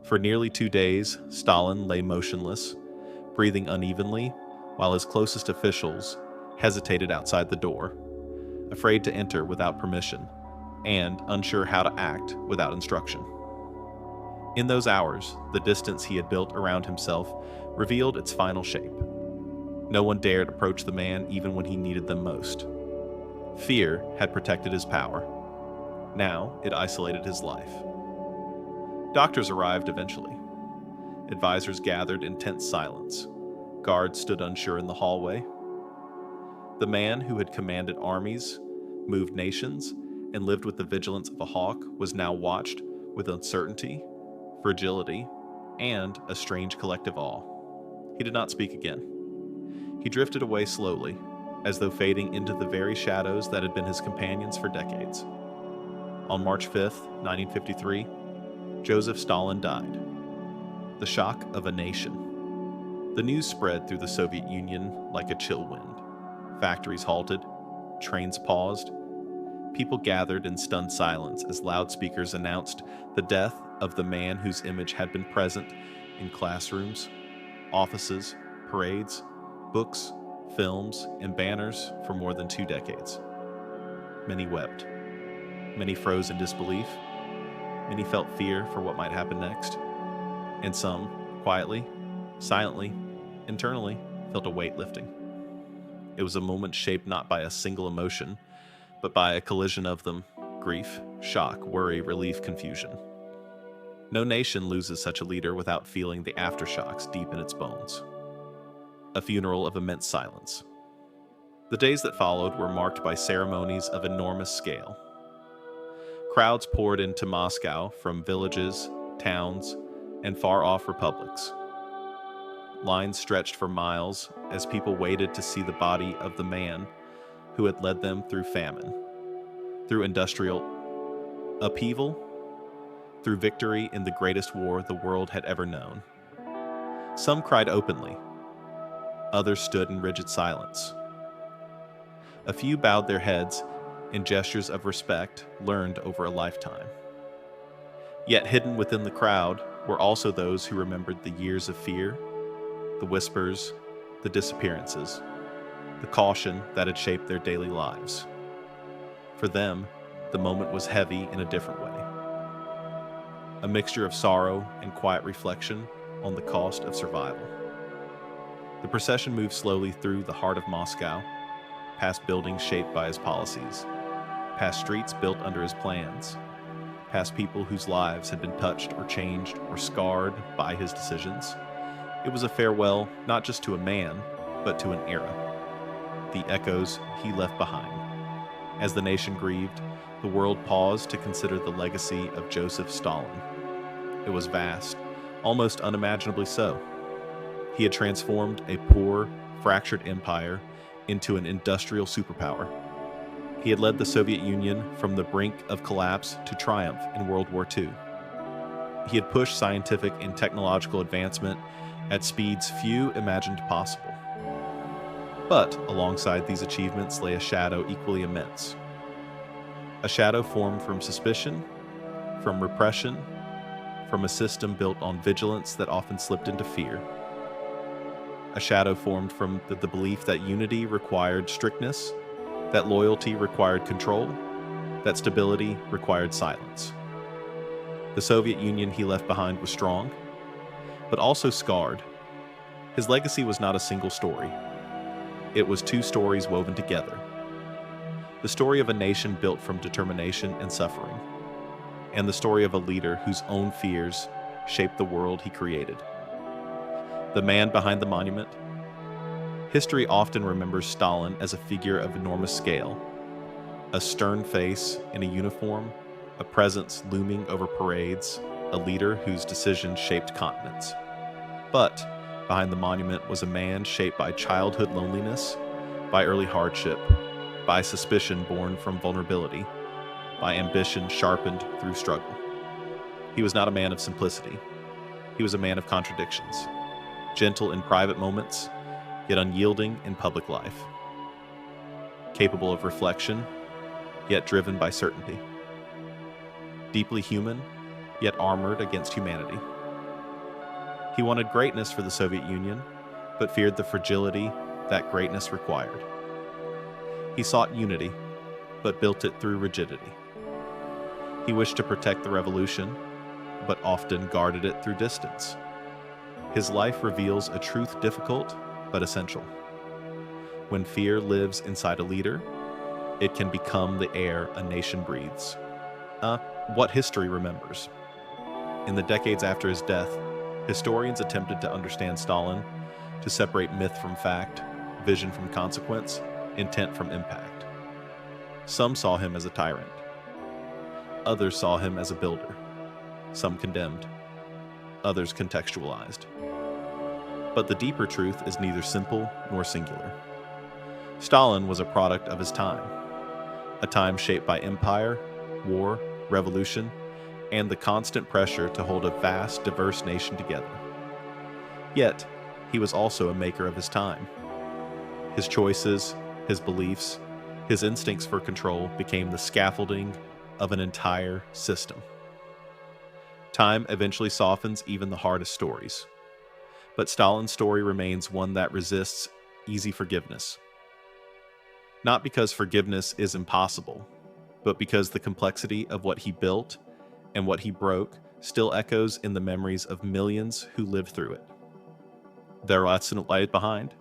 For nearly 2 days, Stalin lay motionless, breathing unevenly, while his closest officials hesitated outside the door, afraid to enter without permission, and unsure how to act without instruction. In those hours, the distance he had built around himself revealed its final shape. No one dared approach the man even when he needed them most. Fear had protected his power. Now it isolated his life. Doctors arrived eventually. Advisors gathered in tense silence. Guards stood unsure in the hallway. The man who had commanded armies, moved nations, and lived with the vigilance of a hawk was now watched with uncertainty, fragility, and a strange collective awe. He did not speak again. He drifted away slowly, as though fading into the very shadows that had been his companions for decades. On March 5th, 1953, Joseph Stalin died. The shock of a nation. The news spread through the Soviet Union like a chill wind. Factories halted, trains paused. People gathered in stunned silence as loudspeakers announced the death of the man whose image had been present in classrooms, offices, parades, books, films, and banners for more than 2 decades. Many wept. Many froze in disbelief. Many felt fear for what might happen next. And some, quietly, silently, internally, felt a weight lifting. It was a moment shaped not by a single emotion, but by a collision of them: grief, shock, worry, relief, confusion. No nation loses such a leader without feeling the aftershocks deep in its bones. A funeral of immense silence. The days that followed were marked by ceremonies of enormous scale. Crowds poured into Moscow from villages, towns, and far-off republics. Lines stretched for miles as people waited to see the body of the man who had led them through famine, through industrial upheaval, through victory in the greatest war the world had ever known. Some cried openly. Others stood in rigid silence. A few bowed their heads in gestures of respect learned over a lifetime. Yet hidden within the crowd were also those who remembered the years of fear, the whispers, the disappearances, the caution that had shaped their daily lives. For them, the moment was heavy in a different way. A mixture of sorrow and quiet reflection on the cost of survival. The procession moved slowly through the heart of Moscow, past buildings shaped by his policies, past streets built under his plans, past people whose lives had been touched or changed or scarred by his decisions. It was a farewell not just to a man, but to an era. The echoes he left behind. As the nation grieved, the world paused to consider the legacy of Joseph Stalin. It was vast, almost unimaginably so. He had transformed a poor, fractured empire into an industrial superpower. He had led the Soviet Union from the brink of collapse to triumph in World War II. He had pushed scientific and technological advancement at speeds few imagined possible. But alongside these achievements lay a shadow equally immense. A shadow formed from suspicion, from repression, from a system built on vigilance that often slipped into fear. A shadow formed from the belief that unity required strictness, that loyalty required control, that stability required silence. The Soviet Union he left behind was strong, but also scarred. His legacy was not a single story. It was two stories woven together. The story of a nation built from determination and suffering, and the story of a leader whose own fears shaped the world he created. The man behind the monument. History often remembers Stalin as a figure of enormous scale, a stern face in a uniform, a presence looming over parades, a leader whose decisions shaped continents. But behind the monument was a man shaped by childhood loneliness, by early hardship, by suspicion born from vulnerability, by ambition sharpened through struggle. He was not a man of simplicity. He was a man of contradictions, gentle in private moments, yet unyielding in public life. Capable of reflection, yet driven by certainty. Deeply human, yet armored against humanity. He wanted greatness for the Soviet Union, but feared the fragility that greatness required. He sought unity, but built it through rigidity. He wished to protect the revolution, but often guarded it through distance. His life reveals a truth difficult but essential. When fear lives inside a leader, it can become the air a nation breathes. What history remembers. In the decades after his death, historians attempted to understand Stalin, to separate myth from fact, vision from consequence, intent from impact. Some saw him as a tyrant. Others saw him as a builder. Some condemned. Others contextualized. But the deeper truth is neither simple nor singular. Stalin was a product of his time, a time shaped by empire, war, revolution, and the constant pressure to hold a vast, diverse nation together. Yet, he was also a maker of his time. His choices, his beliefs, his instincts for control became the scaffolding of an entire system. Time eventually softens even the hardest stories. But Stalin's story remains one that resists easy forgiveness. Not because forgiveness is impossible, but because the complexity of what he built and what he broke still echoes in the memories of millions who lived through it. There are lessons lied behind.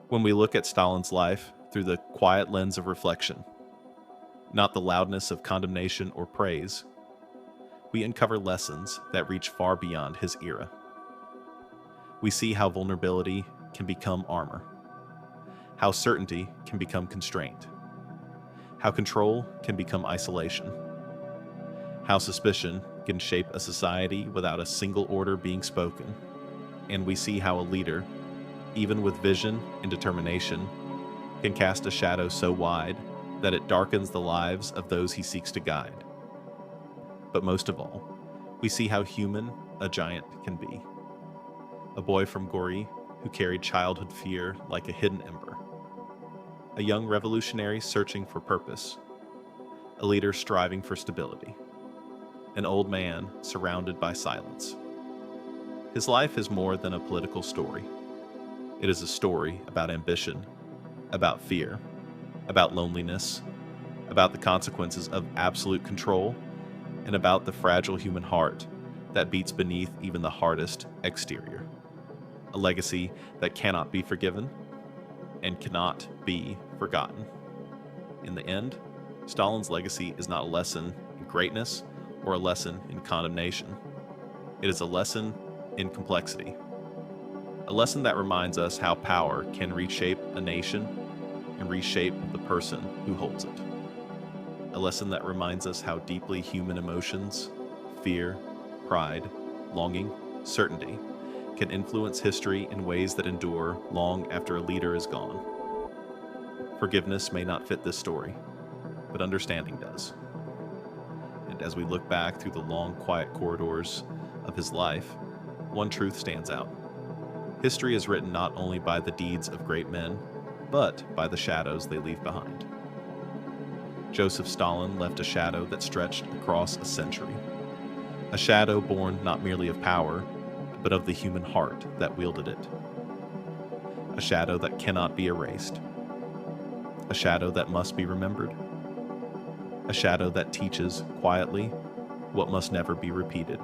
When we look at Stalin's life through the quiet lens of reflection, not the loudness of condemnation or praise, we uncover lessons that reach far beyond his era. We see how vulnerability can become armor, how certainty can become constraint, how control can become isolation, how suspicion can shape a society without a single order being spoken, and we see how a leader, even with vision and determination, can cast a shadow so wide that it darkens the lives of those he seeks to guide. But most of all, we see how human a giant can be. A boy from Gori who carried childhood fear like a hidden ember. A young revolutionary searching for purpose. A leader striving for stability. An old man surrounded by silence. His life is more than a political story. It is a story about ambition, about fear, about loneliness, about the consequences of absolute control, and about the fragile human heart that beats beneath even the hardest exterior. A legacy that cannot be forgiven and cannot be forgotten. In the end, Stalin's legacy is not a lesson in greatness or a lesson in condemnation. It is a lesson in complexity. A lesson that reminds us how power can reshape a nation and reshape the person who holds it. A lesson that reminds us how deeply human emotions, fear, pride, longing, certainty, can influence history in ways that endure long after a leader is gone. Forgiveness may not fit this story, but understanding does. And as we look back through the long, quiet corridors of his life, one truth stands out. History is written not only by the deeds of great men, but by the shadows they leave behind. Joseph Stalin left a shadow that stretched across a century. A shadow born not merely of power, but of the human heart that wielded it. A shadow that cannot be erased. A shadow that must be remembered. A shadow that teaches quietly what must never be repeated.